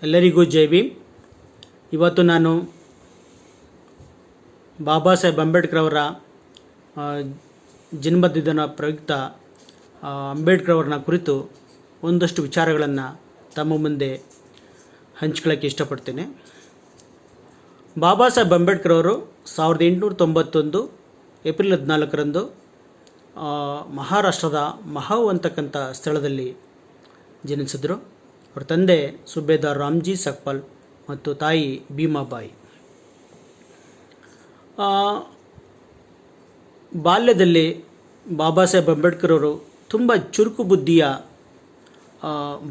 ಎಲ್ಲರಿಗೂ ಜೈ ಭೀಮ್. ಇವತ್ತು ನಾನು ಬಾಬಾ ಸಾಹೇಬ್ ಅಂಬೇಡ್ಕರ್ ಅವರ ಜನ್ಮದಿನ ಪ್ರಯುಕ್ತ ಅಂಬೇಡ್ಕರ್ ಅವರನ್ನ ಕುರಿತು ಒಂದಷ್ಟು ವಿಚಾರಗಳನ್ನು ತಮ್ಮ ಮುಂದೆ ಹಂಚ್ಕೊಳ್ಳೋಕ್ಕೆ ಇಷ್ಟಪಡ್ತೇನೆ. ಬಾಬಾ ಸಾಹೇಬ್ ಅಂಬೇಡ್ಕರ್ ಅವರು 1891 ಏಪ್ರಿಲ್ 14ರಂದು ಮಹಾರಾಷ್ಟ್ರದ ಮಹೌ ಅಂತಕ್ಕಂಥ ಸ್ಥಳದಲ್ಲಿ ಜನಿಸಿದರು. ಅವರ ತಂದೆ ಸುಬೇದಾರ್ ರಾಮ್ಜಿ ಸಕ್ಪಾಲ್ ಮತ್ತು ತಾಯಿ ಭೀಮಾಬಾಯಿ. ಬಾಲ್ಯದಲ್ಲಿ ಬಾಬಾ ಸಾಹೇಬ್ ಅಂಬೇಡ್ಕರ್ ಅವರು ತುಂಬ ಚುರುಕು ಬುದ್ಧಿಯ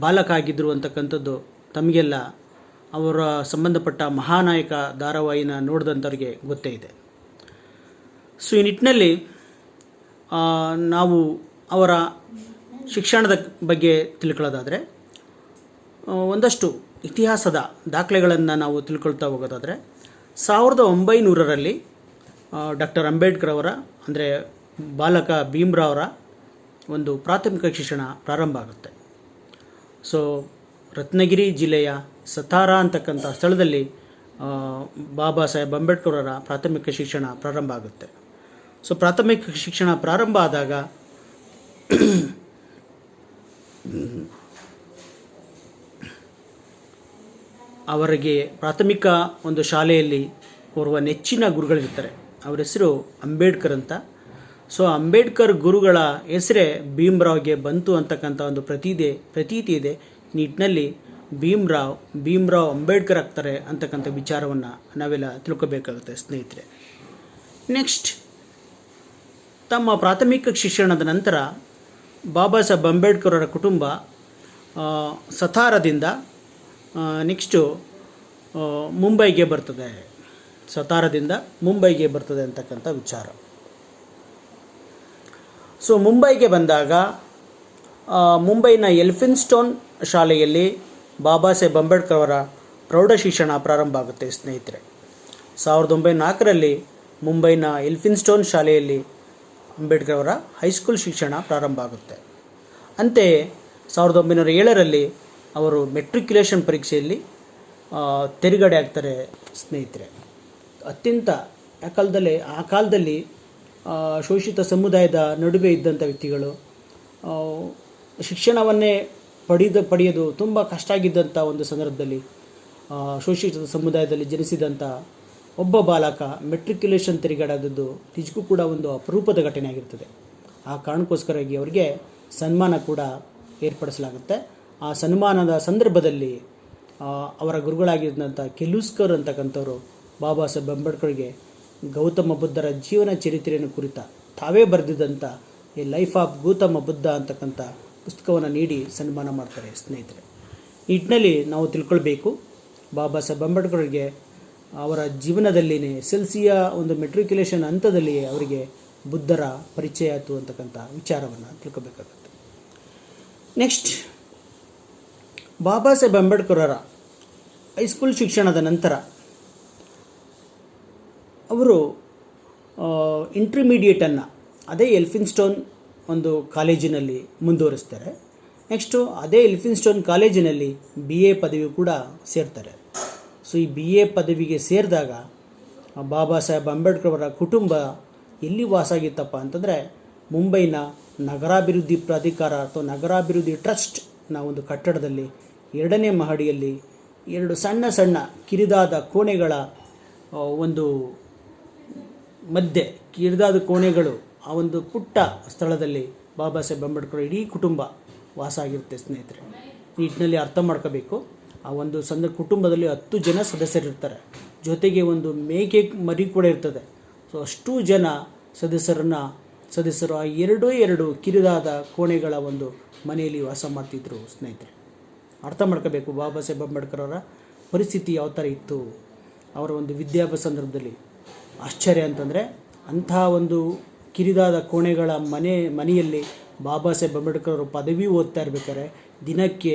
ಬಾಲಕ ಆಗಿದ್ದರು ಅಂತಕ್ಕಂಥದ್ದು ತಮಗೆಲ್ಲ ಅವರ ಸಂಬಂಧಪಟ್ಟ ಮಹಾನಾಯಕ ಧಾರಾವಾಹಿನ ನೋಡಿದಂಥವ್ರಿಗೆ ಗೊತ್ತೇ ಇದೆ. ಸೊ ಈ ನಿಟ್ಟಿನಲ್ಲಿ ನಾವು ಅವರ ಶಿಕ್ಷಣದ ಬಗ್ಗೆ ತಿಳ್ಕೊಳ್ಳೋದಾದರೆ ಒಂದಷ್ಟು ಇತಿಹಾಸದ ದಾಖಲೆಗಳನ್ನು ನಾವು ತಿಳ್ಕೊಳ್ತಾ ಹೋಗೋದಾದರೆ 1900ರಲ್ಲಿ ಡಾಕ್ಟರ್ ಅಂಬೇಡ್ಕರ್ ಅವರ ಅಂದರೆ ಬಾಲಕ ಭೀಮ್ರಾವ್ ಅವರ ಒಂದು ಪ್ರಾಥಮಿಕ ಶಿಕ್ಷಣ ಪ್ರಾರಂಭ ಆಗುತ್ತೆ. ಸೊ ರತ್ನಗಿರಿ ಜಿಲ್ಲೆಯ ಸತಾರಾ ಅಂತಕ್ಕಂಥ ಸ್ಥಳದಲ್ಲಿ ಬಾಬಾ ಸಾಹೇಬ್ ಅಂಬೇಡ್ಕರ್ ಅವರ ಪ್ರಾಥಮಿಕ ಶಿಕ್ಷಣ ಪ್ರಾರಂಭ ಆಗುತ್ತೆ. ಸೊ ಪ್ರಾಥಮಿಕ ಶಿಕ್ಷಣ ಪ್ರಾರಂಭ ಆದಾಗ ಅವರಿಗೆ ಪ್ರಾಥಮಿಕ ಒಂದು ಶಾಲೆಯಲ್ಲಿ ಓರ್ವ ನೆಚ್ಚಿನ ಗುರುಗಳಿರ್ತಾರೆ. ಅವರ ಹೆಸರು ಅಂಬೇಡ್ಕರ್ ಅಂತ. ಸೊ ಅಂಬೇಡ್ಕರ್ ಗುರುಗಳ ಹೆಸರೇ ಭೀಮ್ರಾವ್ಗೆ ಬಂತು ಅಂತಕ್ಕಂಥ ಒಂದು ಪ್ರತೀತಿ ಇದೆ. ನಿಟ್ಟಿನಲ್ಲಿ ಭೀಮ್ರಾವ್ ಅಂಬೇಡ್ಕರ್ ಆಗ್ತಾರೆ ಅಂತಕ್ಕಂಥ ವಿಚಾರವನ್ನು ನಾವೆಲ್ಲ ತಿಳ್ಕೊಬೇಕಾಗುತ್ತೆ ಸ್ನೇಹಿತರೆ. ನೆಕ್ಸ್ಟ್, ತಮ್ಮ ಪ್ರಾಥಮಿಕ ಶಿಕ್ಷಣದ ನಂತರ ಬಾಬಾ ಸಾಹೇಬ್ ಅಂಬೇಡ್ಕರ್ ಅವರ ಕುಟುಂಬ ಸತಾರದಿಂದ ನೆಕ್ಸ್ಟು ಮುಂಬೈಗೆ ಬರ್ತದೆ. ಸತಾರದಿಂದ ಮುಂಬೈಗೆ ಬರ್ತದೆ ಅಂತಕ್ಕಂಥ ವಿಚಾರ. ಸೊ ಮುಂಬೈಗೆ ಬಂದಾಗ ಮುಂಬೈನ ಎಲ್ಫಿನ್ಸ್ಟೋನ್ ಶಾಲೆಯಲ್ಲಿ ಬಾಬಾ ಸಾಹೇಬ್ ಅಂಬೇಡ್ಕರ್ ಅವರ ಪ್ರೌಢ ಶಿಕ್ಷಣ ಪ್ರಾರಂಭ ಆಗುತ್ತೆ ಸ್ನೇಹಿತರೆ. 1904ರಲ್ಲಿ ಮುಂಬೈನ ಎಲ್ಫಿನ್ಸ್ಟೋನ್ ಶಾಲೆಯಲ್ಲಿ ಅಂಬೇಡ್ಕರ್ ಅವರ ಹೈಸ್ಕೂಲ್ ಶಿಕ್ಷಣ ಪ್ರಾರಂಭ ಆಗುತ್ತೆ. ಅಂತೆಯೇ 1907ರಲ್ಲಿ ಅವರು ಮೆಟ್ರಿಕ್ಯುಲೇಷನ್ ಪರೀಕ್ಷೆಯಲ್ಲಿ ತೆರೆಗಡೆ ಆಗ್ತಾರೆ ಸ್ನೇಹಿತರೆ. ಅತ್ಯಂತ ಆ ಕಾಲದಲ್ಲಿ ಶೋಷಿತ ಸಮುದಾಯದ ನಡುವೆ ಇದ್ದಂಥ ವ್ಯಕ್ತಿಗಳು ಶಿಕ್ಷಣವನ್ನೇ ಪಡೆಯೋದು ತುಂಬ ಕಷ್ಟ ಆಗಿದ್ದಂಥ ಒಂದು ಸಂದರ್ಭದಲ್ಲಿ ಶೋಷಿತ ಸಮುದಾಯದಲ್ಲಿ ಜನಿಸಿದಂಥ ಒಬ್ಬ ಬಾಲಕ ಮೆಟ್ರಿಕ್ಯುಲೇಷನ್ ತೆರೆಗಡಾದದ್ದು ನಿಜಕ್ಕೂ ಕೂಡ ಒಂದು ಅಪರೂಪದ ಘಟನೆ ಆಗಿರ್ತದೆ. ಆ ಕಾರಣಕ್ಕೋಸ್ಕರವಾಗಿ ಅವರಿಗೆ ಸನ್ಮಾನ ಕೂಡ ಏರ್ಪಡಿಸಲಾಗುತ್ತೆ. ಆ ಸನ್ಮಾನದ ಸಂದರ್ಭದಲ್ಲಿ ಅವರ ಗುರುಗಳಾಗಿದ್ದಂಥ ಕೆಲುಸ್ಕರ್ ಅಂತಕ್ಕಂಥವ್ರು ಬಾಬಾ ಸಾಹೇಬ್ ಅಂಬೇಡ್ಕರ್ಗೆ ಗೌತಮ ಬುದ್ಧರ ಜೀವನ ಚರಿತ್ರೆಯನ್ನು ಕುರಿತ ತಾವೇ ಬರೆದಿದ್ದಂಥ a life of Gautama Buddha ಅಂತಕ್ಕಂಥ ಪುಸ್ತಕವನ್ನು ನೀಡಿ ಸನ್ಮಾನ ಮಾಡ್ತಾರೆ ಸ್ನೇಹಿತರೆ. ಈ ನಿಟ್ಟಿನಲ್ಲಿ ನಾವು ತಿಳ್ಕೊಳ್ಬೇಕು, ಬಾಬಾ ಸಾಹೇಬ್ ಅಂಬೇಡ್ಕರ್ಗೆ ಅವರ ಜೀವನದಲ್ಲಿನೇ SLCಯ ಒಂದು ಮೆಟ್ರಿಕ್ಯುಲೇಷನ್ ಹಂತದಲ್ಲಿ ಅವರಿಗೆ ಬುದ್ಧರ ಪರಿಚಯ ಆಯಿತು ಅಂತಕ್ಕಂಥ ವಿಚಾರವನ್ನು ತಿಳ್ಕೊಬೇಕಾಗುತ್ತೆ. ನೆಕ್ಸ್ಟ್, ಬಾಬಾ ಸಾಹೇಬ್ ಅಂಬೇಡ್ಕರ್ ಅವರ ಹೈಸ್ಕೂಲ್ ಶಿಕ್ಷಣದ ನಂತರ ಅವರು ಇಂಟರ್ಮೀಡಿಯೇಟನ್ನು ಅದೇ ಎಲ್ಫಿನ್ಸ್ಟೋನ್ ಒಂದು ಕಾಲೇಜಿನಲ್ಲಿ ಮುಂದುವರಿಸ್ತಾರೆ. ನೆಕ್ಸ್ಟು ಅದೇ ಎಲ್ಫಿನ್ಸ್ಟೋನ್ ಕಾಲೇಜಿನಲ್ಲಿ BA ಪದವಿ ಕೂಡ ಸೇರ್ತಾರೆ. ಸೊ ಈ BA ಪದವಿಗೆ ಸೇರಿದಾಗ ಬಾಬಾ ಸಾಹೇಬ್ ಅಂಬೇಡ್ಕರ್ ಅವರ ಕುಟುಂಬ ಎಲ್ಲಿ ವಾಸ ಆಗಿತ್ತಪ್ಪ ಅಂತಂದರೆ ಮುಂಬೈನ ನಗರಾಭಿವೃದ್ಧಿ ಪ್ರಾಧಿಕಾರ ಅಥವಾ ನಗರಾಭಿವೃದ್ಧಿ ಟ್ರಸ್ಟ್ನ ಒಂದು ಕಟ್ಟಡದಲ್ಲಿ 2ನೇ ಮಹಡಿಯಲ್ಲಿ 2 ಸಣ್ಣ ಕಿರಿದಾದ ಕೋಣೆಗಳ ಒಂದು ಮಧ್ಯೆ ಕಿರಿದಾದ ಕೋಣೆಗಳು ಆ ಒಂದು ಪುಟ್ಟ ಸ್ಥಳದಲ್ಲಿ ಬಾಬಾ ಸಾಹೇಬ್ ಅಂಬೇಡ್ಕರ್ ಇಡೀ ಕುಟುಂಬ ವಾಸ ಆಗಿರುತ್ತೆ ಸ್ನೇಹಿತರೆ. ಈ ನಿಟ್ಟಿನಲ್ಲಿ ಅರ್ಥ ಮಾಡ್ಕೋಬೇಕು, ಆ ಒಂದು ಕುಟುಂಬದಲ್ಲಿ 10 ಜನ ಸದಸ್ಯರಿರ್ತಾರೆ, ಜೊತೆಗೆ ಒಂದು ಮೇಕೆ ಮರಿ ಕೂಡ ಇರ್ತದೆ. ಸೊ ಅಷ್ಟೂ ಜನ ಸದಸ್ಯರು ಆ 2 ಕಿರಿದಾದ ಕೋಣೆಗಳ ಒಂದು ಮನೆಯಲ್ಲಿ ವಾಸ ಮಾಡ್ತಿದ್ರು ಸ್ನೇಹಿತರೆ. ಅರ್ಥ ಮಾಡ್ಕೋಬೇಕು ಬಾಬಾ ಸಾಹೇಬ್ ಅಂಬೇಡ್ಕರ್ ಅವರ ಪರಿಸ್ಥಿತಿ ಯಾವ ಥರ ಇತ್ತು. ಅವರ ಒಂದು ವಿದ್ಯಾಭ್ಯಾಸ ಸಂದರ್ಭದಲ್ಲಿ ಆಶ್ಚರ್ಯ ಅಂತಂದರೆ ಅಂಥ ಒಂದು ಕಿರಿದಾದ ಕೋಣೆಗಳ ಮನೆಯಲ್ಲಿ ಬಾಬಾ ಸಾಹೇಬ್ ಅಂಬೇಡ್ಕರ್ ಅವರು ಪದವಿ ಓದ್ತಾ ಇರ್ಬೇಕಾದ್ರೆ ದಿನಕ್ಕೆ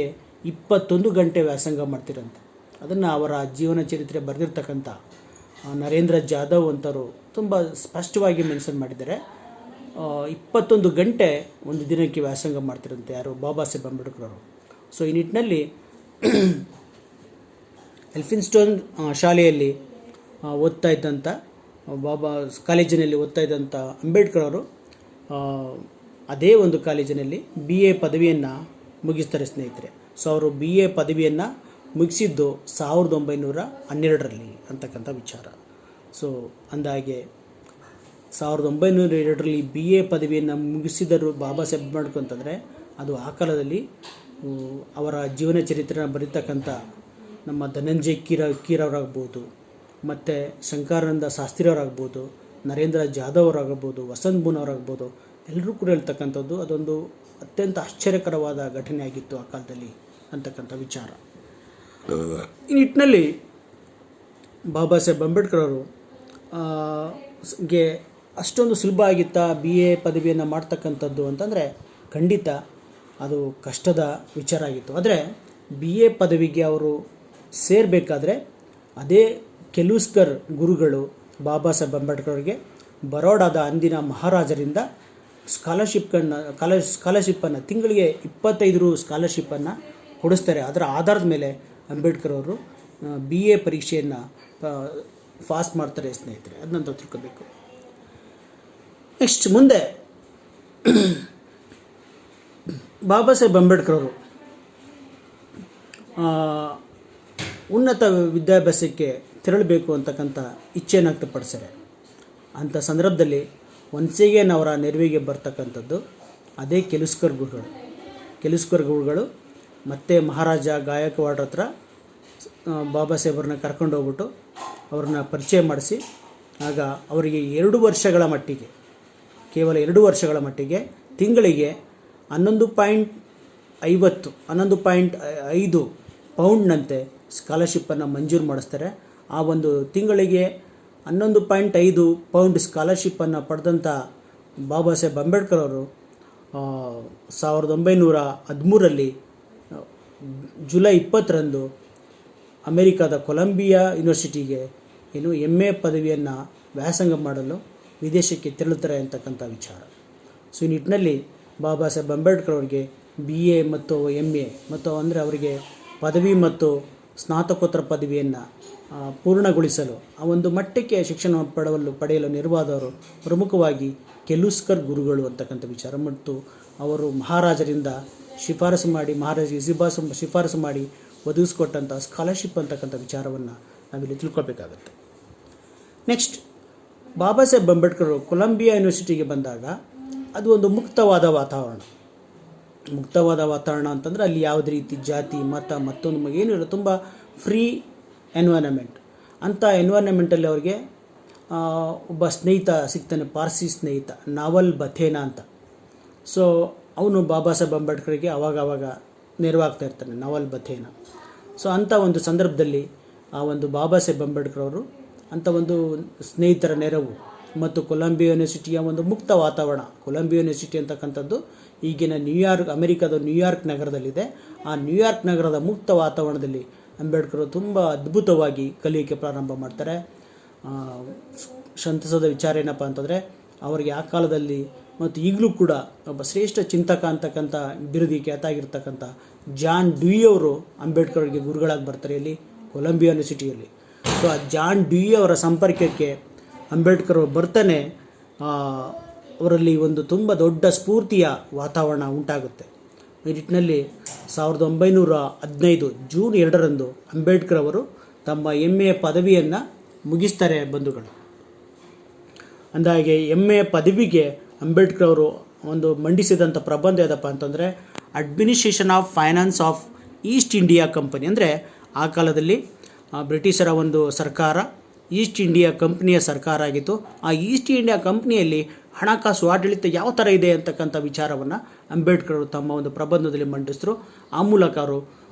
21 ಗಂಟೆ ವ್ಯಾಸಂಗ ಮಾಡ್ತಿರಂತೆ. ಅದನ್ನು ಅವರ ಜೀವನ ಚರಿತ್ರೆ ಬರೆದಿರ್ತಕ್ಕಂಥ ನರೇಂದ್ರ ಜಾಧವ್ ಅಂತವರು ತುಂಬ ಸ್ಪಷ್ಟವಾಗಿ ಮೆನ್ಷನ್ ಮಾಡಿದ್ದಾರೆ. 21 ಗಂಟೆ ಒಂದು ದಿನಕ್ಕೆ ವ್ಯಾಸಂಗ ಮಾಡ್ತಿರಂತೆ ಯಾರು, ಬಾಬಾ ಸಾಹೇಬ್ ಅಂಬೇಡ್ಕರ್ ಅವರು. ಸೊ ಈ ನಿಟ್ಟಿನಲ್ಲಿ ಎಲ್ಫಿನ್ಸ್ಟೋನ್ ಶಾಲೆಯಲ್ಲಿ ಓದ್ತಾ ಇದ್ದಂಥ ಕಾಲೇಜಿನಲ್ಲಿ ಓದ್ತಾ ಇದ್ದಂಥ ಅಂಬೇಡ್ಕರ್ ಅವರು ಅದೇ ಒಂದು ಕಾಲೇಜಿನಲ್ಲಿ BA ಪದವಿಯನ್ನು ಮುಗಿಸ್ತಾರೆ ಸ್ನೇಹಿತರೆ. ಸೊ ಅವರು BA ಪದವಿಯನ್ನು ಮುಗಿಸಿದ್ದು 1912ರಲ್ಲಿ ಅಂತಕ್ಕಂಥ ವಿಚಾರ. ಸೊ ಅಂದಾಗೆ 1902ರಲ್ಲಿ BA ಪದವಿಯನ್ನು ಮುಗಿಸಿದರು ಬಾಬಾ ಸಾಹೇಬ್ ಅಂಬೇಡ್ಕರ್ ಅಂತಂದರೆ ಅದು ಆ ಕಾಲದಲ್ಲಿ ಅವರ ಜೀವನ ಚರಿತ್ರೆನ ಬರೀತಕ್ಕಂಥ ನಮ್ಮ ಧನಂಜಯ ಕೀರವರಾಗ್ಬೋದು, ಮತ್ತು ಶಂಕರಾನಂದ ಶಾಸ್ತ್ರಿಯವರಾಗ್ಬೋದು, ನರೇಂದ್ರ ಜಾಧವ್ ಅವರಾಗ್ಬೋದು, ವಸಂತ್ ಬೂನ್ ಅವರಾಗ್ಬೋದು, ಎಲ್ಲರೂ ಕೂಡ ಹೇಳ್ತಕ್ಕಂಥದ್ದು ಅದೊಂದು ಅತ್ಯಂತ ಆಶ್ಚರ್ಯಕರವಾದ ಘಟನೆ ಆಗಿತ್ತು ಆ ಕಾಲದಲ್ಲಿ ಅಂತಕ್ಕಂಥ ವಿಚಾರ. ಈ ನಿಟ್ಟಿನಲ್ಲಿ ಬಾಬಾ ಸಾಹೇಬ್ ಅಂಬೇಡ್ಕರ್ ಅವರು ಗೆ ಅಷ್ಟೊಂದು ಸುಲಭ ಆಗಿತ್ತಾ BA ಪದವಿಯನ್ನು ಮಾಡ್ತಕ್ಕಂಥದ್ದು ಅಂತಂದರೆ ಖಂಡಿತ ಅದು ಕಷ್ಟದ ವಿಚಾರ ಆಗಿತ್ತು. ಆದರೆ BA ಪದವಿಗೆ ಅವರು ಸೇರಬೇಕಾದ್ರೆ ಅದೇ ಕೆಲುಸ್ಕರ್ ಗುರುಗಳು ಬಾಬಾ ಸಾಹೇಬ್ ಅಂಬೇಡ್ಕರ್ ಅವರಿಗೆ ಬರೋಡಾದ ಅಂದಿನ ಮಹಾರಾಜರಿಂದ ಸ್ಕಾಲರ್ಶಿಪ್ಪನ್ನು ತಿಂಗಳಿಗೆ 25 ರು ಸ್ಕಾಲರ್ಶಿಪ್ಪನ್ನು ಕೊಡಿಸ್ತಾರೆ. ಅದರ ಆಧಾರದ ಮೇಲೆ ಅಂಬೇಡ್ಕರ್ ಅವರು BA ಪರೀಕ್ಷೆಯನ್ನು ಪಾಸ್ ಮಾಡ್ತಾರೆ ಸ್ನೇಹಿತರೆ. ಅದನ್ನಂತ ತಿಳ್ಕೋಬೇಕು. ನೆಕ್ಸ್ಟ್ ಮುಂದೆ ಬಾಬಾ ಸಾಹೇಬ್ ಅಂಬೇಡ್ಕರ್ ಅವರು ಉನ್ನತ ವಿದ್ಯಾಭ್ಯಾಸಕ್ಕೆ ತೆರಳಬೇಕು ಅಂತಕ್ಕಂಥ ಇಚ್ಛೆಯನ್ನು ವ್ಯಕ್ತಪಡಿಸ್ತಾರೆ. ಅಂಥ ಸಂದರ್ಭದಲ್ಲಿ ಒನ್ಸೆಗೇನ್ ಅವರ ನೆರವಿಗೆ ಬರ್ತಕ್ಕಂಥದ್ದು ಅದೇ ಕೆಲುಸ್ಕರ್ ಗುರುಗಳು ಮತ್ತು ಮಹಾರಾಜ ಗಾಯಕ್ವಾಡ್ ಹತ್ರ ಬಾಬಾ ಸಾಹೇಬ್ರನ್ನ ಕರ್ಕೊಂಡು ಹೋಗ್ಬಿಟ್ಟು ಅವ್ರನ್ನ ಪರಿಚಯ ಮಾಡಿಸಿ, ಆಗ ಅವರಿಗೆ 2 ವರ್ಷಗಳ ಮಟ್ಟಿಗೆ, ಕೇವಲ 2 ವರ್ಷಗಳ ಮಟ್ಟಿಗೆ ತಿಂಗಳಿಗೆ 11.5 ಪೌಂಡ್ನಂತೆ ಸ್ಕಾಲರ್ಶಿಪ್ಪನ್ನು ಮಂಜೂರು ಮಾಡಿಸ್ತಾರೆ. ಆ ಒಂದು ತಿಂಗಳಿಗೆ 11.5 ಪೌಂಡ್ ಸ್ಕಾಲರ್ಶಿಪ್ಪನ್ನು ಪಡೆದಂಥ ಬಾಬಾ ಸಾಹೇಬ್ ಅಂಬೇಡ್ಕರ್ ಅವರು 1913ರಲ್ಲಿ ಜುಲೈ 20ರಂದು ಅಮೆರಿಕಾದ ಕೊಲಂಬಿಯಾ ಯೂನಿವರ್ಸಿಟಿಗೆ MA ಪದವಿಯನ್ನು ವ್ಯಾಸಂಗ ಮಾಡಲು ವಿದೇಶಕ್ಕೆ ತೆರಳುತ್ತಾರೆ ಅಂತಕ್ಕಂಥ ವಿಚಾರ. ಸೊ ಈ ನಿಟ್ಟಿನಲ್ಲಿ ಬಾಬಾ ಸಾಹೇಬ್ ಅಂಬೇಡ್ಕರ್ ಅವರಿಗೆ BA ಮತ್ತು MA ಮತ್ತು ಅಂದರೆ ಅವರಿಗೆ ಪದವಿ ಮತ್ತು ಸ್ನಾತಕೋತ್ತರ ಪದವಿಯನ್ನು ಪೂರ್ಣಗೊಳಿಸಲು ಆ ಒಂದು ಮಟ್ಟಕ್ಕೆ ಶಿಕ್ಷಣ ಪಡೆಯಲು ನೆರವಾದವರು ಪ್ರಮುಖವಾಗಿ ಕೆಲುಸ್ಕರ್ ಗುರುಗಳು ಅಂತಕ್ಕಂಥ ವಿಚಾರ. ಮತ್ತು ಅವರು ಮಹಾರಾಜರಿಂದ ಶಿಫಾರಸು ಮಾಡಿ ಒದಗಿಸ್ಕೊಟ್ಟಂಥ ಸ್ಕಾಲರ್ಶಿಪ್ ಅಂತಕ್ಕಂಥ ವಿಚಾರವನ್ನು ನಾವಿಲ್ಲಿ ತಿಳ್ಕೊಬೇಕಾಗತ್ತೆ. ನೆಕ್ಸ್ಟ್ ಬಾಬಾ ಸಾಹೇಬ್ ಅಂಬೇಡ್ಕರ್ ಕೊಲಂಬಿಯಾ ಯೂನಿವರ್ಸಿಟಿಗೆ ಬಂದಾಗ ಅದು ಒಂದು ಮುಕ್ತವಾದ ವಾತಾವರಣ ಅಂತಂದರೆ ಅಲ್ಲಿ ಯಾವುದೇ ರೀತಿ ಜಾತಿ ಮತ ಮತ್ತೊಂದು ಏನೂ ಇಲ್ಲ, ತುಂಬ ಫ್ರೀ ಎನ್ವೈರನ್ಮೆಂಟ್. ಅಂಥ ಎನ್ವೈರನ್ಮೆಂಟಲ್ಲಿ ಅವರಿಗೆ ಒಬ್ಬ ಸ್ನೇಹಿತ ಸಿಗ್ತಾನೆ, ಪಾರ್ಸಿ ಸ್ನೇಹಿತ ನಾವಲ್ ಬಥೇನಾ ಅಂತ. ಸೊ ಅವನು ಬಾಬಾ ಸಾಹೇಬ್ ಅಂಬೇಡ್ಕರ್ಗೆ ಆವಾಗ ನೆರವಾಗ್ತಾ ಇರ್ತಾನೆ, ನಾವಲ್ ಬಥೇನಾ. ಸೊ ಅಂಥ ಒಂದು ಸಂದರ್ಭದಲ್ಲಿ ಆ ಒಂದು ಬಾಬಾ ಸಾಹೇಬ್ ಅಂಬೇಡ್ಕರ್ ಅವರು ಅಂಥ ಒಂದು ಸ್ನೇಹಿತರ ನೆರವು ಮತ್ತು ಕೊಲಂಬಿಯಾ ಯೂನಿವರ್ಸಿಟಿಯ ಒಂದು ಮುಕ್ತ ವಾತಾವರಣ. ಕೊಲಂಬಿಯಾ ಯೂನಿವರ್ಸಿಟಿ ಅಂತಕ್ಕಂಥದ್ದು ಈಗಿನ ಅಮೆರಿಕದ ನ್ಯೂಯಾರ್ಕ್ ನಗರದಲ್ಲಿದೆ. ಆ ನ್ಯೂಯಾರ್ಕ್ ನಗರದ ಮುಕ್ತ ವಾತಾವರಣದಲ್ಲಿ ಅಂಬೇಡ್ಕರ್ ತುಂಬ ಅದ್ಭುತವಾಗಿ ಕಲಿಯೋಕ್ಕೆ ಪ್ರಾರಂಭ ಮಾಡ್ತಾರೆ. ಸಂತಸದ ವಿಚಾರ ಏನಪ್ಪ ಅಂತಂದರೆ ಅವರಿಗೆ ಆ ಕಾಲದಲ್ಲಿ ಮತ್ತು ಈಗಲೂ ಕೂಡ ಒಬ್ಬ ಶ್ರೇಷ್ಠ ಚಿಂತಕ ಅಂತಕ್ಕಂಥ ಬಿರುದಿಗೆ ಖ್ಯಾತಾಗಿರ್ತಕ್ಕಂಥ ಜಾನ್ ಡ್ಯೂಯಿ ಅವರು ಅಂಬೇಡ್ಕರ್ ಅವರಿಗೆ ಗುರುಗಳಾಗಿ ಬರ್ತಾರೆ ಇಲ್ಲಿ ಕೊಲಂಬಿಯಾ ಯೂನಿವರ್ಸಿಟಿಯಲ್ಲಿ. ಸೊ ಆ ಜಾನ್ ಡ್ಯೂಯಿ ಅವರ ಸಂಪರ್ಕಕ್ಕೆ ಅಂಬೇಡ್ಕರ್ ಬರ್ತಾನೆ. ಅವರಲ್ಲಿ ಒಂದು ತುಂಬ ದೊಡ್ಡ ಸ್ಫೂರ್ತಿಯ ವಾತಾವರಣ ಉಂಟಾಗುತ್ತೆ. ಈ ನಿಟ್ಟಿನಲ್ಲಿ 1915 ಜೂನ್ 2ರಂದು ಅಂಬೇಡ್ಕರ್ ಅವರು ತಮ್ಮ MA ಪದವಿಯನ್ನು ಮುಗಿಸ್ತಾರೆ ಬಂಧುಗಳು. ಅಂದಾಗೆ MA ಪದವಿಗೆ ಅಂಬೇಡ್ಕರ್ ಅವರು ಒಂದು ಮಂಡಿಸಿದಂಥ ಪ್ರಬಂಧ ಯಾವುದಪ್ಪ ಅಂತಂದರೆ administration of finance of East India company. ಅಂದರೆ ಆ ಕಾಲದಲ್ಲಿ ಬ್ರಿಟಿಷರ ಒಂದು ಸರ್ಕಾರ ಈಸ್ಟ್ ಇಂಡಿಯಾ ಕಂಪ್ನಿಯ ಸರ್ಕಾರ ಆಗಿತ್ತು. ಆ ಈಸ್ಟ್ ಇಂಡಿಯಾ ಕಂಪ್ನಿಯಲ್ಲಿ ಹಣಕಾಸು ಆಡಳಿತ ಯಾವ ಥರ ಇದೆ ಅಂತಕ್ಕಂಥ ವಿಚಾರವನ್ನು ಅಂಬೇಡ್ಕರ್ ಅವರು ತಮ್ಮ ಒಂದು ಪ್ರಬಂಧದಲ್ಲಿ ಮಂಡಿಸಿದ್ರು. ಆ ಮೂಲಕ ಅವರು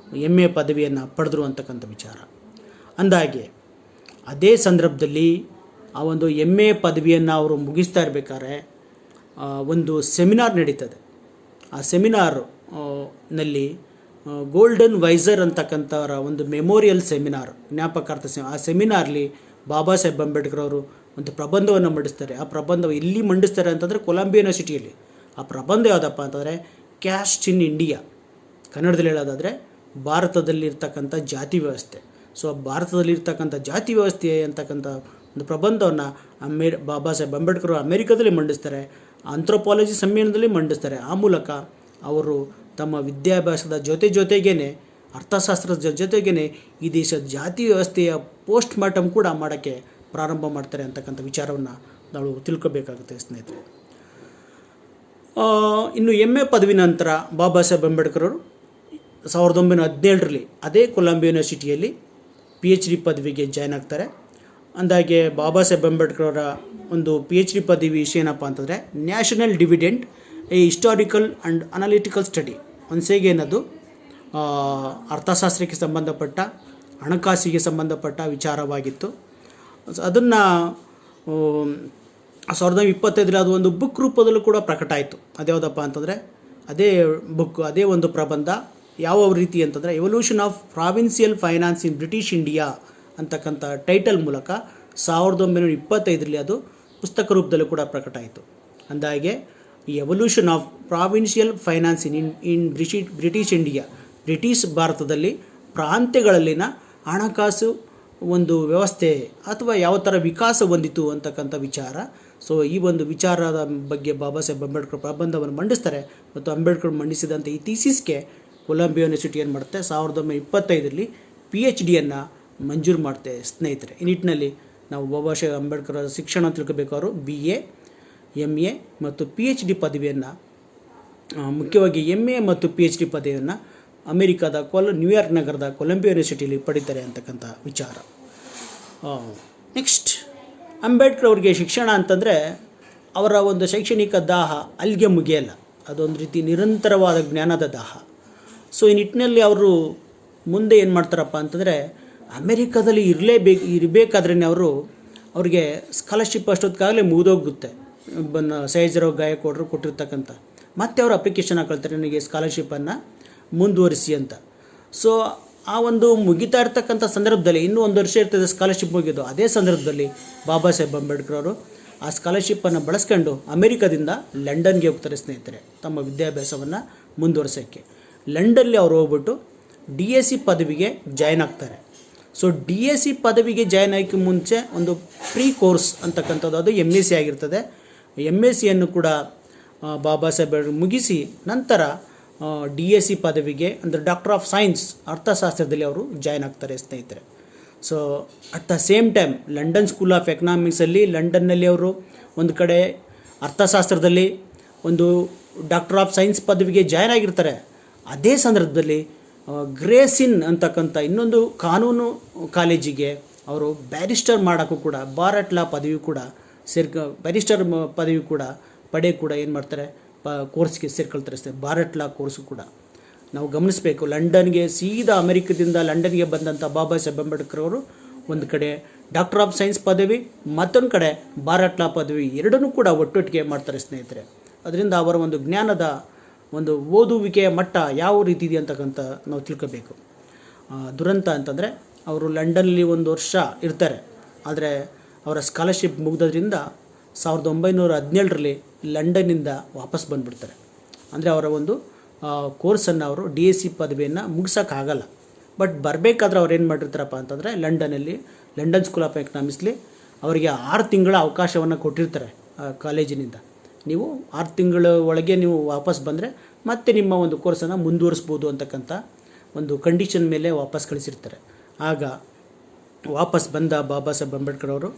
MA ಪದವಿಯನ್ನು ಪಡೆದರು ಅಂತಕ್ಕಂಥ ವಿಚಾರ. ಅಂದಾಗೆ ಅದೇ ಸಂದರ್ಭದಲ್ಲಿ ಆ ಒಂದು MA ಪದವಿಯನ್ನು ಅವರು ಮುಗಿಸ್ತಾ ಇರಬೇಕಾದ್ರೆ ಒಂದು ಸೆಮಿನಾರ್ ನಡೀತದೆ. ಆ ಸೆಮಿನಾರ್ ನಲ್ಲಿ ಗೋಲ್ಡನ್ ವೈಸರ್ ಅಂತಕ್ಕಂಥವರ ಒಂದು ಮೆಮೋರಿಯಲ್ ಸೆಮಿನಾರ್, ಜ್ಞಾಪಕಾರ್ಥ ಆ ಸೆಮಿನಾರ್ಲಿ ಬಾಬಾ ಸಾಹೇಬ್ ಅಂಬೇಡ್ಕರ್ ಅವರು ಒಂದು ಪ್ರಬಂಧವನ್ನು ಮಂಡಿಸ್ತಾರೆ. ಆ ಪ್ರಬಂಧ ಎಲ್ಲಿ ಮಂಡಿಸ್ತಾರೆ ಅಂತಂದರೆ ಕೊಲಂಬಿಯಾ ಯೂನಿವರ್ಸಿಟಿಯಲ್ಲಿ. ಆ ಪ್ರಬಂಧ ಯಾವುದಪ್ಪ ಅಂತಂದರೆ ಕ್ಯಾಸ್ಟ್ ಇನ್ ಇಂಡಿಯಾ, ಕನ್ನಡದಲ್ಲಿ ಹೇಳೋದಾದರೆ ಭಾರತದಲ್ಲಿರ್ತಕ್ಕಂಥ ಜಾತಿ ವ್ಯವಸ್ಥೆ. ಸೊ ಭಾರತದಲ್ಲಿರ್ತಕ್ಕಂಥ ಜಾತಿ ವ್ಯವಸ್ಥೆ ಅಂತಕ್ಕಂಥ ಒಂದು ಪ್ರಬಂಧವನ್ನು ಬಾಬಾ ಸಾಹೇಬ್ ಅಂಬೇಡ್ಕರ್ ಅಮೆರಿಕದಲ್ಲಿ ಮಂಡಿಸ್ತಾರೆ, ಆಂಥ್ರೋಪಾಲಜಿ ಸಮ್ಮೇಳನದಲ್ಲಿ ಮಂಡಿಸ್ತಾರೆ. ಆ ಮೂಲಕ ಅವರು ತಮ್ಮ ವಿದ್ಯಾಭ್ಯಾಸದ ಜೊತೆಗೇ ಅರ್ಥಶಾಸ್ತ್ರದ ಜೊತೆಗೇ ಈ ದೇಶದ ಜಾತಿ ವ್ಯವಸ್ಥೆಯ ಪೋಸ್ಟ್ ಮಾರ್ಟಮ್ ಕೂಡ ಮಾಡೋಕ್ಕೆ ಪ್ರಾರಂಭ ಮಾಡ್ತಾರೆ ಅಂತಕ್ಕಂಥ ವಿಚಾರವನ್ನು ನಾವು ತಿಳ್ಕೊಬೇಕಾಗುತ್ತೆ ಸ್ನೇಹಿತರೆ. ಇನ್ನು MA ಪದವಿ ನಂತರ ಬಾಬಾ ಸಾಹೇಬ್ ಅಂಬೇಡ್ಕರ್ ಅವರು 1917ರಲ್ಲಿ ಅದೇ ಕೊಲಂಬಿಯಾ ಯೂನಿವರ್ಸಿಟಿಯಲ್ಲಿ PhD ಪದವಿಗೆ ಜಾಯ್ನ್ ಆಗ್ತಾರೆ. ಅಂದಾಗೆ ಬಾಬಾ ಸಾಹೇಬ್ ಅಂಬೇಡ್ಕರ್ ಅವರ ಒಂದು PhD ಪದವಿ ವಿಷಯ ಏನಪ್ಪ ಅಂತಂದರೆ national dividend a historical and analytical study. ಒನ್ಸೇಗೆ ಏನದು ಅರ್ಥಶಾಸ್ತ್ರಕ್ಕೆ ಸಂಬಂಧಪಟ್ಟ ಹಣಕಾಸಿಗೆ ಸಂಬಂಧಪಟ್ಟ ವಿಚಾರವಾಗಿತ್ತು. ಅದನ್ನು 1925ರಲ್ಲಿ ಅದು ಒಂದು ಬುಕ್ ರೂಪದಲ್ಲೂ ಕೂಡ ಪ್ರಕಟ ಆಯಿತು. ಅದ್ಯಾವುದಪ್ಪ ಅಂತಂದರೆ ಅದೇ ಒಂದು ಪ್ರಬಂಧ ಯಾವ ರೀತಿ ಅಂತಂದರೆ evolution of provincial finance in British India ಅಂತಕ್ಕಂಥ ಟೈಟಲ್ ಮೂಲಕ 1925ರಲ್ಲಿ ಅದು ಪುಸ್ತಕ ರೂಪದಲ್ಲೂ ಕೂಡ ಪ್ರಕಟ ಆಯಿತು. ಅಂದಾಗೆ ಈ evolution of provincial finance in British India, British ಭಾರತದಲ್ಲಿ ಪ್ರಾಂತ್ಯಗಳಲ್ಲಿನ ಹಣಕಾಸು ಒಂದು ವ್ಯವಸ್ಥೆ ಅಥವಾ ಯಾವ ಥರ ವಿಕಾಸ ಹೊಂದಿತು ಅಂತಕ್ಕಂಥ ವಿಚಾರ. ಸೊ ಈ ಒಂದು ವಿಚಾರದ ಬಗ್ಗೆ ಬಾಬಾ ಸಾಹೇಬ್ ಅಂಬೇಡ್ಕರ್ ಪ್ರಬಂಧವನ್ನು ಮಂಡಿಸ್ತಾರೆ ಮತ್ತು ಅಂಬೇಡ್ಕರ್ ಮಂಡಿಸಿದಂಥ ಈ ಥೀಸಿಸ್ಗೆ ಕೊಲಂಬಿಯಾ ಯೂನಿವರ್ಸಿಟಿ ಏನು ಮಾಡುತ್ತೆ 1925ರಲ್ಲಿ PhDಯನ್ನು ಮಂಜೂರು ಮಾಡುತ್ತೆ ಸ್ನೇಹಿತರೆ. ಈ ನಿಟ್ಟಿನಲ್ಲಿ ನಾವು ಬಾಬಾ ಸಾಹೇಬ್ ಅಂಬೇಡ್ಕರ್ ಶಿಕ್ಷಣ ತಿಳ್ಕೋಬೇಕಾದ್ರು BA, MA ಮತ್ತು PhD ಪದವಿಯನ್ನು ಮುಖ್ಯವಾಗಿ MA ಮತ್ತು PhD ಪದವಿಯನ್ನು ಅಮೆರಿಕದ ನ್ಯೂಯಾರ್ಕ್ ನಗರದ ಕೊಲಂಬಿಯಾ ಯೂನಿವರ್ಸಿಟಿಯಲ್ಲಿ ಪಡಿತಾರೆ ಅಂತಕ್ಕಂಥ ವಿಚಾರ. ನೆಕ್ಸ್ಟ್ ಅಂಬೇಡ್ಕರ್ ಅವ್ರಿಗೆ ಶಿಕ್ಷಣ ಅಂತಂದರೆ ಅವರ ಒಂದು ಶೈಕ್ಷಣಿಕ ದಾಹ ಅಲ್ಲಿಗೆ ಮುಗಿಯಲ್ಲ, ಅದೊಂದು ರೀತಿ ನಿರಂತರವಾದ ಜ್ಞಾನದ ದಾಹ. ಸೊ ಈ ನಿಟ್ಟಿನಲ್ಲಿ ಅವರು ಮುಂದೆ ಏನು ಮಾಡ್ತಾರಪ್ಪ ಅಂತಂದರೆ ಅಮೆರಿಕದಲ್ಲಿ ಇರಬೇಕಾದ್ರೇ ಅವ್ರಿಗೆ ಸ್ಕಾಲರ್ಶಿಪ್ ಅಷ್ಟೊತ್ತಿಗಾಗಲೇ ಮುಗಿದೋಗುತ್ತೆ. ಸಯಾಜಿರಾವ್ ಗಾಯಕ್ವಾಡರು ಕೊಟ್ಟಿರ್ತಕ್ಕಂಥ ಮತ್ತೆ ಅವರು ಅಪ್ಲಿಕೇಶನ್ ಹಾಕೊಳ್ತಾರೆ ನನಗೆ ಸ್ಕಾಲರ್ಶಿಪ್ಪನ್ನು ಮುಂದುವರಿಸಿ ಅಂತ. ಸೊ ಆ ಒಂದು ಮುಗಿತಾ ಇರ್ತಕ್ಕಂಥ ಸಂದರ್ಭದಲ್ಲಿ ಇನ್ನೂ 1 ವರ್ಷ ಇರ್ತದೆ ಸ್ಕಾಲರ್ಶಿಪ್ ಮುಗಿದು, ಅದೇ ಸಂದರ್ಭದಲ್ಲಿ ಬಾಬಾ ಸಾಹೇಬ್ ಅಂಬೇಡ್ಕರ್ ಅವರು ಆ ಸ್ಕಾಲರ್ಶಿಪ್ಪನ್ನು ಬಳಸ್ಕೊಂಡು ಅಮೆರಿಕದಿಂದ ಲಂಡನ್ಗೆ ಹೋಗ್ತಾರೆ ಸ್ನೇಹಿತರೆ, ತಮ್ಮ ವಿದ್ಯಾಭ್ಯಾಸವನ್ನು ಮುಂದುವರ್ಸೋಕ್ಕೆ. ಲಂಡನ್ನಲ್ಲಿ ಅವರು ಹೋಗ್ಬಿಟ್ಟು DSc ಪದವಿಗೆ ಜಾಯ್ನ್ ಆಗ್ತಾರೆ. ಸೊ DSc ಪದವಿಗೆ ಜಾಯ್ನ್ ಆಗೋಕ್ಕೆ ಮುಂಚೆ ಒಂದು ಪ್ರೀ ಕೋರ್ಸ್ ಅಂತಕ್ಕಂಥದ್ದು ಅದು MSc ಆಗಿರ್ತದೆ. MScಯನ್ನು ಕೂಡ ಬಾಬಾ ಸಾಹೇಬ್ ಮುಗಿಸಿ ನಂತರ DSc ಪದವಿಗೆ ಅಂದರೆ ಡಾಕ್ಟರ್ ಆಫ್ ಸೈನ್ಸ್ ಅರ್ಥಶಾಸ್ತ್ರದಲ್ಲಿ ಅವರು ಜಾಯ್ನ್ ಆಗ್ತಾರೆ ಸ್ನೇಹಿತರೆ. So at the same time London school of ಎಕನಾಮಿಕ್ಸಲ್ಲಿ ಲಂಡನ್ನಲ್ಲಿ ಅವರು ಒಂದು ಕಡೆ ಅರ್ಥಶಾಸ್ತ್ರದಲ್ಲಿ ಒಂದು ಡಾಕ್ಟರ್ ಆಫ್ ಸೈನ್ಸ್ ಪದವಿಗೆ ಜಾಯ್ನ್ ಆಗಿರ್ತಾರೆ. ಅದೇ ಸಂದರ್ಭದಲ್ಲಿ ಗ್ರೇಸಿನ್ ಅಂತಕ್ಕಂಥ ಇನ್ನೊಂದು ಕಾನೂನು ಕಾಲೇಜಿಗೆ ಅವರು ಬ್ಯಾರಿಸ್ಟರ್ ಮಾಡೋಕ್ಕೂ ಕೂಡ ಬಾರ್ ಲಾ ಪದವಿ ಕೂಡ ಬ್ಯಾರಿಸ್ಟರ್ ಪದವಿ ಕೂಡ ಏನು ಮಾಡ್ತಾರೆ ಕೋರ್ಸ್ಗೆ ಸೇರ್ಕೊಳ್ತಾರೆ. ಬಾರ್ ಲಾ ಕೋರ್ಸು ಕೂಡ ನಾವು ಗಮನಿಸಬೇಕು. ಲಂಡನ್ಗೆ ಸೀದಾ ಅಮೆರಿಕದಿಂದ ಲಂಡನ್ಗೆ ಬಂದಂಥ ಬಾಬಾ ಸಾಹೇಬ್ ಅಂಬೇಡ್ಕರ್ ಅವರು ಒಂದು ಕಡೆ ಡಾಕ್ಟರ್ ಆಫ್ ಸೈನ್ಸ್ ಪದವಿ, ಮತ್ತೊಂದು ಕಡೆ ಬಾರ್ ಲಾ ಪದವಿ ಎರಡನ್ನೂ ಕೂಡ ಒಟ್ಟೊಟ್ಟಿಗೆ ಮಾಡ್ತಾರೆ ಸ್ನೇಹಿತರೆ. ಅದರಿಂದ ಅವರ ಒಂದು ಜ್ಞಾನದ ಒಂದು ಓದುವಿಕೆಯ ಮಟ್ಟ ಯಾವ ರೀತಿ ಇದೆ ಅಂತಕ್ಕಂಥ ನಾವು ತಿಳ್ಕೋಬೇಕು. ದುರಂತ ಅಂತಂದರೆ ಅವರು ಲಂಡನ್ನಲ್ಲಿ 1 ವರ್ಷ ಇರ್ತಾರೆ, ಆದರೆ ಅವರ ಸ್ಕಾಲರ್ಶಿಪ್ ಮುಗಿದ್ರಿಂದ 1917ರಲ್ಲಿ ಲಂಡನ್ನಿಂದ ವಾಪಸ್ ಬಂದುಬಿಡ್ತಾರೆ. ಅಂದರೆ ಅವರ ಒಂದು ಕೋರ್ಸನ್ನು ಅವರು DSc ಪದವಿಯನ್ನು ಮುಗಿಸೋಕ್ಕಾಗಲ್ಲ. ಬಟ್ ಬರಬೇಕಾದ್ರೆ ಅವ್ರು ಏನು ಮಾಡಿರ್ತಾರಪ್ಪ ಅಂತಂದರೆ ಲಂಡನ್ ಸ್ಕೂಲ್ ಆಫ್ ಎಕನಾಮಿಕ್ಸ್ಲಿ ಅವರಿಗೆ 6 ತಿಂಗಳ ಅವಕಾಶವನ್ನು ಕೊಟ್ಟಿರ್ತಾರೆ ಕಾಲೇಜಿನಿಂದ. ನೀವು 6 ತಿಂಗಳ ಒಳಗೆ ನೀವು ವಾಪಸ್ ಬಂದರೆ ಮತ್ತೆ ನಿಮ್ಮ ಒಂದು ಕೋರ್ಸನ್ನು ಮುಂದುವರಿಸ್ಬೋದು ಅಂತಕ್ಕಂಥ ಒಂದು ಕಂಡೀಷನ್ ಮೇಲೆ ವಾಪಸ್ ಕಳಿಸಿರ್ತಾರೆ. ಆಗ ವಾಪಸ್ ಬಂದ ಬಾಬಾ ಸಾಹೇಬ್ ಅಂಬೇಡ್ಕರ್ ಅವರು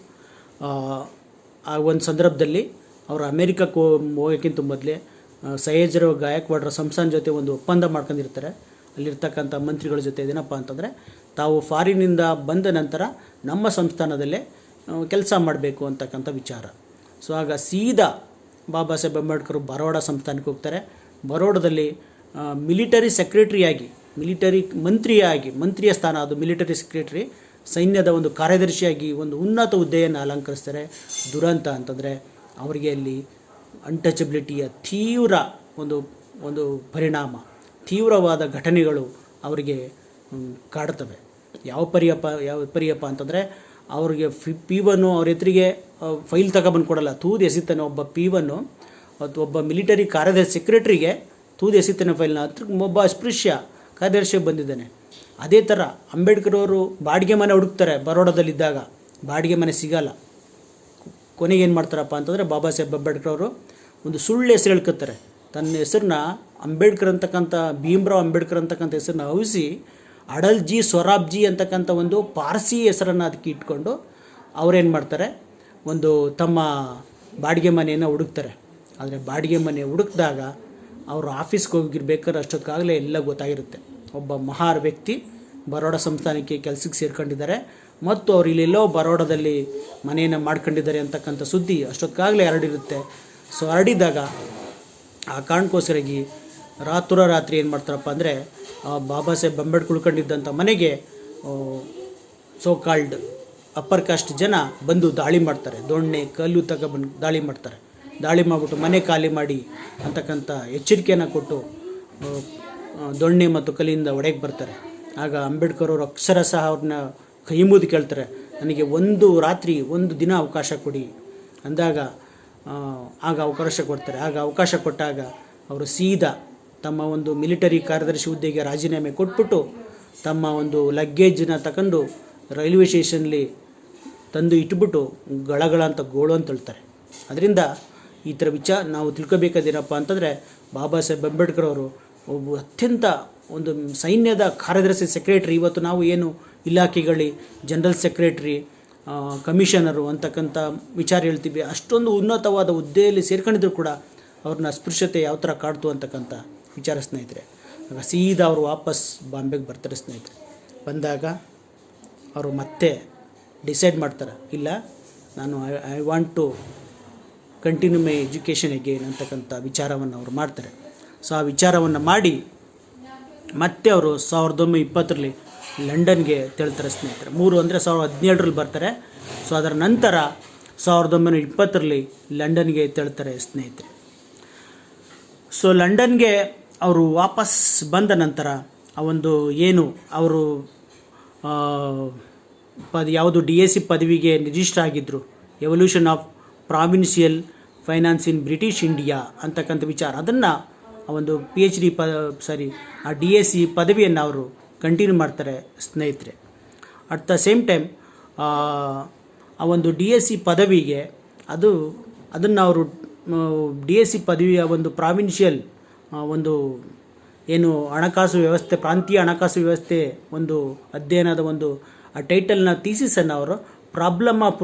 ಆ ಒಂದು ಸಂದರ್ಭದಲ್ಲಿ ಅವರು ಅಮೇರಿಕಕ್ಕೆ ಹೋಗೋಕ್ಕಿಂತ ಮೊದಲೇ ಸಯಾಜಿರಾವ್ ಗಾಯಕ್ವಾಡರ ಸಂಸ್ಥಾನ ಜೊತೆ ಒಂದು ಒಪ್ಪಂದ ಮಾಡ್ಕೊಂಡಿರ್ತಾರೆ. ಅಲ್ಲಿರ್ತಕ್ಕಂಥ ಮಂತ್ರಿಗಳ ಜೊತೆ ಏನಪ್ಪ ಅಂತಂದರೆ ತಾವು ಫಾರಿನಿಂದ ಬಂದ ನಂತರ ನಮ್ಮ ಸಂಸ್ಥಾನದಲ್ಲೇ ಕೆಲಸ ಮಾಡಬೇಕು ಅಂತಕ್ಕಂಥ ವಿಚಾರ. ಸೊ ಆಗ ಸೀದಾ ಬಾಬಾ ಸಾಹೇಬ್ ಅಂಬೇಡ್ಕರ್ ಬರೋಡ ಸಂಸ್ಥಾನಕ್ಕೆ ಹೋಗ್ತಾರೆ. ಬರೋಡದಲ್ಲಿ ಮಿಲಿಟರಿ ಸೆಕ್ರೆಟರಿಯಾಗಿ ಮಂತ್ರಿಯ ಸ್ಥಾನ ಅದು ಮಿಲಿಟರಿ ಸೆಕ್ರೆಟರಿ, ಸೈನ್ಯದ ಒಂದು ಕಾರ್ಯದರ್ಶಿಯಾಗಿ ಒಂದು ಉನ್ನತ ಹುದ್ದೆಯನ್ನು ಅಲಂಕರಿಸ್ತಾರೆ. ದುರಂತ ಅಂತಂದರೆ ಅವರಿಗೆ ಅಲ್ಲಿ ಅನ್ಟಚಬಿಲಿಟಿಯ ತೀವ್ರ ಒಂದು ಪರಿಣಾಮ, ತೀವ್ರವಾದ ಘಟನೆಗಳು ಅವರಿಗೆ ಕಾಡ್ತವೆ. ಯಾವ ಪರಿಯಪ್ಪ ಅಂತಂದರೆ ಅವ್ರಿಗೆ P1 ಅವ್ರ ಎದುರಿಗೆ ಫೈಲ್ ತಗೊಬಂದು ಕೊಡಲ್ಲ, ತೂದು ಎಸಿತಾನೆ ಒಬ್ಬ P1 ಒಬ್ಬ ಮಿಲಿಟರಿ ಕಾರ್ಯದರ್ಶಿ ಸೆಕ್ರೆಟರಿಗೆ ತೂದು ಎಸಿತಾನೆ ಫೈಲ್ನ. ಹತ್ರ ಒಬ್ಬ ಅಸ್ಪೃಶ್ಯ ಕಾರ್ಯದರ್ಶಿ ಬಂದಿದ್ದಾನೆ. ಅದೇ ಥರ ಅಂಬೇಡ್ಕರ್ ಅವರು ಬಾಡಿಗೆ ಮನೆ ಹುಡುಕ್ತಾರೆ ಬರೋಡದಲ್ಲಿದ್ದಾಗ, ಬಾಡಿಗೆ ಮನೆ ಸಿಗಲ್ಲ. ಕೊನೆಗೆ ಏನು ಮಾಡ್ತಾರಪ್ಪ ಅಂತಂದರೆ ಬಾಬಾ ಸಾಹೇಬ್ ಅಂಬೇಡ್ಕರ್ ಅವರು ಒಂದು ಸುಳ್ಳು ಹೆಸರು ಹೇಳ್ಕೊತಾರೆ. ತನ್ನ ಹೆಸರನ್ನ ಅಂಬೇಡ್ಕರ್ ಅಂತಕ್ಕಂಥ, ಭೀಮ್ರಾವ್ ಅಂಬೇಡ್ಕರ್ ಅಂತಕ್ಕಂಥ ಹೆಸರನ್ನ ಔಸಿ ಅಡಲ್ಜಿ ಸೊರಾಬ್ಜಿ ಅಂತಕ್ಕಂಥ ಒಂದು ಪಾರ್ಸಿ ಹೆಸರನ್ನು ಅದಕ್ಕೆ ಇಟ್ಕೊಂಡು ಅವರೇನು ಮಾಡ್ತಾರೆ, ಒಂದು ತಮ್ಮ ಬಾಡಿಗೆ ಮನೆಯನ್ನು ಹುಡುಕ್ತಾರೆ. ಆದರೆ ಬಾಡಿಗೆ ಮನೆ ಹುಡುಕಿದಾಗ ಅವರು ಆಫೀಸ್ಗೆ ಹೋಗಿರ್ಬೇಕಾದ್ರೆ ಅಷ್ಟೊತ್ತಾಗಲೇ ಎಲ್ಲ ಗೊತ್ತಾಗಿರುತ್ತೆ. ಒಬ್ಬ ಮಹಾರ್ ವ್ಯಕ್ತಿ ಬರೋಡ ಸಂಸ್ಥಾನಕ್ಕೆ ಕೆಲಸಕ್ಕೆ ಸೇರ್ಕೊಂಡಿದ್ದಾರೆ ಮತ್ತು ಅವ್ರು ಇಲ್ಲೆಲ್ಲೋ ಬರೋಡದಲ್ಲಿ ಮನೆಯನ್ನು ಮಾಡ್ಕೊಂಡಿದ್ದಾರೆ ಅಂತಕ್ಕಂಥ ಸುದ್ದಿ ಅಷ್ಟೊತ್ತಾಗಲೇ ಹರಡಿರುತ್ತೆ. ಸೊ ಹರಡಿದಾಗ ಆ ಕಾರಣಕ್ಕೋಸ್ಕರಾಗಿ ರಾತ್ರಿ ಏನು ಮಾಡ್ತಾರಪ್ಪ ಅಂದರೆ ಬಾಬಾ ಸಾಹೇಬ್ ಅಂಬೇಡ್ಕರ್ ಉಳ್ಕೊಂಡಿದ್ದಂಥ ಮನೆಗೆ ಸೋ ಕಾಲ್ಡ್ ಅಪ್ಪರ್ ಕಾಸ್ಟ್ ಜನ ಬಂದು ದಾಳಿ ಮಾಡ್ತಾರೆ. ದೊಣ್ಣೆ ಕಲ್ಲು ತಗೊಬಂದು ದಾಳಿ ಮಾಡ್ತಾರೆ. ದಾಳಿ ಮಾಡಿಬಿಟ್ಟು ಮನೆ ಖಾಲಿ ಮಾಡಿ ಅಂತಕ್ಕಂಥ ಎಚ್ಚರಿಕೆಯನ್ನು ಕೊಟ್ಟು ದೊಣ್ಣೆ ಮತ್ತು ಕಲ್ಲಿಂದ ಒಡೆಗೆ ಬರ್ತಾರೆ. ಆಗ ಅಂಬೇಡ್ಕರ್ ಅವರು ಅಕ್ಷರಶಃ ಅವ್ರನ್ನ ಕೈ ಮುಗಿದು ಕೇಳ್ತಾರೆ, ನನಗೆ ಒಂದು ರಾತ್ರಿ ಒಂದು ದಿನ ಅವಕಾಶ ಕೊಡಿ ಅಂದಾಗ ಆಗ ಅವಕಾಶ ಕೊಡ್ತಾರೆ. ಆಗ ಅವಕಾಶ ಕೊಟ್ಟಾಗ ಅವರು ಸೀದಾ ತಮ್ಮ ಒಂದು ಮಿಲಿಟರಿ ಕಾರ್ಯದರ್ಶಿ ಹುದ್ದೆಗೆ ರಾಜೀನಾಮೆ ಕೊಟ್ಬಿಟ್ಟು ತಮ್ಮ ಒಂದು ಲಗ್ಗೇಜನ್ನ ತಗೊಂಡು ರೈಲ್ವೆ ಸ್ಟೇಷನ್ಲಿ ತಂದು ಇಟ್ಬಿಟ್ಟು ಗಳಗಳ ಅಂತ ಗೋಳು ಅಂತ ಹೇಳ್ತಾರೆ. ಅದರಿಂದ ಈ ಥರ ನಾವು ತಿಳ್ಕೊಬೇಕಾದೇನಪ್ಪ ಅಂತಂದರೆ ಬಾಬಾ ಸಾಹೇಬ್ ಅಂಬೇಡ್ಕರ್ ಅವರು ಒಬ್ಬ ಅತ್ಯಂತ ಒಂದು ಸೈನ್ಯದ ಕಾರ್ಯದರ್ಶಿ ಸೆಕ್ರೆಟ್ರಿ. ಇವತ್ತು ನಾವು ಏನು ಇಲಾಖೆಗಳಿ ಜನರಲ್ ಸೆಕ್ರೆಟ್ರಿ, ಕಮಿಷನರು ಅಂತಕ್ಕಂಥ ವಿಚಾರ ಹೇಳ್ತೀವಿ, ಅಷ್ಟೊಂದು ಉನ್ನತವಾದ ಹುದ್ದೆಯಲ್ಲಿ ಸೇರ್ಕೊಂಡಿದ್ರು ಕೂಡ ಅವ್ರನ್ನ ಅಸ್ಪೃಶ್ಯತೆ ಯಾವ ಥರ ಕಾಡ್ತು ಅಂತಕ್ಕಂಥ ವಿಚಾರ ಸ್ನೇಹಿತರೆ. ಆಗ ಸೀದಾ ಅವರು ವಾಪಸ್ ಬಾಂಬೆಗೆ ಬರ್ತಾರೆ ಸ್ನೇಹಿತರೆ. ಬಂದಾಗ ಅವರು ಮತ್ತೆ ಡಿಸೈಡ್ ಮಾಡ್ತಾರೆ, ಇಲ್ಲ ನಾನು I want to continue my education again ಅಂತಕ್ಕಂಥ ವಿಚಾರವನ್ನು ಅವರು ಮಾಡ್ತಾರೆ. ಸೊ ಆ ವಿಚಾರವನ್ನು ಮಾಡಿ ಮತ್ತೆ ಅವರು 1920ರಲ್ಲಿ ಲಂಡನ್ಗೆ ತೆರಳ್ತಾರೆ ಸ್ನೇಹಿತರೆ. 3 ಅಂದರೆ 1917ರಲ್ಲಿ ಬರ್ತಾರೆ. ಸೊ ಅದರ ನಂತರ 1920ರಲ್ಲಿ ಲಂಡನ್ಗೆ ತೆರಳ್ತಾರೆ ಸ್ನೇಹಿತರೆ. ಸೊ ಲಂಡನ್ಗೆ ಅವರು ವಾಪಸ್ ಬಂದ ನಂತರ ಆ ಒಂದು ಏನು ಅವರು ಯಾವುದು DSc ಪದವಿಗೆ ರಿಜಿಸ್ಟರ್ ಆಗಿದ್ದರು, evolution of provincial finance in British India ಅಂತಕ್ಕಂಥ ವಿಚಾರ, ಅದನ್ನು ಆ ಒಂದು PhD ಆ DSc ಪದವಿಯನ್ನು ಅವರು ಕಂಟಿನ್ಯೂ ಮಾಡ್ತಾರೆ ಸ್ನೇಹಿತರೆ. ಅಟ್ ದ ಸೇಮ್ ಟೈಮ್ ಆ ಒಂದು DSc ಪದವಿಗೆ ಅದನ್ನು ಅವರು DSc ಪದವಿಯ ಒಂದು ಪ್ರಾವಿನ್ಷಿಯಲ್ ಒಂದು ಏನು ಹಣಕಾಸು ವ್ಯವಸ್ಥೆ, ಪ್ರಾಂತೀಯ ಹಣಕಾಸು ವ್ಯವಸ್ಥೆ ಒಂದು ಅಧ್ಯಯನದ ಒಂದು ಆ ಟೈಟಲ್ನ ಥೀಸಿಸನ್ನು ಅವರು ಪ್ರಾಬ್ಲಮ್ ಆಫ್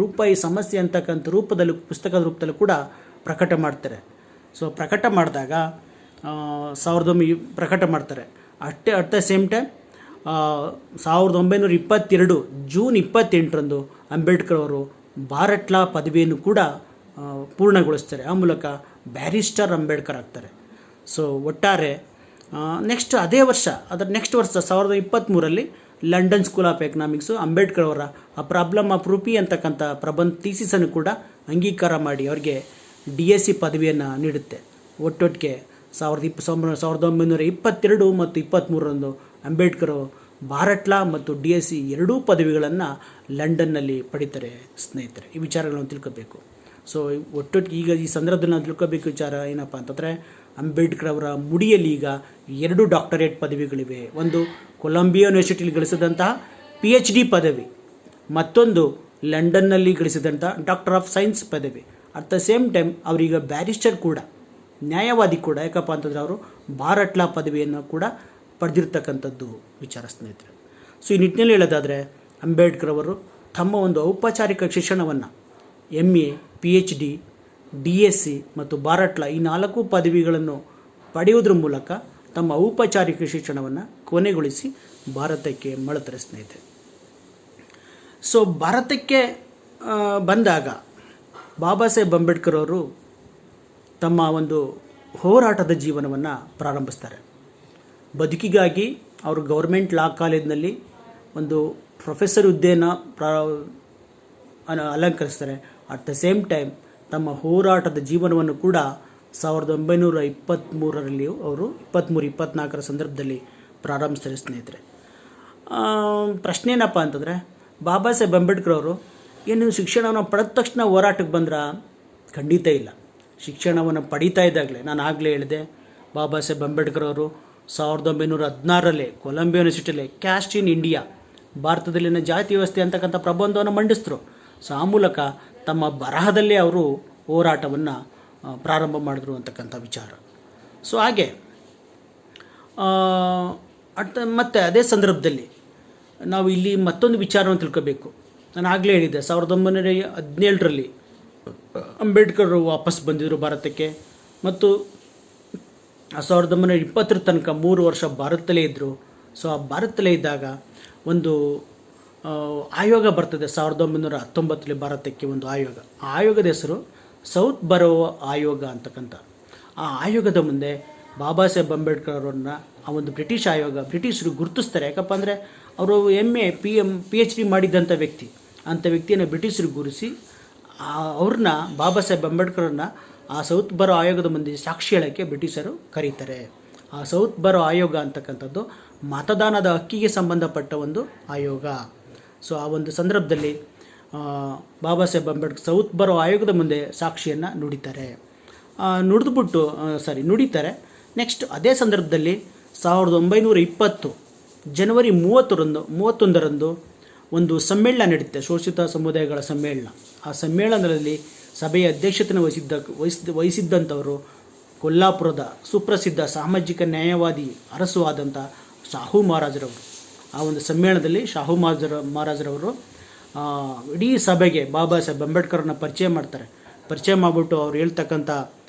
ರೂಪಾಯಿ ಸಮಸ್ಯೆ ಅಂತಕ್ಕಂಥ ರೂಪದಲ್ಲಿ, ಪುಸ್ತಕದ ರೂಪದಲ್ಲೂ ಕೂಡ ಪ್ರಕಟ ಮಾಡ್ತಾರೆ. ಸೊ ಪ್ರಕಟ ಮಾಡಿದಾಗ 1900 ಪ್ರಕಟ ಮಾಡ್ತಾರೆ. At the same time 1922 June 28ರಂದು ಅಂಬೇಡ್ಕರ್ ಅವರು ಭಾರತ್ ಲಾ ಪದವಿಯನ್ನು ಕೂಡ ಪೂರ್ಣಗೊಳಿಸ್ತಾರೆ. ಆ ಮೂಲಕ ಬ್ಯಾರಿಸ್ಟರ್ ಅಂಬೇಡ್ಕರ್ ಆಗ್ತಾರೆ. ಸೊ ಒಟ್ಟಾರೆ ನೆಕ್ಸ್ಟ್ ಅದೇ ವರ್ಷ, ಅದರ ನೆಕ್ಸ್ಟ್ ವರ್ಷ 1923ರಲ್ಲಿ London school of economics Ambedkar ಅವರ ಆ ಪ್ರಾಬ್ಲಮ್ ಆಫ್ ಅಂತಕ್ಕಂಥ ಪ್ರಬಂಧ ಥೀಸಿಸನ್ನು ಕೂಡ ಅಂಗೀಕಾರ ಮಾಡಿ ಅವರಿಗೆ DSc ಪದವಿಯನ್ನು ನೀಡುತ್ತೆ. ಒಟ್ಟೊಟ್ಟಿಗೆ 1922 ಮತ್ತು 23ರಂದು ಅಂಬೇಡ್ಕರ್ ಭಾರತ್ ಲಾ ಮತ್ತು DSc ಎರಡೂ ಪದವಿಗಳನ್ನು ಲಂಡನ್ನಲ್ಲಿ ಪಡಿತಾರೆ ಸ್ನೇಹಿತರೆ. ಈ ವಿಚಾರಗಳನ್ನು ತಿಳ್ಕೋಬೇಕು. ಸೊ ಒಟ್ಟೊಟ್ಟಿಗೆ ಈಗ ಈ ಸಂದರ್ಭದಲ್ಲಿ ನಾವು ತಿಳ್ಕೋಬೇಕು ವಿಚಾರ ಏನಪ್ಪ ಅಂತಂದರೆ, ಅಂಬೇಡ್ಕರ್ ಅವರ ಮುಡಿಯಲ್ಲಿ ಈಗ 2 ಡಾಕ್ಟರೇಟ್ ಪದವಿಗಳಿವೆ. ಒಂದು ಕೊಲಂಬಿಯಾ ಯೂನಿವರ್ಸಿಟಿಯಲ್ಲಿ ಗಳಿಸಿದಂತಹ PhD ಪದವಿ, ಮತ್ತೊಂದು ಲಂಡನ್ನಲ್ಲಿ ಗಳಿಸಿದಂಥ ಡಾಕ್ಟರ್ ಆಫ್ ಸೈನ್ಸ್ ಪದವಿ. ಅಟ್ ದ ಸೇಮ್ ಟೈಮ್ ಅವರೀಗ ಬ್ಯಾರಿಸ್ಟರ್ ಕೂಡ, ನ್ಯಾಯವಾದಿ ಕೂಡ. ಯಾಕಪ್ಪ ಅಂತಂದರೆ ಅವರು ಭಾರತ್ ಲಾ ಪದವಿಯನ್ನು ಕೂಡ ಪಡೆದಿರ್ತಕ್ಕಂಥದ್ದು ವಿಚಾರ ಸ್ನೇಹಿತರೆ. ಸೊ ಈ ನಿಟ್ಟಿನಲ್ಲಿ ಹೇಳೋದಾದರೆ ಅಂಬೇಡ್ಕರ್ ಅವರು ತಮ್ಮ ಒಂದು ಔಪಚಾರಿಕ ಶಿಕ್ಷಣವನ್ನು MA, PhD, DSc ಮತ್ತು ಭಾರತ್ ಲಾ ಈ 4 ಪದವಿಗಳನ್ನು ಪಡೆಯುವುದರ ಮೂಲಕ ತಮ್ಮ ಔಪಚಾರಿಕ ಶಿಕ್ಷಣವನ್ನು ಕೊನೆಗೊಳಿಸಿ ಭಾರತಕ್ಕೆ ಮರಳುತ್ತಾರೆ ಸ್ನೇಹಿತರೆ. ಸೊ ಭಾರತಕ್ಕೆ ಬಂದಾಗ ಬಾಬಾ ಸಾಹೇಬ್ ಅಂಬೇಡ್ಕರ್ ಅವರು ತಮ್ಮ ಒಂದು ಹೋರಾಟದ ಜೀವನವನ್ನು ಪ್ರಾರಂಭಿಸ್ತಾರೆ. ಬದುಕಿಗಾಗಿ ಅವರು ಗೌರ್ಮೆಂಟ್ ಲಾ ಕಾಲೇಜಿನಲ್ಲಿ ಒಂದು ಪ್ರೊಫೆಸರ್ ಹುದ್ದೆಯನ್ನು ಅಲಂಕರಿಸ್ತಾರೆ. ಅಟ್ ದ ಸೇಮ್ ಟೈಮ್ ತಮ್ಮ ಹೋರಾಟದ ಜೀವನವನ್ನು ಕೂಡ 1923ರಲ್ಲಿ ಅವರು 23-24 ಸಂದರ್ಭದಲ್ಲಿ ಪ್ರಾರಂಭಿಸ್ತಾರೆ ಸ್ನೇಹಿತರೆ. ಪ್ರಶ್ನೆ ಏನಪ್ಪ ಅಂತಂದರೆ, ಬಾಬಾ ಸಾಹೇಬ್ ಅಂಬೇಡ್ಕರ್ ಅವರು ಏನು ಶಿಕ್ಷಣವನ್ನು ಪಡೆದ ತಕ್ಷಣ ಹೋರಾಟಕ್ಕೆ ಬಂದ್ರ? ಖಂಡಿತ ಇಲ್ಲ. ಶಿಕ್ಷಣವನ್ನು ಪಡೀತಾ ಇದ್ದಾಗಲೇ, ನಾನು ಆಗಲೇ ಹೇಳಿದೆ, ಬಾಬಾ ಸಾಹೇಬ್ ಅಂಬೇಡ್ಕರ್ ಅವರು 1916ರಲ್ಲಿ ಕೊಲಂಬಿಯಾ ಯೂನಿವರ್ಸಿಟಿಯಲ್ಲಿ ಕ್ಯಾಸ್ಟ್ ಇನ್ ಇಂಡಿಯಾ, ಭಾರತದಲ್ಲಿನ ಜಾತಿ ವ್ಯವಸ್ಥೆ ಅಂತಕ್ಕಂಥ ಪ್ರಬಂಧವನ್ನು ಮಂಡಿಸಿದ್ರು. ಸೊ ಆ ಮೂಲಕ ತಮ್ಮ ಬರಹದಲ್ಲೇ ಅವರು ಹೋರಾಟವನ್ನು ಪ್ರಾರಂಭ ಮಾಡಿದ್ರು ಅಂತಕ್ಕಂಥ ವಿಚಾರ. ಸೊ ಹಾಗೆ ಮತ್ತು ಅದೇ ಸಂದರ್ಭದಲ್ಲಿ ನಾವು ಇಲ್ಲಿ ಮತ್ತೊಂದು ವಿಚಾರವನ್ನು ತಿಳ್ಕೋಬೇಕು. ನಾನು ಆಗಲೇ ಹೇಳಿದ್ದೆ, 1917ರಲ್ಲಿ ಅಂಬೇಡ್ಕರ್ ವಾಪಸ್ ಬಂದಿದ್ದರು ಭಾರತಕ್ಕೆ, ಮತ್ತು 1920 ತನಕ 3 ವರ್ಷ ಭಾರತದಲ್ಲೇ ಇದ್ದರು. ಸೊ ಆ ಭಾರತದಲ್ಲೇ ಇದ್ದಾಗ ಒಂದು ಆಯೋಗ ಬರ್ತದೆ 1919ರಲ್ಲಿ ಭಾರತಕ್ಕೆ ಒಂದು ಆಯೋಗ. ಆ ಆಯೋಗದ ಹೆಸರು ಸೌತ್ ಬರೋ ಆಯೋಗ ಅಂತಕ್ಕಂಥ. ಆ ಆಯೋಗದ ಮುಂದೆ ಬಾಬಾ ಸಾಹೇಬ್ ಅಂಬೇಡ್ಕರ್ ಅವರನ್ನ ಆ ಒಂದು ಬ್ರಿಟಿಷ್ ಆಯೋಗ, ಬ್ರಿಟಿಷರು ಗುರುತಿಸ್ತಾರೆ. ಯಾಕಪ್ಪ ಅಂದರೆ ಅವರು PhD ಮಾಡಿದ್ದಂಥ ವ್ಯಕ್ತಿ. ಅಂಥ ವ್ಯಕ್ತಿಯನ್ನು ಬ್ರಿಟಿಷರು ಗುರುತಿಸಿ ಅವ್ರನ್ನ, ಬಾಬಾ ಸಾಹೇಬ್ ಅಂಬೇಡ್ಕರನ್ನ ಆ ಸೌತ್ ಬರೋ ಆಯೋಗದ ಮುಂದೆ ಸಾಕ್ಷಿ ಹೇಳೋಕ್ಕೆ ಬ್ರಿಟಿಷರು ಕರೀತಾರೆ. ಆ ಸೌತ್ ಬರೋ ಆಯೋಗ ಅಂತಕ್ಕಂಥದ್ದು ಮತದಾನದ ಹಕ್ಕಿಗೆ ಸಂಬಂಧಪಟ್ಟ ಒಂದು ಆಯೋಗ. ಸೊ ಆ ಒಂದು ಸಂದರ್ಭದಲ್ಲಿ ಬಾಬಾ ಸಾಹೇಬ್ ಅಂಬೇಡ್ಕರ್ ಸೌತ್ ಬರೋ ಆಯೋಗದ ಮುಂದೆ ಸಾಕ್ಷಿಯನ್ನು ನುಡಿತಾರೆ. ನೆಕ್ಸ್ಟ್ ಅದೇ ಸಂದರ್ಭದಲ್ಲಿ 1920 ಜನವರಿ 31ರಂದು ಒಂದು ಸಮ್ಮೇಳನ ನಡೆಯುತ್ತೆ, ಶೋಷಿತ ಸಮುದಾಯಗಳ ಸಮ್ಮೇಳನ. ಆ ಸಮ್ಮೇಳನದಲ್ಲಿ ಸಭೆಯ ಅಧ್ಯಕ್ಷತೆಯನ್ನು ವಹಿಸಿದ್ದಂಥವರು ಕೊಲ್ಲಾಪುರದ ಸುಪ್ರಸಿದ್ಧ ಸಾಮಾಜಿಕ ನ್ಯಾಯವಾದಿ ಅರಸು ಆದಂಥ ಶಾಹು ಮಹಾರಾಜರವರು. ಆ ಒಂದು ಸಮ್ಮೇಳನದಲ್ಲಿ ಶಾಹು ಮಹಾರಾಜರವರು ಇಡೀ ಸಭೆಗೆ ಬಾಬಾ ಸಾಹೇಬ್ ಅಂಬೇಡ್ಕರ್ನ ಪರಿಚಯ ಮಾಡ್ತಾರೆ. ಪರಿಚಯ ಮಾಡಿಬಿಟ್ಟು ಅವ್ರು ಹೇಳ್ತಕ್ಕಂಥ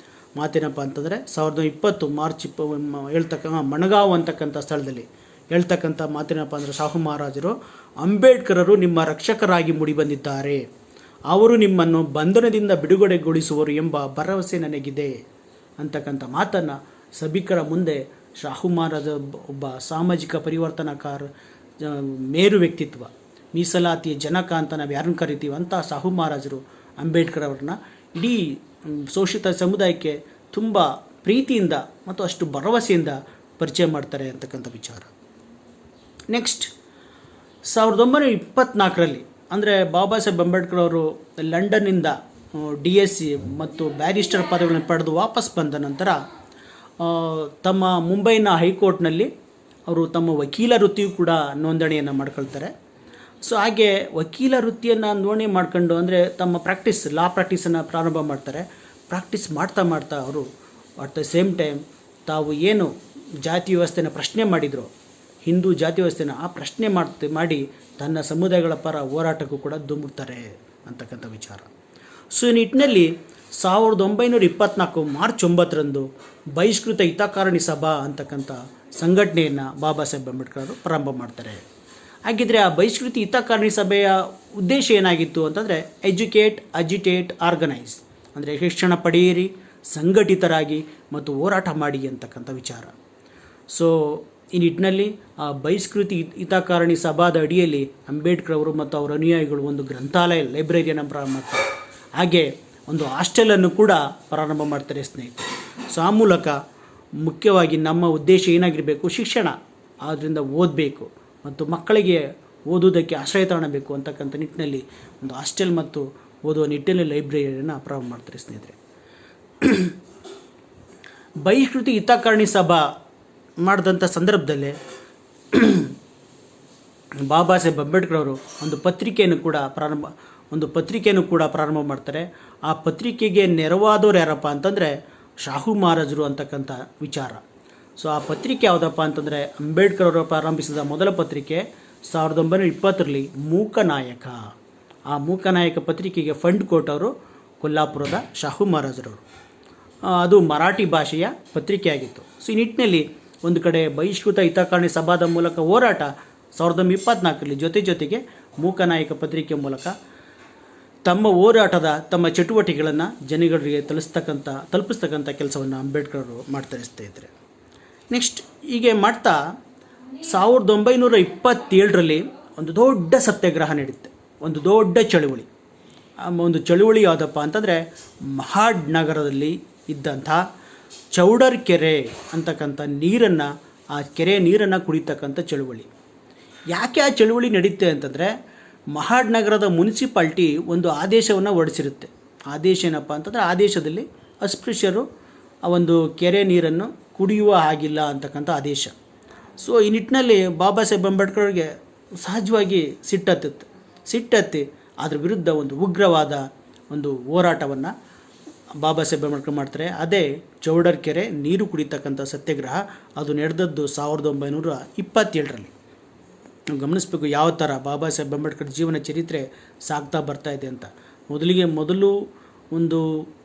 ಮಾತೇನಪ್ಪ ಅಂತಂದರೆ 1920 ಮಾರ್ಚ್ ಮಣಗಾಂವ್ ಅಂತಕ್ಕಂಥ ಸ್ಥಳದಲ್ಲಿ ಹೇಳ್ತಕ್ಕಂಥ ಮಾತೇನಪ್ಪ ಅಂದರೆ, ಶಾಹು ಮಹಾರಾಜರು ಅಂಬೇಡ್ಕರರು ನಿಮ್ಮ ರಕ್ಷಕರಾಗಿ ಮೂಡಿಬಂದಿದ್ದಾರೆ, ಅವರು ನಿಮ್ಮನ್ನು ಬಂಧನದಿಂದ ಬಿಡುಗಡೆಗೊಳಿಸುವರು ಎಂಬ ಭರವಸೆ ನನಗಿದೆ ಅಂತಕ್ಕಂಥ ಮಾತನ್ನು ಸಭಿಕರ ಮುಂದೆ ಶಾಹು ಮಹಾರಾಜ ಒಬ್ಬ ಸಾಮಾಜಿಕ ಪರಿವರ್ತನಕಾರ, ಮೇರು ವ್ಯಕ್ತಿತ್ವ, ಮೀಸಲಾತಿಯ ಜನಕ ಅಂತ ನಾವು ಯಾರನ್ನು ಕರಿತೀವಿ ಅಂತ ಶಾಹು ಮಹಾರಾಜರು ಅಂಬೇಡ್ಕರ್ ಅವ್ರನ್ನ ಇಡೀ ಶೋಷಿತ ಸಮುದಾಯಕ್ಕೆ ತುಂಬ ಪ್ರೀತಿಯಿಂದ ಮತ್ತು ಅಷ್ಟು ಭರವಸೆಯಿಂದ ಪರಿಚಯ ಮಾಡ್ತಾರೆ ಅಂತಕ್ಕಂಥ ವಿಚಾರ. ನೆಕ್ಸ್ಟ್ 1924ರಲ್ಲಿ ಅಂದರೆ ಬಾಬಾ ಸಾಹೇಬ್ ಅಂಬೇಡ್ಕರ್ ಅವರು ಲಂಡನ್ನಿಂದ DSc ಮತ್ತು ಬ್ಯಾರಿಸ್ಟರ್ ಪದವಿಗಳನ್ನು ಪಡೆದು ವಾಪಸ್ ಬಂದ ನಂತರ ತಮ್ಮ ಮುಂಬೈನ ಹೈಕೋರ್ಟ್ನಲ್ಲಿ ಅವರು ತಮ್ಮ ವಕೀಲ ವೃತ್ತಿಯೂ ಕೂಡ ನೋಂದಣಿಯನ್ನು ಮಾಡ್ಕೊಳ್ತಾರೆ. ಸೊ ಹಾಗೆ ವಕೀಲ ವೃತ್ತಿಯನ್ನು ನೋಂದಣಿ ಮಾಡ್ಕೊಂಡು ಅಂದರೆ ತಮ್ಮ ಲಾ ಪ್ರಾಕ್ಟೀಸನ್ನು ಪ್ರಾರಂಭ ಮಾಡ್ತಾರೆ. ಪ್ರಾಕ್ಟೀಸ್ ಮಾಡ್ತಾ ಅವರು ಅಟ್ ದ ಸೇಮ್ ಟೈಮ್ ತಾವು ಏನು ಜಾತಿ ವ್ಯವಸ್ಥೆನ ಪ್ರಶ್ನೆ ಮಾಡಿದ್ರು, ಹಿಂದೂ ಜಾತಿ ವ್ಯವಸ್ಥೆನ ಆ ಪ್ರಶ್ನೆ ಮಾಡಿ ತನ್ನ ಸಮುದಾಯಗಳ ಪರ ಹೋರಾಟಕ್ಕೂ ಕೂಡ ಧುಮುಕ್ತಾರೆ ಅಂತಕ್ಕಂಥ ವಿಚಾರ. ಸೊ ಈ ನಿಟ್ಟಿನಲ್ಲಿ 1924 ಮಾರ್ಚ್ 9ರಂದು ಬಹಿಷ್ಕೃತ ಹಿತಕಾರಣಿ ಸಭಾ ಅಂತಕ್ಕಂಥ ಸಂಘಟನೆಯನ್ನು ಬಾಬಾ ಸಾಹೇಬ್ ಅಂಬೇಡ್ಕರ್ ಅವರು ಪ್ರಾರಂಭ ಮಾಡ್ತಾರೆ. ಹಾಗಿದ್ರೆ ಆ ಬಹಿಷ್ಕೃತ ಹಿತಕಾರಣಿ ಸಭೆಯ ಉದ್ದೇಶ ಏನಾಗಿತ್ತು ಅಂತಂದರೆ ಎಜುಕೇಟ್, ಅಜಿಟೇಟ್, ಆರ್ಗನೈಸ್, ಅಂದರೆ ಶಿಕ್ಷಣ ಪಡೆಯಿರಿ, ಸಂಘಟಿತರಾಗಿ ಮತ್ತು ಹೋರಾಟ ಮಾಡಿ ಅಂತಕ್ಕಂಥ ವಿಚಾರ. ಸೊ ಈ ನಿಟ್ಟಿನಲ್ಲಿ ಆ ಬಹಿಷ್ಕೃತಿ ಹಿತಕಾರಣಿ ಸಭಾದ ಅಡಿಯಲ್ಲಿ ಅಂಬೇಡ್ಕರ್ ಅವರು ಮತ್ತು ಅವರ ಅನುಯಾಯಿಗಳು ಒಂದು ಗ್ರಂಥಾಲಯ, ಲೈಬ್ರರಿಯನ್ನು ಪ್ರಾರಂಭ ಮಾಡ್ತಾರೆ. ಹಾಗೆ ಒಂದು ಹಾಸ್ಟೆಲನ್ನು ಕೂಡ ಪ್ರಾರಂಭ ಮಾಡ್ತಾರೆ ಸ್ನೇಹಿತರೆ. ಸೊ ಆ ಮೂಲಕ ಮುಖ್ಯವಾಗಿ ನಮ್ಮ ಉದ್ದೇಶ ಏನಾಗಿರಬೇಕು, ಶಿಕ್ಷಣ, ಆದ್ದರಿಂದ ಓದಬೇಕು ಮತ್ತು ಮಕ್ಕಳಿಗೆ ಓದುವುದಕ್ಕೆ ಆಶ್ರಯತಾಣ ಬೇಕು ಅಂತಕ್ಕಂಥ ನಿಟ್ಟಿನಲ್ಲಿ ಒಂದು ಹಾಸ್ಟೆಲ್ ಮತ್ತು ಓದುವ ನಿಟ್ಟಿನಲ್ಲಿ ಲೈಬ್ರರಿಯನ್ನು ಪ್ರಾರಂಭ ಮಾಡ್ತಾರೆ ಸ್ನೇಹಿತರೆ. ಬಹಿಷ್ಕೃತಿ ಹಿತಕಾರಣಿ ಸಭಾ ಮಾಡಿದಂಥ ಸಂದರ್ಭದಲ್ಲೇ ಬಾಬಾ ಸಾಹೇಬ್ ಅಂಬೇಡ್ಕರ್ ಅವರು ಒಂದು ಪತ್ರಿಕೆಯನ್ನು ಕೂಡ ಪ್ರಾರಂಭ ಮಾಡ್ತಾರೆ. ಆ ಪತ್ರಿಕೆಗೆ ನೆರವಾದವರು ಯಾರಪ್ಪ ಅಂತಂದರೆ ಶಾಹು ಮಹಾರಾಜರು ಅಂತಕ್ಕಂಥ ವಿಚಾರ. ಸೊ ಆ ಪತ್ರಿಕೆ ಯಾವುದಪ್ಪ ಅಂತಂದರೆ ಅಂಬೇಡ್ಕರ್ ಅವರು ಪ್ರಾರಂಭಿಸಿದ ಮೊದಲ ಪತ್ರಿಕೆ 1920ರಲ್ಲಿ ಮೂಕನಾಯಕ. ಆ ಮೂಕನಾಯಕ ಪತ್ರಿಕೆಗೆ ಫಂಡ್ ಕೊಟ್ಟವರು ಕೊಲ್ಲಾಪುರದ ಶಾಹು ಮಹಾರಾಜರವರು. ಅದು ಮರಾಠಿ ಭಾಷೆಯ ಪತ್ರಿಕೆಯಾಗಿತ್ತು. ಸೊ ಈ ನಿಟ್ಟಿನಲ್ಲಿ ಒಂದು ಕಡೆ ಬಹಿಷ್ಕೃತ ಹಿತಕಾರಣಿ ಸಭಾದ ಮೂಲಕ ಹೋರಾಟ 1924ರಲ್ಲಿ ಜೊತೆಗೆ ಮೂಕನಾಯಕ ಪತ್ರಿಕೆ ಮೂಲಕ ತಮ್ಮ ಚಟುವಟಿಕೆಗಳನ್ನು ಜನಗಳಿಗೆ ತಲುಪಿಸ್ತಕ್ಕಂಥ ಕೆಲಸವನ್ನು ಅಂಬೇಡ್ಕರ್ ಅವರು ಮಾಡ್ತಾರೆ ಸ್ನೇಹಿತರೆ. ನೆಕ್ಸ್ಟ್ ಹೀಗೆ ಮಾಡ್ತಾ 1927ರಲ್ಲಿ ಒಂದು ದೊಡ್ಡ ಸತ್ಯಾಗ್ರಹ ನಡೆಯುತ್ತೆ, ಒಂದು ದೊಡ್ಡ ಚಳುವಳಿ. ಒಂದು ಚಳುವಳಿ ಯಾವುದಪ್ಪ ಅಂತಂದರೆ ಮಹಾಡ್ ನಗರದಲ್ಲಿ ಇದ್ದಂಥ ಚೌಡರ್ ಕೆರೆ ಅಂತಕ್ಕಂಥ ಆ ಕೆರೆಯ ನೀರನ್ನು ಕುಡಿತಕ್ಕಂಥ ಚಳುವಳಿ. ಯಾಕೆ ಆ ಚಳುವಳಿ ನಡೆಯುತ್ತೆ ಅಂತಂದರೆ ಮಹಾಡ್ ನಗರದ ಮುನ್ಸಿಪಾಲ್ಟಿ ಒಂದು ಆದೇಶವನ್ನು ಹೊರಡಿಸಿರುತ್ತೆ. ಆದೇಶ ಏನಪ್ಪ ಅಂತಂದರೆ ಆದೇಶದಲ್ಲಿ ಅಸ್ಪೃಶ್ಯರು ಆ ಒಂದು ಕೆರೆ ನೀರನ್ನು ಕುಡಿಯುವ ಹಾಗಿಲ್ಲ ಅಂತಕ್ಕಂಥ ಆದೇಶ. ಸೊ ಈ ನಿಟ್ಟಿನಲ್ಲಿ ಬಾಬಾ ಸಾಹೇಬ್ ಅಂಬೇಡ್ಕರ್ಗೆ ಸಹಜವಾಗಿ ಸಿಟ್ಟತ್ತಿ ಅದ್ರ ವಿರುದ್ಧ ಒಂದು ಉಗ್ರವಾದ ಒಂದು ಹೋರಾಟವನ್ನು ಬಾಬಾ ಸಾಹೇಬ್ ಅಂಬೇಡ್ಕರ್ ಮಾಡ್ತಾರೆ. ಅದೇ ಚೌಡರ್ಕೆರೆ ನೀರು ಕುಡಿತಕ್ಕಂಥ ಸತ್ಯಾಗ್ರಹ. ಅದು ನಡೆದದ್ದು 1927ರಲ್ಲಿ. ನಾವು ಗಮನಿಸಬೇಕು ಯಾವ ಥರ ಬಾಬಾ ಸಾಹೇಬ್ ಅಂಬೇಡ್ಕರ್ ಜೀವನ ಚರಿತ್ರೆ ಸಾಗ್ತಾ ಬರ್ತಾ ಇದೆ ಅಂತ. ಮೊದಲು ಒಂದು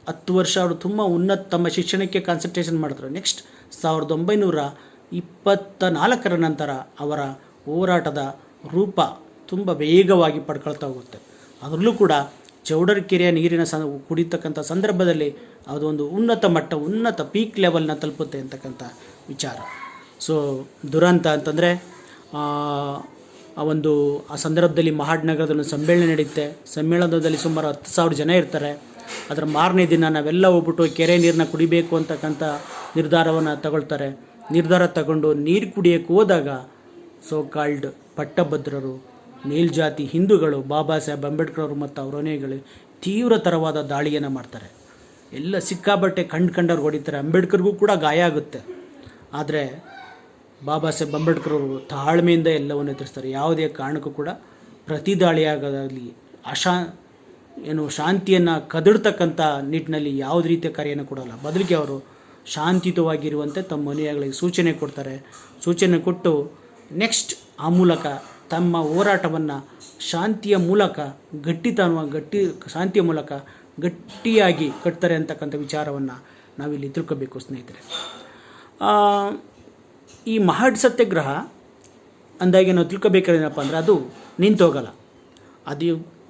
10 ವರ್ಷ ಅವರು ತುಂಬ ತಮ್ಮ ಶಿಕ್ಷಣಕ್ಕೆ ಕಾನ್ಸಂಟ್ರೇಷನ್ ಮಾಡಿದ್ರು. ನೆಕ್ಸ್ಟ್ 1924ರ ನಂತರ ಅವರ ಹೋರಾಟದ ರೂಪ ತುಂಬ ವೇಗವಾಗಿ ಪಡ್ಕೊಳ್ತಾ ಹೋಗುತ್ತೆ. ಅದರಲ್ಲೂ ಕೂಡ ಚೌಡರ್ಕೆರೆಯ ನೀರಿನ ಕುಡಿತಕ್ಕಂಥ ಸಂದರ್ಭದಲ್ಲಿ ಅದೊಂದು ಉನ್ನತ ಪೀಕ್ ಲೆವೆಲ್ನ ತಲುಪುತ್ತೆ ಅಂತಕ್ಕಂಥ ವಿಚಾರ. ಸೊ ದುರಂತ ಅಂತಂದರೆ ಆ ಸಂದರ್ಭದಲ್ಲಿ ಮಹಾಡ್ ನಗರದಲ್ಲಿ ಸಮ್ಮೇಳನ ನಡೆಯುತ್ತೆ. ಸಮ್ಮೇಳನದಲ್ಲಿ ಸುಮಾರು 10,000 ಜನ ಇರ್ತಾರೆ. ಅದರ ಮಾರನೇ ದಿನ ನಾವೆಲ್ಲ ಹೋಗ್ಬಿಟ್ಟು ಕೆರೆ ನೀರನ್ನ ಕುಡಿಬೇಕು ಅಂತಕ್ಕಂಥ ನಿರ್ಧಾರವನ್ನು ತಗೊಳ್ತಾರೆ. ನಿರ್ಧಾರ ತಗೊಂಡು ನೀರು ಕುಡಿಯೋಕ್ಕೆ ಹೋದಾಗ ಸೋ ಕಾಲ್ಡ್ ಪಟ್ಟಭದ್ರರು, ಮೇಲ್ಜಾತಿ ಹಿಂದೂಗಳು ಬಾಬಾ ಸಾಹೇಬ್ ಅಂಬೇಡ್ಕರ್ ಅವರು ಮತ್ತು ಅವರ ಅನುಯಾಯಿಗಳು ತೀವ್ರತರವಾದ ದಾಳಿಯನ್ನು ಮಾಡ್ತಾರೆ. ಎಲ್ಲ ಸಿಕ್ಕಾಬಟ್ಟೆ ಕಂಡವ್ರಿಗೆ ಹೊಡಿತಾರೆ. ಅಂಬೇಡ್ಕರ್ಗೂ ಕೂಡ ಗಾಯ ಆಗುತ್ತೆ. ಆದರೆ ಬಾಬಾ ಸಾಹೇಬ್ ಅಂಬೇಡ್ಕರ್ ಅವರು ತಾಳ್ಮೆಯಿಂದ ಎಲ್ಲವನ್ನು ಎದುರಿಸ್ತಾರೆ. ಯಾವುದೇ ಕಾರಣಕ್ಕೂ ಕೂಡ ಪ್ರತಿ ದಾಳಿಯಾಗಲಿ ಶಾಂತಿಯನ್ನು ಕದಡ್ತಕ್ಕಂಥ ನಿಟ್ಟಿನಲ್ಲಿ ಯಾವುದೇ ರೀತಿಯ ಕಾರ್ಯನ ಕೊಡೋಲ್ಲ. ಬದಲಿಗೆ ಅವರು ಶಾಂತಿಯುತವಾಗಿರುವಂತೆ ತಮ್ಮ ಅನುಯಾಯಿಗಳಿಗೆ ಸೂಚನೆ ಕೊಟ್ಟು ನೆಕ್ಸ್ಟ್ ಆ ಮೂಲಕ ತಮ್ಮ ಹೋರಾಟವನ್ನು ಶಾಂತಿಯ ಮೂಲಕ ಗಟ್ಟಿಯಾಗಿ ಕಟ್ತಾರೆ ಅಂತಕ್ಕಂಥ ವಿಚಾರವನ್ನು ನಾವಿಲ್ಲಿ ತಿಳ್ಕೋಬೇಕು ಸ್ನೇಹಿತರೆ. ಈ ಮಹಡ್ ಸತ್ಯಾಗ್ರಹ ಅಂದಾಗೆ ನಾವು ತಿಳ್ಕೊಬೇಕಾದೇನಪ್ಪ ಅಂದರೆ ಅದು ನಿಂತೋಗಲ್ಲ. ಅದು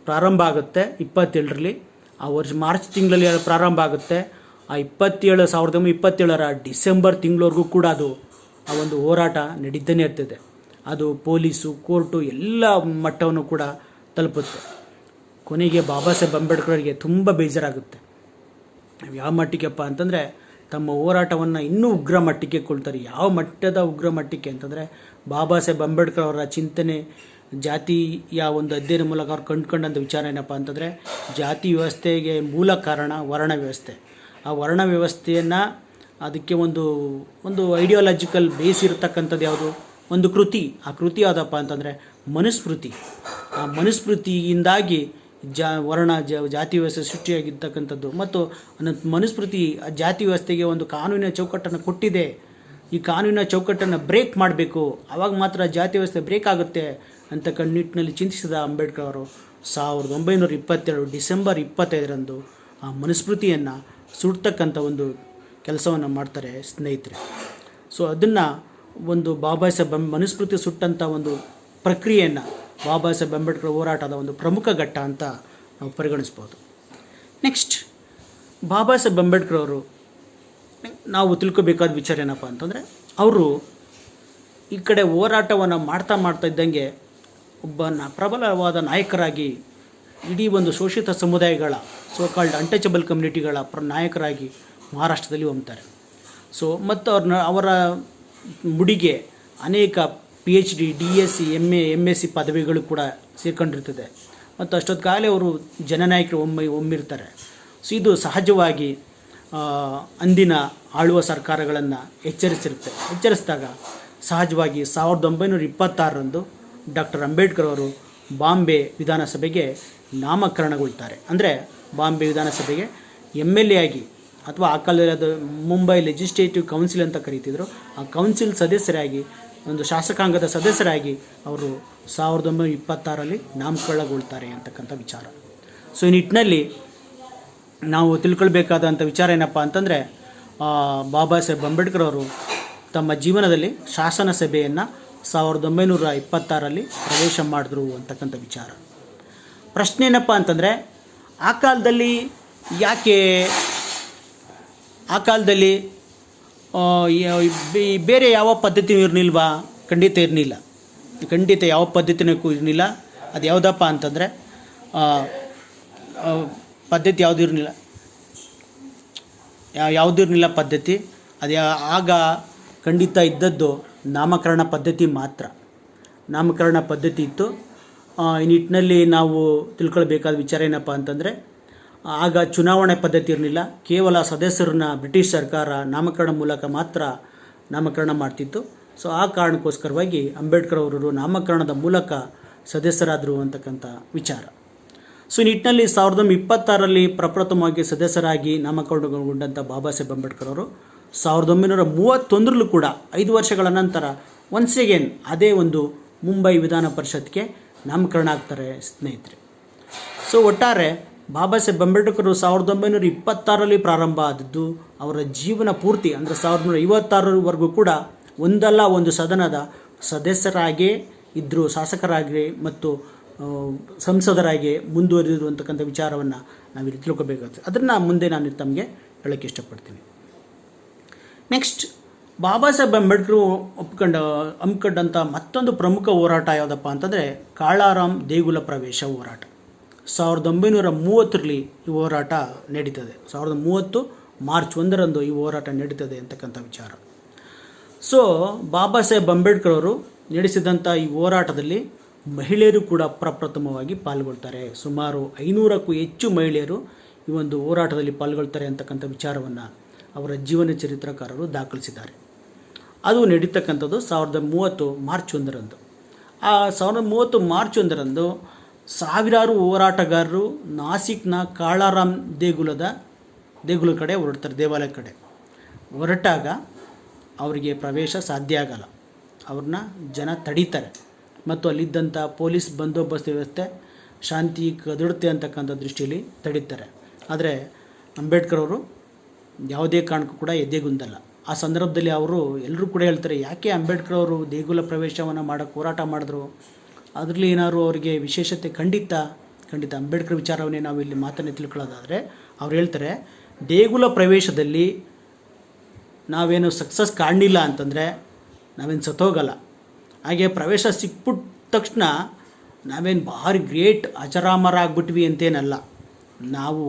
ಪ್ರಾರಂಭ ಆಗುತ್ತೆ 27ರಲ್ಲಿ. ಆ ವರ್ಷ ಮಾರ್ಚ್ ತಿಂಗಳಲ್ಲಿ ಪ್ರಾರಂಭ ಆಗುತ್ತೆ. ಆ 1927ರ ಡಿಸೆಂಬರ್ ತಿಂಗಳವರೆಗೂ ಕೂಡ ಆ ಒಂದು ಹೋರಾಟ ನಡೀತಾನೆ ಇರ್ತದೆ. ಅದು ಪೊಲೀಸು, ಕೋರ್ಟು ಎಲ್ಲ ಮಟ್ಟವನ್ನು ಕೂಡ ತಲುಪುತ್ತೆ. ಕೊನೆಗೆ ಬಾಬಾ ಸಾಹೇಬ್ ಅಂಬೇಡ್ಕರ್ಗೆ ತುಂಬ ಬೇಜಾರಾಗುತ್ತೆ. ಯಾವ ಮಟ್ಟಿಗೆಪ್ಪ ಅಂತಂದರೆ ತಮ್ಮ ಹೋರಾಟವನ್ನು ಇನ್ನೂ ಉಗ್ರ ಮಟ್ಟಕ್ಕೆ ಕೊಳ್ತಾರೆ. ಯಾವ ಮಟ್ಟದ ಉಗ್ರ ಮಟ್ಟಕ್ಕೆ ಅಂತಂದರೆ ಬಾಬಾ ಸಾಹೇಬ್ ಅಂಬೇಡ್ಕರ್ ಅವರ ಚಿಂತನೆ ಜಾತಿಯ ಒಂದು ಅಧ್ಯಯನ ಮೂಲಕ ಅವ್ರು ಕಂಡುಕೊಂಡಂಥ ವಿಚಾರ ಏನಪ್ಪ ಅಂತಂದರೆ ಜಾತಿ ವ್ಯವಸ್ಥೆಗೆ ಮೂಲ ಕಾರಣ ವರ್ಣ ವ್ಯವಸ್ಥೆ. ಆ ವರ್ಣ ವ್ಯವಸ್ಥೆಯನ್ನು ಅದಕ್ಕೆ ಒಂದು ಐಡಿಯಾಲಜಿಕಲ್ ಬೇಸ್ ಇರತಕ್ಕಂಥದ್ದು ಯಾವುದು, ಒಂದು ಕೃತಿ. ಆ ಕೃತಿ ಯಾವುದಪ್ಪ ಅಂತಂದರೆ ಮನುಸ್ಮೃತಿ. ಆ ಮನುಸ್ಮೃತಿಯಿಂದಾಗಿ ಜಾತಿ ವ್ಯವಸ್ಥೆ ಸೃಷ್ಟಿಯಾಗಿರ್ತಕ್ಕಂಥದ್ದು. ಮತ್ತು ಮನುಸ್ಮೃತಿ ಜಾತಿ ವ್ಯವಸ್ಥೆಗೆ ಒಂದು ಕಾನೂನಿನ ಚೌಕಟ್ಟನ್ನು ಕೊಟ್ಟಿದೆ. ಈ ಕಾನೂನಿನ ಚೌಕಟ್ಟನ್ನು ಬ್ರೇಕ್ ಮಾಡಬೇಕು, ಆವಾಗ ಮಾತ್ರ ಜಾತಿ ವ್ಯವಸ್ಥೆ ಬ್ರೇಕ್ ಆಗುತ್ತೆ ಅಂತಕ್ಕಂಥ ನಿಟ್ಟಿನಲ್ಲಿ ಚಿಂತಿಸಿದ ಅಂಬೇಡ್ಕರ್ ಅವರು 1927 ಡಿಸೆಂಬರ್ 25ರಂದು ಆ ಮನುಸ್ಮೃತಿಯನ್ನು ಸುಡ್ತಕ್ಕಂಥ ಒಂದು ಕೆಲಸವನ್ನು ಮಾಡ್ತಾರೆ ಸ್ನೇಹಿತರೆ. ಸೊ ಅದನ್ನು ಒಂದು ಬಾಬಾ ಸಾಹೇಬ್ ಮನುಸ್ಮೃತಿ ಸುಟ್ಟಂಥ ಒಂದು ಪ್ರಕ್ರಿಯೆಯನ್ನು ಬಾಬಾ ಸಾಹೇಬ್ ಅಂಬೇಡ್ಕರ್ ಹೋರಾಟದ ಒಂದು ಪ್ರಮುಖ ಘಟ್ಟ ಅಂತ ನಾವು ಪರಿಗಣಿಸ್ಬೋದು. ನೆಕ್ಸ್ಟ್ ಬಾಬಾ ಸಾಹೇಬ್ ಅಂಬೇಡ್ಕರ್ ಅವರು ನಾವು ತಿಳ್ಕೊಬೇಕಾದ ವಿಚಾರ ಏನಪ್ಪ ಅಂತಂದರೆ ಅವರು ಈ ಕಡೆ ಹೋರಾಟವನ್ನು ಮಾಡ್ತಾ ಇದ್ದಂಗೆ ಒಬ್ಬ ಪ್ರಬಲವಾದ ನಾಯಕರಾಗಿ ಇಡೀ ಒಂದು ಶೋಷಿತ ಸಮುದಾಯಗಳ ಸೋಕಾಲ್ಡ್ ಅನ್ಟಚಬಲ್ ಕಮ್ಯುನಿಟಿಗಳ ನಾಯಕರಾಗಿ ಮಹಾರಾಷ್ಟ್ರದಲ್ಲಿ ಹೊಮ್ತಾರೆ. ಸೊ ಮತ್ತು ಅವರ ಮುಡಿಗೆ ಅನೇಕ PhD, DSc, MA, MSc ಪದವಿಗಳು ಕೂಡ ಸೇರ್ಕೊಂಡಿರ್ತದೆ. ಮತ್ತು ಅಷ್ಟೊತ್ತಿಗಾಗಲೇ ಅವರು ಜನನಾಯಕರು ಒಮ್ಮಿರ್ತಾರೆ. ಸೊ ಇದು ಸಹಜವಾಗಿ ಅಂದಿನ ಆಳುವ ಸರ್ಕಾರಗಳನ್ನು ಎಚ್ಚರಿಸಿದಾಗ ಸಹಜವಾಗಿ 1926ರಂದು ಡಾಕ್ಟರ್ ಅಂಬೇಡ್ಕರ್ ಅವರು ಬಾಂಬೆ ವಿಧಾನಸಭೆಗೆ ನಾಮಕರಣಗೊಳ್ತಾರೆ. ಅಂದರೆ ಬಾಂಬೆ ವಿಧಾನಸಭೆಗೆ MLA ಆಗಿ, ಅಥವಾ ಆ ಕಾಲದಲ್ಲಿ ಅದು ಮುಂಬೈ ಲೆಜಿಸ್ಲೇಟಿವ್ ಕೌನ್ಸಿಲ್ ಅಂತ ಕರೀತಿದ್ರು, ಆ ಕೌನ್ಸಿಲ್ ಸದಸ್ಯರಾಗಿ, ಒಂದು ಶಾಸಕಾಂಗದ ಸದಸ್ಯರಾಗಿ ಅವರು 1926ರಲ್ಲಿ ನಾಮಕರಣಗೊಳ್ತಾರೆ ಅಂತಕ್ಕಂಥ ವಿಚಾರ. ಸೊ ಈ ನಿಟ್ಟಿನಲ್ಲಿ ನಾವು ತಿಳ್ಕೊಳ್ಬೇಕಾದಂಥ ವಿಚಾರ ಏನಪ್ಪ ಅಂತಂದರೆ ಬಾಬಾ ಸಾಹೇಬ್ ಅಂಬೇಡ್ಕರ್ ಅವರು ತಮ್ಮ ಜೀವನದಲ್ಲಿ ಶಾಸನ ಸಭೆಯನ್ನು 1926ರಲ್ಲಿ ಪ್ರವೇಶ ಮಾಡಿದ್ರು ಅಂತಕ್ಕಂಥ ವಿಚಾರ. ಪ್ರಶ್ನೆ ಏನಪ್ಪ ಅಂತಂದರೆ ಆ ಕಾಲದಲ್ಲಿ ಬೇರೆ ಯಾವ ಪದ್ಧತಿ ಇರಲಿಲ್ವಾ? ಖಂಡಿತ ಯಾವ ಪದ್ಧತಿನೂ ಇರಲಿಲ್ಲ. ಅದು ಯಾವುದಪ್ಪ ಅಂತಂದರೆ ಪದ್ಧತಿ ಯಾವುದಿರಲಿಲ್ಲ ಪದ್ಧತಿ. ಆಗ ಖಂಡಿತ ಇದ್ದದ್ದು ನಾಮಕರಣ ಪದ್ಧತಿ ಮಾತ್ರ. ನಾಮಕರಣ ಪದ್ಧತಿ ಇತ್ತು. ಈ ನಿಟ್ಟಿನಲ್ಲಿ ನಾವು ತಿಳ್ಕೊಳ್ಬೇಕಾದ ವಿಚಾರ ಏನಪ್ಪ ಅಂತಂದರೆ ಆಗ ಚುನಾವಣೆ ಪದ್ಧತಿ ಇರಲಿಲ್ಲ. ಕೇವಲ ಸದಸ್ಯರನ್ನ ಬ್ರಿಟಿಷ್ ಸರ್ಕಾರ ನಾಮಕರಣ ಮೂಲಕ ಮಾತ್ರ ನಾಮಕರಣ ಮಾಡ್ತಿತ್ತು. ಸೊ ಆ ಕಾರಣಕ್ಕೋಸ್ಕರವಾಗಿ ಅಂಬೇಡ್ಕರ್ ಅವರು ನಾಮಕರಣದ ಮೂಲಕ ಸದಸ್ಯರಾದರು ಅಂತಕ್ಕಂಥ ವಿಚಾರ. ಸೊ ಈ ನಿಟ್ಟಿನಲ್ಲಿ 1926ರಲ್ಲಿ ಪ್ರಪ್ರಥಮವಾಗಿ ಸದಸ್ಯರಾಗಿ ನಾಮಕರಣಗೊಂಡಂಥ ಬಾಬಾ ಸಾಹೇಬ್ ಅಂಬೇಡ್ಕರ್ ಅವರು 1931ರಲ್ಲೂ ಕೂಡ 5 ವರ್ಷಗಳ ನಂತರ ಒನ್ಸ್ ಅಗೇನ್ ಅದೇ ಒಂದು ಮುಂಬೈ ವಿಧಾನ ಪರಿಷತ್ಗೆ ನಾಮಕರಣ ಆಗ್ತಾರೆ ಸ್ನೇಹಿತರೆ. ಸೊ ಒಟ್ಟಾರೆ ಬಾಬಾ ಸಾಹೇಬ್ ಅಂಬೇಡ್ಕರ್ 1926ರಲ್ಲಿ ಪ್ರಾರಂಭ ಆದದ್ದು ಅವರ ಜೀವನ ಪೂರ್ತಿ ಅಂದರೆ 1956ರವರೆಗೂ ಕೂಡ ಒಂದಲ್ಲ ಒಂದು ಸದನದ ಸದಸ್ಯರಾಗೇ ಇದ್ದರು, ಶಾಸಕರಾಗಿ ಮತ್ತು ಸಂಸದರಾಗಿ ಮುಂದುವರಿದರು ಅಂತಕ್ಕಂಥ ವಿಚಾರವನ್ನು ನಾವಿಲ್ಲಿ ತಿಳ್ಕೊಬೇಕಾಗುತ್ತೆ. ಅದನ್ನು ಮುಂದೆ ನಾನು ತಮಗೆ ಹೇಳೋಕ್ಕೆ ಇಷ್ಟಪಡ್ತೀನಿ. ನೆಕ್ಸ್ಟ್, ಬಾಬಾ ಸಾಹೇಬ್ ಅಂಬೇಡ್ಕರ್ ಹಮ್ಮಿಕೊಂಡಂಥ ಮತ್ತೊಂದು ಪ್ರಮುಖ ಹೋರಾಟ ಯಾವುದಪ್ಪ ಅಂತಂದರೆ ಕಾಳಾರಾಮ್ ದೇಗುಲ ಪ್ರವೇಶ ಹೋರಾಟ. 1930ರಲ್ಲಿ ಈ ಹೋರಾಟ ನಡೀತದೆ. 1930 ಮಾರ್ಚ್ 1ರಂದು ಈ ಹೋರಾಟ ನಡೀತದೆ ಅಂತಕ್ಕಂಥ ವಿಚಾರ. ಸೊ ಬಾಬಾ ಸಾಹೇಬ್ ಅಂಬೇಡ್ಕರ್ ಅವರು ನಡೆಸಿದಂಥ ಈ ಹೋರಾಟದಲ್ಲಿ ಮಹಿಳೆಯರು ಕೂಡ ಪ್ರಪ್ರಥಮವಾಗಿ ಪಾಲ್ಗೊಳ್ತಾರೆ. ಸುಮಾರು 500ಕ್ಕೂ ಹೆಚ್ಚು ಮಹಿಳೆಯರು ಈ ಒಂದು ಹೋರಾಟದಲ್ಲಿ ಪಾಲ್ಗೊಳ್ತಾರೆ ಅಂತಕ್ಕಂಥ ವಿಚಾರವನ್ನು ಅವರ ಜೀವನ ಚರಿತ್ರಕಾರರು ದಾಖಲಿಸಿದ್ದಾರೆ. ಅದು ನಡೀತಕ್ಕಂಥದ್ದು 1930 ಮಾರ್ಚ್ 1ರಂದು. ಆ 1930 ಮಾರ್ಚ್ 1ರಂದು ಸಾವಿರಾರು ಹೋರಾಟಗಾರರು ನಾಸಿಕ್ನ ಕಾಳಾರಾಮ್ ದೇಗುಲ ಕಡೆ ಹೊರಡ್ತಾರೆ, ದೇವಾಲಯ ಕಡೆ ಹೊರಟಾಗ ಅವರಿಗೆ ಪ್ರವೇಶ ಸಾಧ್ಯ ಆಗಲ್ಲ. ಅವ್ರನ್ನ ಜನ ತಡೀತಾರೆ ಮತ್ತು ಅಲ್ಲಿದ್ದಂಥ ಪೊಲೀಸ್ ಬಂದೋಬಸ್ತ್ ವ್ಯವಸ್ಥೆ ಶಾಂತಿ ಕದಡುತ್ತೆ ಅಂತಕ್ಕಂಥ ದೃಷ್ಟಿಯಲ್ಲಿ ತಡೀತಾರೆ. ಆದರೆ ಅಂಬೇಡ್ಕರ್ ಅವರು ಯಾವುದೇ ಕಾರಣಕ್ಕೂ ಕೂಡ ಎದೆಗುಂದಲ್ಲ. ಆ ಸಂದರ್ಭದಲ್ಲಿ ಅವರು ಎಲ್ಲರೂ ಕೂಡ ಹೇಳ್ತಾರೆ, ಯಾಕೆ ಅಂಬೇಡ್ಕರ್ ಅವರು ದೇಗುಲ ಪ್ರವೇಶವನ್ನು ಮಾಡೋಕ್ಕೆ ಹೋರಾಟ ಮಾಡಿದ್ರು, ಅದರಲ್ಲಿ ಏನಾದ್ರು ಅವರಿಗೆ ವಿಶೇಷತೆ ಖಂಡಿತ ಅಂಬೇಡ್ಕರ್ ವಿಚಾರವನ್ನೇ ನಾವು ಇಲ್ಲಿ ಮಾತನ್ನೇ ತಿಳ್ಕೊಳ್ಳೋದಾದರೆ ಅವ್ರು ಹೇಳ್ತಾರೆ, ದೇಗುಲ ಪ್ರವೇಶದಲ್ಲಿ ನಾವೇನು ಸಕ್ಸಸ್ ಕಾಣಲಿಲ್ಲ ಅಂತಂದರೆ ನಾವೇನು ಸತ್ತೋಗಲ್ಲ. ಹಾಗೆ ಪ್ರವೇಶ ಸಿಕ್ಬಿಟ್ಟ ತಕ್ಷಣ ನಾವೇನು ಭಾರಿ ಗ್ರೇಟ್ ಅಜರಾಮರ ಆಗ್ಬಿಟ್ವಿ ಅಂತೇನಲ್ಲ. ನಾವು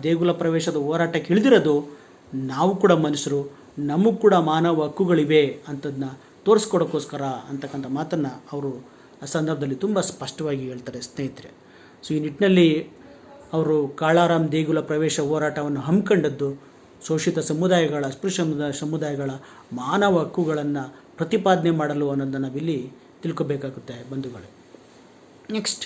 ದೇಗುಲ ಪ್ರವೇಶದ ಹೋರಾಟಕ್ಕೆ ಇಳಿದಿರೋದು ನಾವು ಕೂಡ ಮನುಷ್ಯರು, ನಮಗೂ ಕೂಡ ಮಾನವ ಹಕ್ಕುಗಳಿವೆ ಅಂತದನ್ನ ತೋರಿಸ್ಕೊಡೋಕ್ಕೋಸ್ಕರ ಅಂತಕ್ಕಂಥ ಮಾತನ್ನು ಅವರು ಆ ಸಂದರ್ಭದಲ್ಲಿ ತುಂಬ ಸ್ಪಷ್ಟವಾಗಿ ಹೇಳ್ತಾರೆ ಸ್ನೇಹಿತರೆ. ಸೊ ಈ ನಿಟ್ಟಿನಲ್ಲಿ ಅವರು ಕಾಳಾರಾಮ್ ದೇಗುಲ ಪ್ರವೇಶ ಹೋರಾಟವನ್ನು ಹಮ್ಮಿಕೊಂಡದ್ದು ಶೋಷಿತ ಸಮುದಾಯಗಳ, ಅಸ್ಪೃಶ್ಯ ಸಮುದಾಯಗಳ ಮಾನವ ಹಕ್ಕುಗಳನ್ನು ಪ್ರತಿಪಾದನೆ ಮಾಡಲು ಅನ್ನೋದನ್ನು ನಾವಿಲ್ಲಿ ತಿಳ್ಕೊಬೇಕಾಗುತ್ತೆ ಬಂಧುಗಳೇ. ನೆಕ್ಸ್ಟ್,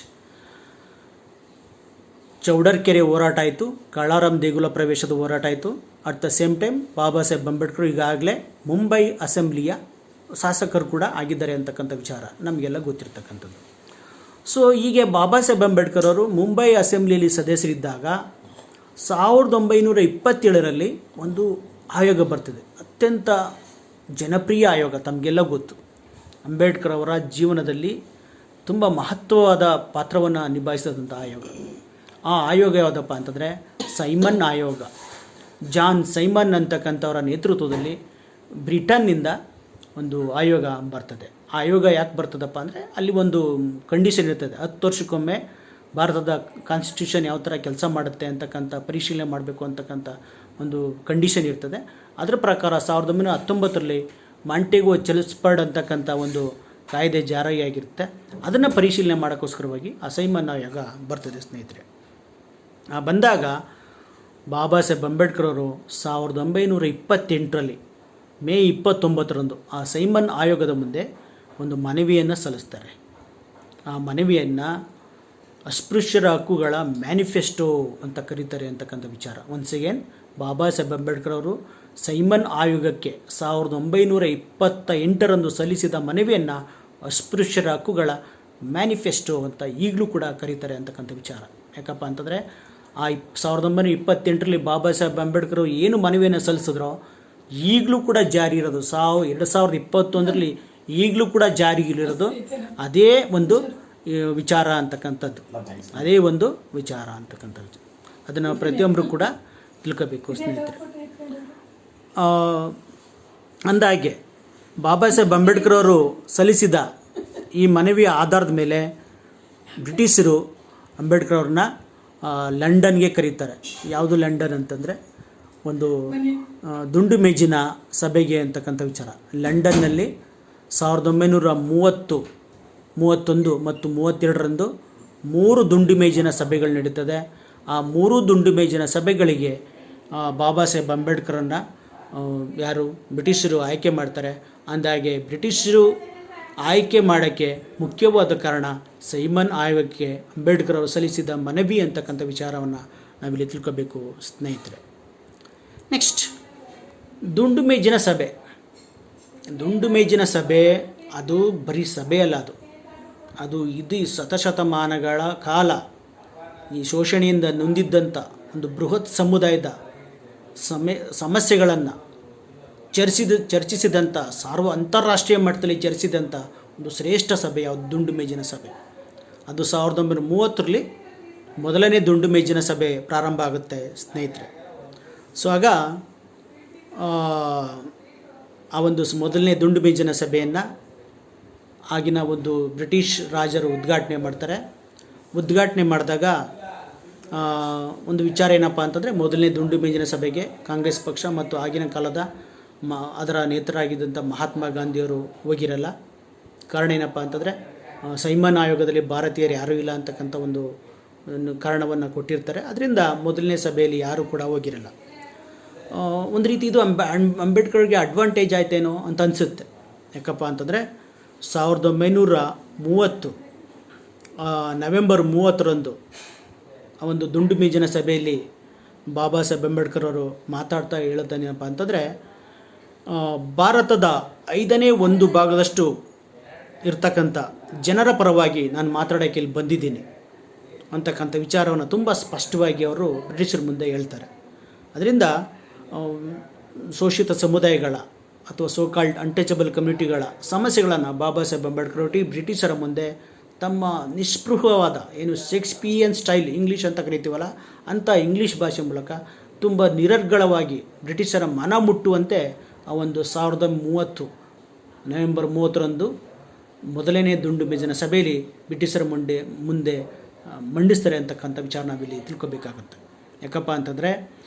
ಚೌಡರ್ಕೆರೆ ಹೋರಾಟ ಆಯಿತು, ಕಾಳಾರಾಮ್ ದೇಗುಲ ಪ್ರವೇಶದ ಹೋರಾಟ ಆಯಿತು. At the same time Baba Saheb Ambedkar ಈಗಾಗಲೇ ಮುಂಬೈ ಅಸೆಂಬ್ಲಿಯ ಶಾಸಕರು ಕೂಡ ಆಗಿದ್ದಾರೆ ಅಂತಕ್ಕಂಥ ವಿಚಾರ ನಮಗೆಲ್ಲ ಗೊತ್ತಿರ್ತಕ್ಕಂಥದ್ದು. ಸೊ ಹೀಗೆ ಬಾಬಾ ಸಾಹೇಬ್ ಅಂಬೇಡ್ಕರ್ ಅವರು ಮುಂಬೈ ಅಸೆಂಬ್ಲಿಯಲ್ಲಿ ಸದಸ್ಯರಿದ್ದಾಗ 1927ರಲ್ಲಿ ಒಂದು ಆಯೋಗ ಬರ್ತದೆ, ಅತ್ಯಂತ ಜನಪ್ರಿಯ ಆಯೋಗ, ತಮಗೆಲ್ಲ ಗೊತ್ತು. ಅಂಬೇಡ್ಕರ್ ಅವರ ಜೀವನದಲ್ಲಿ ತುಂಬ ಮಹತ್ವವಾದ ಪಾತ್ರವನ್ನು ನಿಭಾಯಿಸಿದಂಥ ಆಯೋಗ. ಆ ಆಯೋಗ ಯಾವುದಪ್ಪ ಅಂತಂದರೆ ಸೈಮನ್ ಆಯೋಗ. ಜಾನ್ ಸೈಮನ್ ಅಂತಕ್ಕಂಥವರ ನೇತೃತ್ವದಲ್ಲಿ ಬ್ರಿಟನ್ನಿಂದ ಒಂದು ಆಯೋಗ ಬರ್ತದೆ. ಆ ಆಯೋಗ ಯಾಕೆ ಬರ್ತದಪ್ಪ ಅಂದರೆ ಅಲ್ಲಿ ಒಂದು ಕಂಡೀಷನ್ ಇರ್ತದೆ, 10 ವರ್ಷಕ್ಕೊಮ್ಮೆ ಭಾರತದ ಕಾನ್ಸ್ಟಿಟ್ಯೂಷನ್ ಯಾವ ಥರ ಕೆಲಸ ಮಾಡುತ್ತೆ ಅಂತಕ್ಕಂಥ ಪರಿಶೀಲನೆ ಮಾಡಬೇಕು ಅಂತಕ್ಕಂಥ ಒಂದು ಕಂಡೀಷನ್ ಇರ್ತದೆ. ಅದರ ಪ್ರಕಾರ 1919ರಲ್ಲಿ ಮಾಂಟೆಗೋ ಚೆಲ್ಮ್ಸ್ಫರ್ಡ್ ಅಂತಕ್ಕಂಥ ಒಂದು ಕಾಯ್ದೆ ಜಾರಿಯಾಗಿರುತ್ತೆ. ಅದನ್ನು ಪರಿಶೀಲನೆ ಮಾಡೋಕ್ಕೋಸ್ಕರವಾಗಿ ಆ ಸೈಮನ್ ಆಯೋಗ ಬರ್ತದೆ ಸ್ನೇಹಿತರೆ. ಬಂದಾಗ ಬಾಬಾ ಸಾಹೇಬ್ ಅಂಬೇಡ್ಕರ್ ಅವರು 1928ರಲ್ಲಿ ಮೇ 29ರಂದು ಆ ಸೈಮನ್ ಆಯೋಗದ ಮುಂದೆ ಒಂದು ಮನವಿಯನ್ನು ಸಲ್ಲಿಸ್ತಾರೆ. ಆ ಮನವಿಯನ್ನು ಅಸ್ಪೃಶ್ಯರ ಹಕ್ಕುಗಳ ಮ್ಯಾನಿಫೆಸ್ಟೋ ಅಂತ ಕರೀತಾರೆ ಅಂತಕ್ಕಂಥ ವಿಚಾರ. ಒನ್ಸ್ ಅಗೇನ್ ಬಾಬಾ ಸಾಹೇಬ್ ಅಂಬೇಡ್ಕರ್ ಅವರು ಸೈಮನ್ ಆಯೋಗಕ್ಕೆ 1928ರಂದು ಸಲ್ಲಿಸಿದ ಮನವಿಯನ್ನು ಅಸ್ಪೃಶ್ಯರ ಹಕ್ಕುಗಳ ಮ್ಯಾನಿಫೆಸ್ಟೋ ಅಂತ ಈಗಲೂ ಕೂಡ ಕರೀತಾರೆ ಅಂತಕ್ಕಂಥ ವಿಚಾರ. ಯಾಕಪ್ಪ ಅಂತಂದರೆ ಆ 1928ರಲ್ಲಿ ಬಾಬಾ ಸಾಹೇಬ್ ಅಂಬೇಡ್ಕರ್ ಏನು ಮನವಿಯನ್ನು ಸಲ್ಲಿಸಿದ್ರೋ ಈಗಲೂ ಕೂಡ ಜಾರಿ ಇರೋದು, 2021ರಲ್ಲಿ ಈಗಲೂ ಕೂಡ ಜಾರಿಗಿರೋದು ಅದೇ ಒಂದು ವಿಚಾರ ಅಂತಕ್ಕಂಥದ್ದು, ಅದೇ ಒಂದು ವಿಚಾರ ಅಂತಕ್ಕಂಥದ್ದು. ಅದನ್ನು ಪ್ರತಿಯೊಬ್ಬರು ಕೂಡ ತಿಳ್ಕೋಬೇಕು ಸ್ನೇಹಿತರೆ. ಅಂದಾಗೆ ಬಾಬಾ ಸಾಹೇಬ್ ಅಂಬೇಡ್ಕರ್ ಅವರು ಸಲ್ಲಿಸಿದ ಈ ಮನವಿಯ ಆಧಾರದ ಮೇಲೆ ಬ್ರಿಟಿಷರು ಅಂಬೇಡ್ಕರ್ ಅವ್ರನ್ನ ಲಂಡನ್ಗೆ ಕರೀತಾರೆ. ಯಾವುದು ಲಂಡನ್ ಅಂತಂದರೆ ಒಂದು ದುಂಡು ಮೇಜಿನ ಸಭೆಗೆ ಅಂತಕ್ಕಂಥ ವಿಚಾರ. ಲಂಡನ್ನಲ್ಲಿ 1930, 31 ಮತ್ತು 32ರಂದು 3 ದುಂಡು ಮೇಜಿನ ಸಭೆಗಳು ನಡೀತದೆ. ಆ 3 ದುಂಡು ಮೇಜಿನ ಸಭೆಗಳಿಗೆ ಬಾಬಾ ಸಾಹೇಬ್ ಅಂಬೇಡ್ಕರನ್ನು ಯಾರು ಬ್ರಿಟಿಷರು ಆಯ್ಕೆ ಮಾಡ್ತಾರೆ. ಅಂದಾಗೆ ಬ್ರಿಟಿಷರು ಆಯ್ಕೆ ಮಾಡೋಕ್ಕೆ ಮುಖ್ಯವಾದ ಕಾರಣ ಸೈಮನ್ ಆಯೋಗಕ್ಕೆ ಅಂಬೇಡ್ಕರ್ ಅವರು ಸಲ್ಲಿಸಿದ ಮನವಿ ಅಂತಕ್ಕಂಥ ವಿಚಾರವನ್ನು ನಾವಿಲ್ಲಿ ತಿಳ್ಕೋಬೇಕು ಸ್ನೇಹಿತರೆ. ನೆಕ್ಸ್ಟ್, ದುಂಡು ಮೇಜಿನ ಸಭೆ. ದುಂಡು ಮೇಜಿನ ಸಭೆ ಅದು ಬರೀ ಸಭೆ ಅಲ್ಲ, ಅದು ಇದು ಶತಶತಮಾನಗಳ ಕಾಲ ಈ ಶೋಷಣೆಯಿಂದ ನೊಂದಿದ್ದಂಥ ಒಂದು ಬೃಹತ್ ಸಮುದಾಯದ ಸಮಸ್ಯೆಗಳನ್ನು ಚರ್ಚಿಸಿದಂಥ ಅಂತಾರಾಷ್ಟ್ರೀಯ ಮಟ್ಟದಲ್ಲಿ ಚರ್ಚಿಸಿದಂಥ ಒಂದು ಶ್ರೇಷ್ಠ ಸಭೆ ಯಾವುದು? ದುಂಡು ಮೇಜಿನ ಸಭೆ. ಅದು 1930ರಲ್ಲಿ ಮೊದಲನೇ ದುಂಡು ಮೇಜಿನ ಸಭೆ ಪ್ರಾರಂಭ ಆಗುತ್ತೆ ಸ್ನೇಹಿತರೆ. ಸೊ ಆಗ ಆ ಒಂದು ಮೊದಲನೇ ದುಂಡು ಮೇಜಿನ ಸಭೆಯನ್ನು ಆಗಿನ ಒಂದು ಬ್ರಿಟಿಷ್ ರಾಜರು ಉದ್ಘಾಟನೆ ಮಾಡ್ತಾರೆ. ಉದ್ಘಾಟನೆ ಮಾಡಿದಾಗ ಒಂದು ವಿಚಾರ ಏನಪ್ಪ ಅಂತಂದರೆ, ಮೊದಲನೇ ದುಂಡು ಮೇಜಿನ ಸಭೆಗೆ ಕಾಂಗ್ರೆಸ್ ಪಕ್ಷ ಮತ್ತು ಆಗಿನ ಕಾಲದ ಅದರ ನೇತೃರಾಗಿದ್ದಂಥ ಮಹಾತ್ಮ ಗಾಂಧಿಯವರು ಹೋಗಿರಲ್ಲ. ಕಾರಣ ಏನಪ್ಪ ಅಂತಂದರೆ, ಸೈಮನ್ ಆಯೋಗದಲ್ಲಿ ಭಾರತೀಯರು ಯಾರೂ ಇಲ್ಲ ಅಂತಕ್ಕಂಥ ಒಂದು ಕಾರಣವನ್ನು ಕೊಟ್ಟಿರ್ತಾರೆ. ಅದರಿಂದ ಮೊದಲನೇ ಸಭೆಯಲ್ಲಿ ಯಾರೂ ಕೂಡ ಹೋಗಿರಲ್ಲ. ಒಂದು ರೀತಿ ಇದು ಅಂಬೇಡ್ಕರ್ಗೆ ಅಡ್ವಾಂಟೇಜ್ ಆಯ್ತೇನೋ ಅಂತ ಅನಿಸುತ್ತೆ. ಯಾಕಪ್ಪ ಅಂತಂದರೆ 1930 ನವೆಂಬರ್ 30ರಂದು ಆ ಒಂದು ದುಂಡು ಮೇಜಿನ ಸಭೆಯಲ್ಲಿ ಬಾಬಾ ಸಾಹೇಬ್ ಅಂಬೇಡ್ಕರ್ ಅವರು ಮಾತಾಡ್ತಾ ಹೇಳುತ್ತಾನೇನಪ್ಪ ಅಂತಂದರೆ, ಭಾರತದ 1/5 ಭಾಗದಷ್ಟು ಇರ್ತಕ್ಕಂಥ ಜನರ ಪರವಾಗಿ ನಾನು ಮಾತಾಡೋಕ್ಕೆ ಇಲ್ಲಿ ಬಂದಿದ್ದೀನಿ ಅಂತಕ್ಕಂಥ ವಿಚಾರವನ್ನು ತುಂಬ ಸ್ಪಷ್ಟವಾಗಿ ಅವರು ಬ್ರಿಟಿಷರ ಮುಂದೆ ಹೇಳ್ತಾರೆ. ಅದರಿಂದ ಶೋಷಿತ ಸಮುದಾಯಗಳ ಅಥವಾ ಸೋಕಾಲ್ಡ್ ಅನ್ಟಚಬಲ್ ಕಮ್ಯುನಿಟಿಗಳ ಸಮಸ್ಯೆಗಳನ್ನು ಬಾಬಾ ಸಾಹೇಬ್ ಅಂಬೇಡ್ಕರ್ ಬ್ರಿಟಿಷರ ಮುಂದೆ ತಮ್ಮ ನಿಸ್ಪೃಹವಾದ ಏನು ಶೇಕ್ಸ್ಪಿಯನ್ ಸ್ಟೈಲ್ ಇಂಗ್ಲೀಷ್ ಅಂತ ಕರಿತೀವಲ್ಲ ಅಂಥ ಇಂಗ್ಲೀಷ್ ಭಾಷೆ ಮೂಲಕ ತುಂಬ ನಿರರ್ಗಳವಾಗಿ ಬ್ರಿಟಿಷರ ಮನ ಮುಟ್ಟುವಂತೆ ಆ ಒಂದು 1930 ನವೆಂಬರ್ 30ರಂದು ಮೊದಲನೇ ದುಂಡು ಮೇಜಿನ ಸಭೆಯಲ್ಲಿ ಬ್ರಿಟಿಷರ ಮುಂದೆ ಮಂಡಿಸ್ತಾರೆ ಅಂತಕ್ಕಂಥ ವಿಚಾರ ನಾವಿಲ್ಲಿ ತಿಳ್ಕೊಬೇಕಾಗತ್ತೆ. ಯಾಕಪ್ಪ ಅಂತಂದರೆ,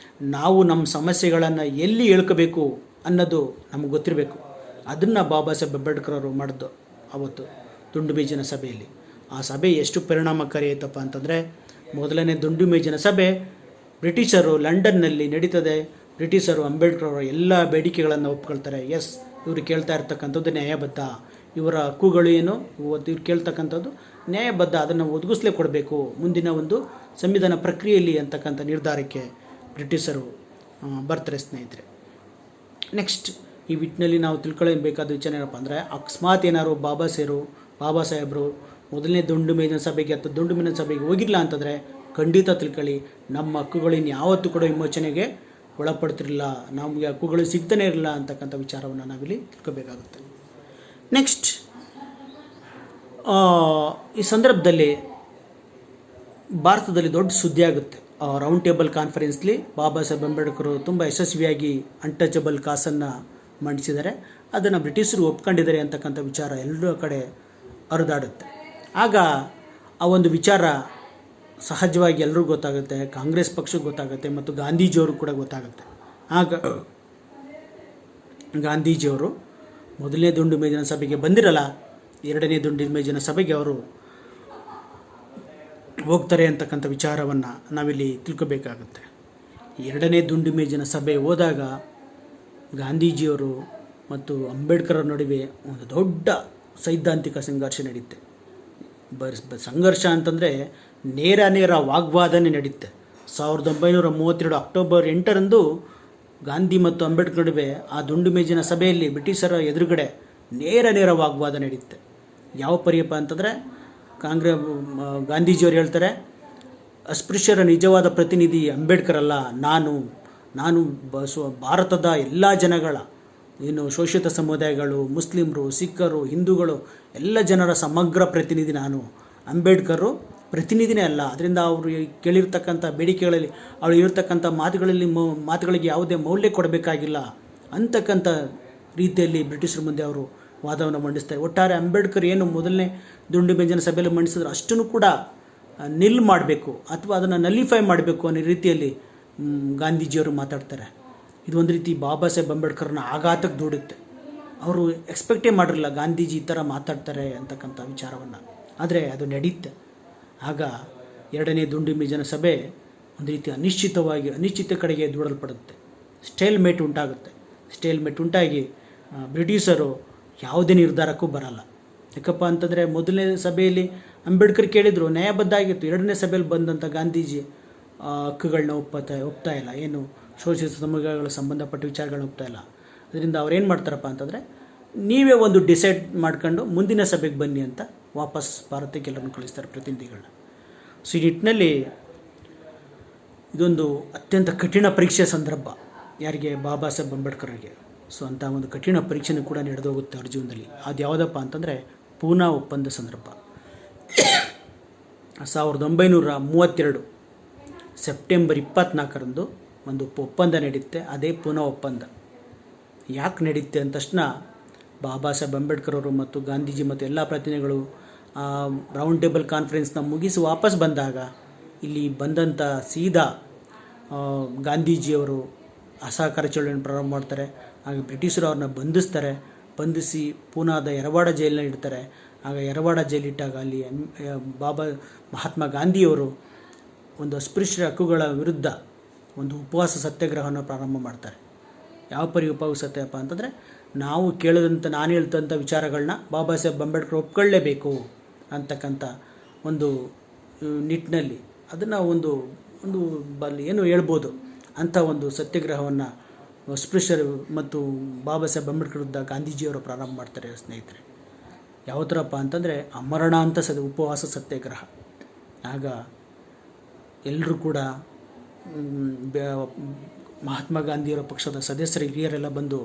ನಾವು ನಮ್ಮ ಸಮಸ್ಯೆಗಳನ್ನು ಎಲ್ಲಿ ಹೇಳ್ಕೋಬೇಕು ಅನ್ನೋದು ನಮಗೆ ಗೊತ್ತಿರಬೇಕು. ಅದನ್ನು ಬಾಬಾ ಸಾಹೇಬ್ ಅಂಬೇಡ್ಕರ್ ಅವರು ಮಾಡಿದ್ದು ಆವತ್ತು ದುಂಡು ಮೇಜಿನ ಸಭೆಯಲ್ಲಿ. ಆ ಸಭೆ ಎಷ್ಟು ಪರಿಣಾಮಕಾರಿ ಆಯ್ತಪ್ಪ ಅಂತಂದರೆ, ಮೊದಲನೇ ದುಂಡು ಮೇಜಿನ ಸಭೆ ಬ್ರಿಟಿಷರು ಲಂಡನ್ನಲ್ಲಿ ನಡೀತದೆ. ಬ್ರಿಟಿಷರು ಅಂಬೇಡ್ಕರ್ ಅವರ ಎಲ್ಲ ಬೇಡಿಕೆಗಳನ್ನು ಒಪ್ಕೊಳ್ತಾರೆ. ಎಸ್, ಇವರು ಕೇಳ್ತಾ ಇರ್ತಕ್ಕಂಥದ್ದು ನ್ಯಾಯಬದ್ಧ, ಇವರ ಹಕ್ಕುಗಳು ಏನು ಇವ್ರು ಕೇಳ್ತಕ್ಕಂಥದ್ದು ನ್ಯಾಯಬದ್ಧ, ಅದನ್ನು ಒದಗಿಸ್ಲೇ ಕೊಡಬೇಕು ಮುಂದಿನ ಒಂದು ಸಂವಿಧಾನ ಪ್ರಕ್ರಿಯೆಯಲ್ಲಿ ಅಂತಕ್ಕಂಥ ನಿರ್ಧಾರಕ್ಕೆ ಬ್ರಿಟಿಷರು ಬರ್ತಾರೆ ಸ್ನೇಹಿತರೆ. ನೆಕ್ಸ್ಟ್, ಈ ನಿಟ್ಟಿನಲ್ಲಿ ನಾವು ತಿಳ್ಕೊಳ್ಳಬೇಕಾದ ವಿಚಾರ ಏನಪ್ಪ ಅಂದರೆ, ಅಕಸ್ಮಾತ್ ಏನಾದ್ರು ಬಾಬಾ ಸಾಹೇಬರು ಮೊದಲನೇ ದುಂಡು ಮೇಜಿನ ಸಭೆಗೆ ಅಥವಾ ದುಂಡು ಮೇಜಿನ ಸಭೆಗೆ ಹೋಗಿಲ್ಲ ಅಂತಂದರೆ ಖಂಡಿತ ತಿಳ್ಕೊಳ್ಳಿ, ನಮ್ಮ ಹಕ್ಕುಗಳಿನ್ನು ಯಾವತ್ತೂ ಕೂಡ ವಿಮೋಚನೆಗೆ ಒಳಪಡ್ತಿರಲಿಲ್ಲ, ನಮಗೆ ಹಕ್ಕುಗಳು ಸಿಗ್ತಾನೆ ಇರಲಿಲ್ಲ ಅಂತಕ್ಕಂಥ ವಿಚಾರವನ್ನು ನಾವಿಲ್ಲಿ ತಿಳ್ಕೋಬೇಕಾಗುತ್ತೆ. ನೆಕ್ಸ್ಟ್, ಈ ಸಂದರ್ಭದಲ್ಲಿ ಭಾರತದಲ್ಲಿ ದೊಡ್ಡ ಸುದ್ದಿ ಆಗುತ್ತೆ. ರೌಂಡ್ ಟೇಬಲ್ ಕಾನ್ಫರೆನ್ಸ್ಲಿ ಬಾಬಾ ಸಾಹೇಬ್ ಅಂಬೇಡ್ಕರ್ ತುಂಬ ಯಶಸ್ವಿಯಾಗಿ ಅನ್ಟಚಬಲ್ ಕಾಸನ್ನು ಮಂಡಿಸಿದ್ದಾರೆ. ಅದನ್ನು ಬ್ರಿಟಿಷರು ಒಪ್ಕೊಂಡಿದ್ದಾರೆ ಅಂತಕ್ಕಂಥ ವಿಚಾರ ಎಲ್ಲರ ಕಡೆ ಹರಿದಾಡುತ್ತೆ. ಆಗ ಆ ಒಂದು ವಿಚಾರ ಸಹಜವಾಗಿ ಎಲ್ಲರಿಗೂ ಗೊತ್ತಾಗುತ್ತೆ, ಕಾಂಗ್ರೆಸ್ ಪಕ್ಷಕ್ಕೆ ಗೊತ್ತಾಗುತ್ತೆ ಮತ್ತು ಗಾಂಧೀಜಿಯವರು ಕೂಡ ಗೊತ್ತಾಗುತ್ತೆ. ಆಗ ಗಾಂಧೀಜಿಯವರು ಮೊದಲನೇ ದುಂಡು ಮೇಜಿನ ಸಭೆಗೆ ಬಂದಿರಲ್ಲ, ಎರಡನೇ ದುಂಡು ಮೇಜಿನ ಸಭೆಗೆ ಅವರು ಹೋಗ್ತಾರೆ ಅಂತಕ್ಕಂಥ ವಿಚಾರವನ್ನು ನಾವಿಲ್ಲಿ ತಿಳ್ಕೋಬೇಕಾಗುತ್ತೆ. ಎರಡನೇ ದುಂಡು ಮೇಜಿನ ಸಭೆ ಹೋದಾಗ ಗಾಂಧೀಜಿಯವರು ಮತ್ತು ಅಂಬೇಡ್ಕರ್ ನಡುವೆ ಒಂದು ದೊಡ್ಡ ಸೈದ್ಧಾಂತಿಕ ಸಂಘರ್ಷ ನಡೆಯುತ್ತೆ. ಸಂಘರ್ಷ ಅಂತಂದರೆ ನೇರ ವಾಗ್ವಾದನೆ ನಡೆಯುತ್ತೆ. 1932 ಅಕ್ಟೋಬರ್ 8ರಂದು ಗಾಂಧಿ ಮತ್ತು ಅಂಬೇಡ್ಕರ್ ನಡುವೆ ಆ ದುಂಡು ಮೇಜಿನ ಸಭೆಯಲ್ಲಿ ಬ್ರಿಟಿಷರ ಎದುರುಗಡೆ ನೇರ ವಾಗ್ವಾದ ನಡೆಯುತ್ತೆ. ಯಾವ ಪರಿಯಪ್ಪ ಅಂತಂದರೆ, ಗಾಂಧೀಜಿಯವರು ಹೇಳ್ತಾರೆ, ಅಸ್ಪೃಶ್ಯರ ನಿಜವಾದ ಪ್ರತಿನಿಧಿ ಅಂಬೇಡ್ಕರ್ ಅಲ್ಲ, ನಾನು ಭಾರತದ ಎಲ್ಲ ಜನಗಳ ಏನು ಶೋಷಿತ ಸಮುದಾಯಗಳು, ಮುಸ್ಲಿಮರು, ಸಿಖ್ಖರು, ಹಿಂದೂಗಳು ಎಲ್ಲ ಜನರ ಸಮಗ್ರ ಪ್ರತಿನಿಧಿ ನಾನು. ಅಂಬೇಡ್ಕರು ಪ್ರತಿನಿಧಿನೇ ಅಲ್ಲ. ಅದರಿಂದ ಅವರು ಕೇಳಿರ್ತಕ್ಕಂಥ ಬೇಡಿಕೆಗಳಲ್ಲಿ, ಅವರು ಇರತಕ್ಕಂಥ ಮಾತುಗಳಿಗೆ ಯಾವುದೇ ಮೌಲ್ಯ ಕೊಡಬೇಕಾಗಿಲ್ಲ ಅಂತಕ್ಕಂಥ ರೀತಿಯಲ್ಲಿ ಬ್ರಿಟಿಷರ ಮುಂದೆ ಅವರು ವಾದವನ್ನು ಮಂಡಿಸ್ತಾರೆ. ಒಟ್ಟಾರೆ ಅಂಬೇಡ್ಕರ್ ಏನು ಮೊದಲನೇ ದುಂಡು ಮೇಜಿನ ಸಭೆಯಲ್ಲಿ ಮಂಡಿಸಿದ್ರು ಅಷ್ಟನ್ನು ಕೂಡ ನಿಲ್ ಮಾಡಬೇಕು ಅಥವಾ ಅದನ್ನು ನಲಿಫೈ ಮಾಡಬೇಕು ಅನ್ನೋ ರೀತಿಯಲ್ಲಿ ಗಾಂಧೀಜಿಯವರು ಮಾತಾಡ್ತಾರೆ. ಇದು ಒಂದು ರೀತಿ ಬಾಬಾ ಸಾಹೇಬ್ ಅಂಬೇಡ್ಕರ್ನ ಆಘಾತಕ್ಕೆ ದೂಡುತ್ತೆ. ಅವರು ಎಕ್ಸ್ಪೆಕ್ಟೇ ಮಾಡಿರಲಿಲ್ಲ ಗಾಂಧೀಜಿ ಈ ಥರ ಮಾತಾಡ್ತಾರೆ ಅಂತಕ್ಕಂಥ ವಿಚಾರವನ್ನು. ಆದರೆ ಅದು ನಡೆಯುತ್ತೆ. ಆಗ ಎರಡನೇ ದುಂಡು ಮೇಜಿನ ಸಭೆ ಒಂದು ರೀತಿ ಅನಿಶ್ಚಿತ ಕಡೆಗೆ ದೂಡಲ್ಪಡುತ್ತೆ. ಸ್ಟೇಲ್ ಮೇಟ್ ಉಂಟಾಗುತ್ತೆ. ಸ್ಟೇಲ್ಮೆಟ್ ಉಂಟಾಗಿ ಬ್ರಿಟಿಷರು ಯಾವುದೇ ನಿರ್ಧಾರಕ್ಕೂ ಬರಲ್ಲ. ಯಾಕಪ್ಪ ಅಂತಂದರೆ ಮೊದಲನೇ ಸಭೆಯಲ್ಲಿ ಅಂಬೇಡ್ಕರ್ ಕೇಳಿದರು, ನ್ಯಾಯಬದ್ಧ ಆಗಿತ್ತು. ಎರಡನೇ ಸಭೆಯಲ್ಲಿ ಬಂದಂಥ ಗಾಂಧೀಜಿ ಹಕ್ಕುಗಳನ್ನ ಒಪ್ತಾ ಇಲ್ಲ, ಏನು ಶೋಷಿತ ಸಮುದಾಯಗಳ ಸಂಬಂಧಪಟ್ಟ ವಿಚಾರಗಳನ್ನ ಒಪ್ತಾ ಇಲ್ಲ. ಅದರಿಂದ ಅವ್ರೇನು ಮಾಡ್ತಾರಪ್ಪ ಅಂತಂದರೆ, ನೀವೇ ಒಂದು ಡಿಸೈಡ್ ಮಾಡ್ಕೊಂಡು ಮುಂದಿನ ಸಭೆಗೆ ಬನ್ನಿ ಅಂತ ವಾಪಸ್ ಭಾರತಕ್ಕೆ ಎಲ್ಲರನ್ನು ಕಳಿಸ್ತಾರೆ, ಪ್ರತಿನಿಧಿಗಳನ್ನ. ಸೊ ಈ ನಿಟ್ಟಿನಲ್ಲಿ ಇದೊಂದು ಅತ್ಯಂತ ಕಠಿಣ ಪರೀಕ್ಷೆಯ ಸಂದರ್ಭ ಯಾರಿಗೆ, ಬಾಬಾ ಸಾಹೇಬ್ ಅಂಬೇಡ್ಕರ್ಗೆ. ಸೊ ಅಂಥ ಒಂದು ಕಠಿಣ ಪರೀಕ್ಷೆನೂ ಕೂಡ ನಡೆದೋಗುತ್ತೆ ಅವ್ರ ಜೀವನದಲ್ಲಿ. ಅದು ಯಾವುದಪ್ಪ ಅಂತಂದರೆ ಪೂನಾ ಒಪ್ಪಂದ ಸಂದರ್ಭ. 1932 ಸೆಪ್ಟೆಂಬರ್ 24ರಂದು ಒಂದು ಒಪ್ಪಂದ ನಡೆಯುತ್ತೆ. ಅದೇ ಪೂನಾ ಒಪ್ಪಂದ. ಯಾಕೆ ನಡೆಯುತ್ತೆ ಅಂದ ತಕ್ಷಣ ಬಾಬಾ ಸಾಹೇಬ್ ಅಂಬೇಡ್ಕರ್ ಅವರು ಮತ್ತು ಗಾಂಧೀಜಿ ಮತ್ತು ಎಲ್ಲ ಪ್ರತಿನಿಧಿಗಳು ರೌಂಡ್ ಟೇಬಲ್ ಕಾನ್ಫರೆನ್ಸ್ನ ಮುಗಿಸಿ ವಾಪಸ್ ಬಂದಾಗ ಇಲ್ಲಿ ಬಂದಂಥ ಸೀದಾ ಗಾಂಧೀಜಿಯವರು ಅಸಹಕಾರ ಚಳವಳಿಯನ್ನು ಪ್ರಾರಂಭ ಮಾಡ್ತಾರೆ. ಆಗ ಬ್ರಿಟಿಷರು ಅವ್ರನ್ನ ಬಂಧಿಸಿ ಪೂನಾದ ಯರವಾಡ ಜೈಲನ್ನ ಇಡ್ತಾರೆ. ಆಗ ಯರವಾಡ ಜೈಲಿಟ್ಟಾಗ ಅಲ್ಲಿ ಮಹಾತ್ಮ ಗಾಂಧಿಯವರು ಒಂದು ಅಸ್ಪೃಶ್ಯ ಹಕ್ಕುಗಳ ವಿರುದ್ಧ ಒಂದು ಉಪವಾಸ ಸತ್ಯಾಗ್ರಹವನ್ನು ಪ್ರಾರಂಭ ಮಾಡ್ತಾರೆ. ಯಾವ ಉಪವಾಸ ಸತ್ಯಾಗ್ರಹ ಅಂತಂದರೆ, ನಾವು ನಾನು ಹೇಳ್ತಂಥ ವಿಚಾರಗಳನ್ನ ಬಾಬಾ ಸಾಹೇಬ್ ಅಂಬೇಡ್ಕರ್ ಒಪ್ಕೊಳ್ಳೇಬೇಕು ಅಂತಕ್ಕಂಥ ಒಂದು ನಿಟ್ಟಿನಲ್ಲಿ ಅದನ್ನು ಒಂದು ಏನು ಹೇಳ್ಬೋದು ಅಂಥ ಒಂದು ಸತ್ಯಾಗ್ರಹವನ್ನು ಅಸ್ಪೃಶ್ಯರು ಮತ್ತು ಬಾಬಾ ಸಾಹೇಬ್ ಅಂಬೇಡ್ಕರ್ ವಿರುದ್ಧ ಗಾಂಧೀಜಿಯವರು ಪ್ರಾರಂಭ ಮಾಡ್ತಾರೆ ಸ್ನೇಹಿತರೆ. ಯಾವ ಥರಪ್ಪ ಅಂತಂದರೆ ಅಮರಣಾಂತ ಉಪವಾಸ ಸತ್ಯಾಗ್ರಹ. ಆಗ ಎಲ್ಲರೂ ಕೂಡ ಮಹಾತ್ಮ ಗಾಂಧಿಯವರ ಪಕ್ಷದ ಸದಸ್ಯರು ಹಿರಿಯರೆಲ್ಲ ಬಂದು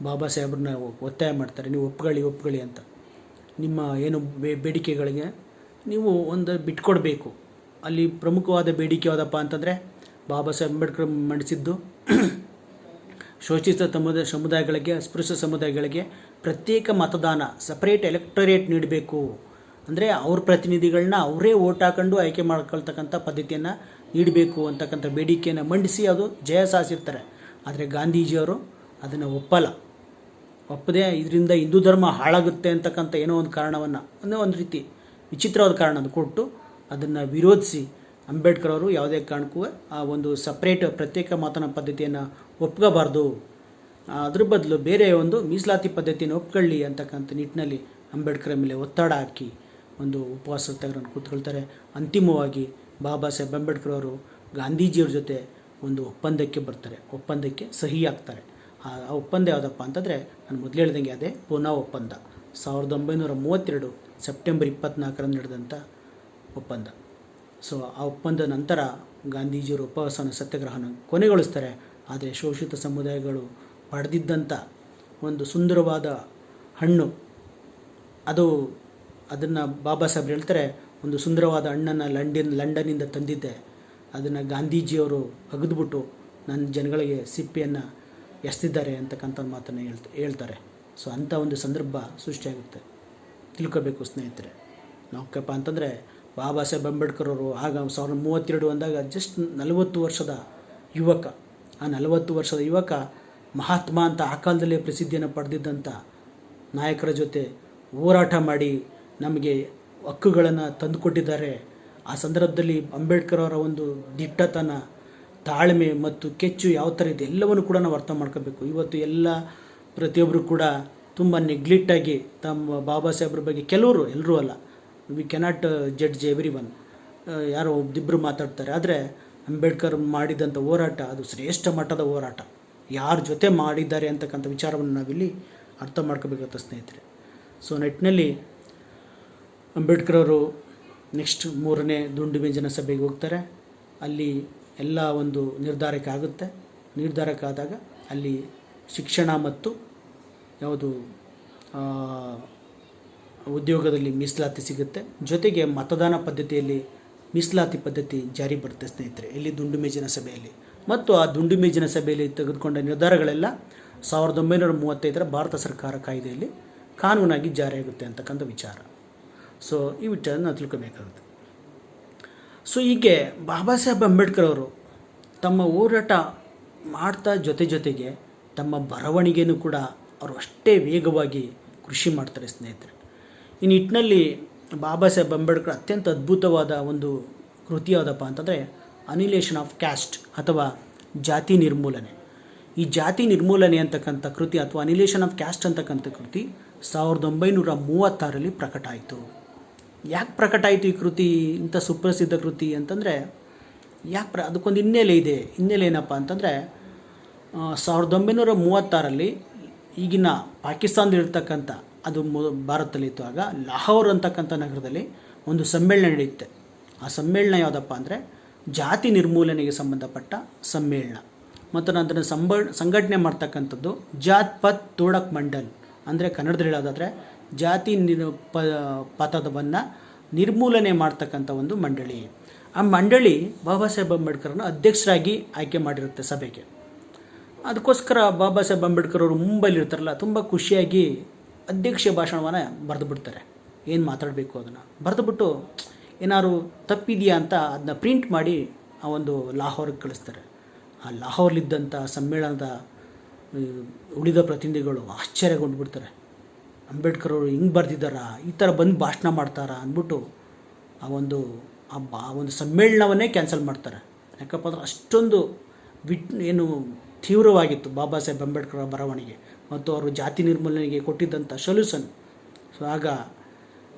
ಬಾಬಾ ಸಾಹೇಬ್ರನ್ನ ಒತ್ತಾಯ ಮಾಡ್ತಾರೆ, ನೀವು ಒಪ್ಕೊಳ್ಳಿ ಅಂತ. ನಿಮ್ಮ ಏನು ಬೇಡಿಕೆಗಳಿಗೆ ನೀವು ಒಂದು ಬಿಟ್ಕೊಡ್ಬೇಕು. ಅಲ್ಲಿ ಪ್ರಮುಖವಾದ ಬೇಡಿಕೆ ಯಾವುದಪ್ಪ ಅಂತಂದರೆ, ಬಾಬಾ ಸಾಹೇಬ್ ಅಂಬೇಡ್ಕರ್ ಮಂಡಿಸಿದ್ದು ಶೋಷಿತ ಸಮುದಾಯಗಳಿಗೆ, ಅಸ್ಪೃಶ್ಯ ಸಮುದಾಯಗಳಿಗೆ ಪ್ರತ್ಯೇಕ ಮತದಾನ, ಸಪರೇಟ್ ಎಲೆಕ್ಟೊರೇಟ್ ನೀಡಬೇಕು. ಅಂದರೆ ಅವ್ರ ಪ್ರತಿನಿಧಿಗಳನ್ನ ಅವರೇ ಓಟ್ ಹಾಕೊಂಡು ಆಯ್ಕೆ ಮಾಡ್ಕೊಳ್ತಕ್ಕಂಥ ಪದ್ಧತಿಯನ್ನು ನೀಡಬೇಕು ಅಂತಕ್ಕಂಥ ಬೇಡಿಕೆಯನ್ನು ಮಂಡಿಸಿ ಅದು ಜಯ ಸಾಧಿಸಿರ್ತಾರೆ. ಆದರೆ ಗಾಂಧೀಜಿಯವರು ಅದನ್ನು ಒಪ್ಪದೆ ಇದರಿಂದ ಹಿಂದೂ ಧರ್ಮ ಹಾಳಾಗುತ್ತೆ ಅಂತಕ್ಕಂಥ ಏನೋ ಒಂದು ಕಾರಣವನ್ನು, ಒಂದು ರೀತಿ ವಿಚಿತ್ರವಾದ ಕಾರಣವನ್ನು ಕೊಟ್ಟು ಅದನ್ನು ವಿರೋಧಿಸಿ ಅಂಬೇಡ್ಕರ್ ಅವರು ಯಾವುದೇ ಕಾರಣಕ್ಕೂ ಆ ಒಂದು ಪ್ರತ್ಯೇಕ ಮತದಾನ ಪದ್ಧತಿಯನ್ನು ಒಪ್ಕೋಬಾರ್ದು, ಅದ್ರ ಬದಲು ಬೇರೆ ಒಂದು ಮೀಸಲಾತಿ ಪದ್ಧತಿಯನ್ನು ಒಪ್ಕೊಳ್ಳಿ ಅಂತಕ್ಕಂಥ ನಿಟ್ಟಿನಲ್ಲಿ ಅಂಬೇಡ್ಕರ್ ಮೇಲೆ ಒತ್ತಡ ಹಾಕಿ ಒಂದು ಉಪವಾಸ ಸತ್ಯಾಗ್ರಹವನ್ನು ಕೂತ್ಕೊಳ್ತಾರೆ. ಅಂತಿಮವಾಗಿ ಬಾಬಾ ಸಾಹೇಬ್ ಅಂಬೇಡ್ಕರ್ ಅವರು ಗಾಂಧೀಜಿಯವ್ರ ಜೊತೆ ಒಂದು ಒಪ್ಪಂದಕ್ಕೆ ಸಹಿ ಆಗ್ತಾರೆ. ಆ ಒಪ್ಪಂದ ಯಾವುದಪ್ಪ ಅಂತಂದರೆ, ನಾನು ಮೊದಲು ಹೇಳ್ದಂಗೆ ಅದೇ ಪೂನಾ ಒಪ್ಪಂದ. 1932 ಸೆಪ್ಟೆಂಬರ್ 24ರಂದು ನಡೆದಂಥ ಒಪ್ಪಂದ. ಸೊ ಆ ಒಪ್ಪಂದ ನಂತರ ಗಾಂಧೀಜಿಯವರು ಉಪವಾಸ ಸತ್ಯಾಗ್ರಹನ ಕೊನೆಗೊಳಿಸ್ತಾರೆ. ಆದರೆ ಶೋಷಿತ ಸಮುದಾಯಗಳು ಪಡೆದಿದ್ದಂಥ ಒಂದು ಸುಂದರವಾದ ಹಣ್ಣು, ಅದನ್ನು ಬಾಬಾ ಸಾಹೇಬ್ರು ಹೇಳ್ತಾರೆ, ಒಂದು ಸುಂದರವಾದ ಹಣ್ಣನ್ನು ಲಂಡನ್ನಿಂದ ತಂದಿದ್ದೆ, ಅದನ್ನು ಗಾಂಧೀಜಿಯವರು ಅಗದ್ಬಿಟ್ಟು ನನ್ನ ಜನಗಳಿಗೆ ಸಿಪ್ಪೆಯನ್ನು ಎಸ್ತಿದ್ದಾರೆ ಅಂತಕ್ಕಂಥ ಮಾತನ್ನು ಹೇಳ್ತಾರೆ. ಸೊ ಅಂಥ ಒಂದು ಸಂದರ್ಭ ಸೃಷ್ಟಿಯಾಗುತ್ತೆ, ತಿಳ್ಕೋಬೇಕು ಸ್ನೇಹಿತರೆ. ನಾವಪ್ಪ ಅಂತಂದರೆ ಬಾಬಾ ಸಾಹೇಬ್ ಅಂಬೇಡ್ಕರ್ ಅವರು ಆಗ 1932 ಅಂದಾಗ ಜಸ್ಟ್ 40 ವರ್ಷದ ಯುವಕ. ಆ 40 ವರ್ಷದ ಯುವಕ ಮಹಾತ್ಮ ಅಂತ ಆ ಕಾಲದಲ್ಲೇ ಪ್ರಸಿದ್ಧಿಯನ್ನು ಪಡೆದಿದ್ದಂಥ ನಾಯಕರ ಜೊತೆ ಹೋರಾಟ ಮಾಡಿ ನಮಗೆ ಹಕ್ಕುಗಳನ್ನು ತಂದುಕೊಟ್ಟಿದ್ದಾರೆ. ಆ ಸಂದರ್ಭದಲ್ಲಿ ಅಂಬೇಡ್ಕರ್ ಅವರ ಒಂದು ದಿಟ್ಟತನ, ತಾಳ್ಮೆ ಮತ್ತು ಕೆಚ್ಚು ಯಾವ ಥರ ಇದೆ ಎಲ್ಲವನ್ನು ಕೂಡ ನಾವು ಅರ್ಥ ಮಾಡ್ಕೋಬೇಕು. ಇವತ್ತು ಪ್ರತಿಯೊಬ್ಬರು ಕೂಡ ತುಂಬ ನೆಗ್ಲೆಕ್ಟಾಗಿ ತಮ್ಮ ಬಾಬಾ ಸಾಹೇಬ್ರ ಬಗ್ಗೆ ಎಲ್ಲರೂ ಅಲ್ಲ, we cannot judge every one, ಯಾರೋ ಒಬ್ಬಿಬ್ಬರು ಮಾತಾಡ್ತಾರೆ. ಆದರೆ ಅಂಬೇಡ್ಕರ್ ಮಾಡಿದಂಥ ಹೋರಾಟ ಅದು ಶ್ರೇಷ್ಠ ಮಟ್ಟದ ಹೋರಾಟ. ಯಾರ ಜೊತೆ ಮಾಡಿದ್ದಾರೆ ಅಂತಕ್ಕಂಥ ವಿಚಾರವನ್ನು ನಾವಿಲ್ಲಿ ಅರ್ಥ ಮಾಡ್ಕೋಬೇಕಾಗುತ್ತೆ ಸ್ನೇಹಿತರೆ. ಸೊ ನಿಟ್ಟಿನಲ್ಲಿ ಅಂಬೇಡ್ಕರ್ ಅವರು ನೆಕ್ಸ್ಟ್ 3ನೇ ದುಂಡು ಮೇಜಿನ ಸಭೆಗೆ ಹೋಗ್ತಾರೆ. ಅಲ್ಲಿ ಎಲ್ಲ ಒಂದು ನಿರ್ಧಾರಕ್ಕಾದಾಗ ಅಲ್ಲಿ ಶಿಕ್ಷಣ ಮತ್ತು ಯಾವುದು ಉದ್ಯೋಗದಲ್ಲಿ ಮೀಸಲಾತಿ ಸಿಗುತ್ತೆ. ಜೊತೆಗೆ ಮತದಾನ ಪದ್ಧತಿಯಲ್ಲಿ ಮೀಸಲಾತಿ ಪದ್ಧತಿ ಜಾರಿ ಬರುತ್ತೆ ಸ್ನೇಹಿತರೆ, ಇಲ್ಲಿ ದುಂಡು ಮೇಜಿನ ಸಭೆಯಲ್ಲಿ. ಮತ್ತು ಆ ದುಂಡು ಮೇಜಿನ ಸಭೆಯಲ್ಲಿ ತೆಗೆದುಕೊಂಡ ನಿರ್ಧಾರಗಳೆಲ್ಲ 1935 ಭಾರತ ಸರ್ಕಾರ ಕಾಯ್ದೆಯಲ್ಲಿ ಕಾನೂನಾಗಿ ಜಾರಿಯಾಗುತ್ತೆ ಅಂತಕ್ಕಂಥ ವಿಚಾರ. ಸೊ ಈ ವಿಚಾರ ನಾವು ತಿಳ್ಕೋಬೇಕಾಗುತ್ತೆ. ಸೊ ಹೀಗೆ ಬಾಬಾ ಸಾಹೇಬ್ ಅಂಬೇಡ್ಕರ್ ಅವರು ತಮ್ಮ ಹೋರಾಟ ಮಾಡ್ತಾ ಜೊತೆಗೆ ತಮ್ಮ ಬರವಣಿಗೆಯೂ ಕೂಡ ಅವರು ಅಷ್ಟೇ ವೇಗವಾಗಿ ಕೃಷಿ ಮಾಡ್ತಾರೆ ಸ್ನೇಹಿತರೆ. ಈ ನಿಟ್ಟಿನಲ್ಲಿ ಬಾಬಾ ಸಾಹೇಬ್ ಅಂಬೇಡ್ಕರ್ ಅತ್ಯಂತ ಅದ್ಭುತವಾದ ಒಂದು ಕೃತಿ ಯಾವುದಪ್ಪ ಅಂತಂದರೆ ಅನಿಲೇಷನ್ ಆಫ್ ಕ್ಯಾಸ್ಟ್ ಅಥವಾ ಜಾತಿ ನಿರ್ಮೂಲನೆ. ಈ ಜಾತಿ ನಿರ್ಮೂಲನೆ ಅಂತಕ್ಕಂಥ ಕೃತಿ ಅಥವಾ ಅನಿಲೇಷನ್ ಆಫ್ ಕ್ಯಾಸ್ಟ್ ಅಂತಕ್ಕಂಥ ಕೃತಿ 1936ರಲ್ಲಿ ಪ್ರಕಟ ಆಯಿತು. ಯಾಕೆ ಪ್ರಕಟ ಆಯಿತು ಈ ಕೃತಿ, ಇಂಥ ಸುಪ್ರಸಿದ್ಧ ಕೃತಿ ಅಂತಂದರೆ ಅದಕ್ಕೊಂದು ಹಿನ್ನೆಲೆ ಇದೆ. ಹಿನ್ನೆಲೆ ಏನಪ್ಪ ಅಂತಂದರೆ 1936ರಲ್ಲಿ ಈಗಿನ ಪಾಕಿಸ್ತಾನದಲ್ಲಿರ್ತಕ್ಕಂಥ ಅದು ಭಾರತದಲ್ಲಿ ಇತ್ತು. ಆಗ ಲಾಹೋರ್ ಅಂತಕ್ಕಂಥ ನಗರದಲ್ಲಿ ಒಂದು ಸಮ್ಮೇಳನ ನಡೆಯುತ್ತೆ. ಆ ಸಮ್ಮೇಳನ ಯಾವುದಪ್ಪ ಅಂದರೆ ಜಾತಿ ನಿರ್ಮೂಲನೆಗೆ ಸಂಬಂಧಪಟ್ಟ ಸಮ್ಮೇಳನ. ಮತ್ತು ಅದನ್ನು ಸಂಘಟನೆ ಮಾಡ್ತಕ್ಕಂಥದ್ದು ಜಾತ್ ಪತ್ ತೋಡಕ್ ಮಂಡಲ್, ಅಂದರೆ ಕನ್ನಡದಲ್ಲಿ ಹೇಳೋದಾದರೆ ಜಾತಿ ಪಥವನ್ನು ನಿರ್ಮೂಲನೆ ಮಾಡ್ತಕ್ಕಂಥ ಒಂದು ಮಂಡಳಿ. ಆ ಮಂಡಳಿ ಬಾಬಾ ಸಾಹೇಬ್ ಅಂಬೇಡ್ಕರ್ನ ಅಧ್ಯಕ್ಷರಾಗಿ ಆಯ್ಕೆ ಮಾಡಿರುತ್ತೆ ಸಭೆಗೆ. ಅದಕ್ಕೋಸ್ಕರ ಬಾಬಾ ಸಾಹೇಬ್ ಅಂಬೇಡ್ಕರ್ ಅವರು ಮುಂಬೈಲಿ ಇರ್ತಾರಲ್ಲ, ತುಂಬ ಖುಷಿಯಾಗಿ ಅಧ್ಯಕ್ಷೀಯ ಭಾಷಣವನ್ನು ಬರೆದು ಬಿಡ್ತಾರೆ. ಏನು ಮಾತಾಡಬೇಕು ಅದನ್ನು ಬರೆದುಬಿಟ್ಟು ಏನಾದ್ರು ತಪ್ಪಿದೆಯಾ ಅಂತ ಅದನ್ನ ಪ್ರಿಂಟ್ ಮಾಡಿ ಆ ಒಂದು ಲಾಹೋರ್ಗೆ ಕಳಿಸ್ತಾರೆ. ಆ ಲಾಹೋರ್ಲಿದ್ದಂಥ ಸಮ್ಮೇಳನದ ಉಳಿದ ಪ್ರತಿನಿಧಿಗಳು ಆಶ್ಚರ್ಯಗೊಂಡ್ಬಿಡ್ತಾರೆ. ಅಂಬೇಡ್ಕರ್ ಅವರು ಹಿಂಗೆ ಬರೆದಿದ್ದಾರಾ, ಈ ಥರ ಬಂದು ಭಾಷಣ ಮಾಡ್ತಾರಾ ಅಂದ್ಬಿಟ್ಟು ಆ ಒಂದು ಸಮ್ಮೇಳನವನ್ನೇ ಕ್ಯಾನ್ಸಲ್ ಮಾಡ್ತಾರೆ. ಯಾಕಪ್ಪ ಅಂದ್ರೆ ಅಷ್ಟೊಂದು ಏನು ತೀವ್ರವಾಗಿತ್ತು ಬಾಬಾ ಸಾಹೇಬ್ ಅಂಬೇಡ್ಕರ್ ಬರವಣಿಗೆ ಮತ್ತು ಅವರು ಜಾತಿ ನಿರ್ಮೂಲನೆಗೆ ಕೊಟ್ಟಿದ್ದಂಥ ಸೊಲ್ಯೂಷನ್. ಸೊ ಆಗ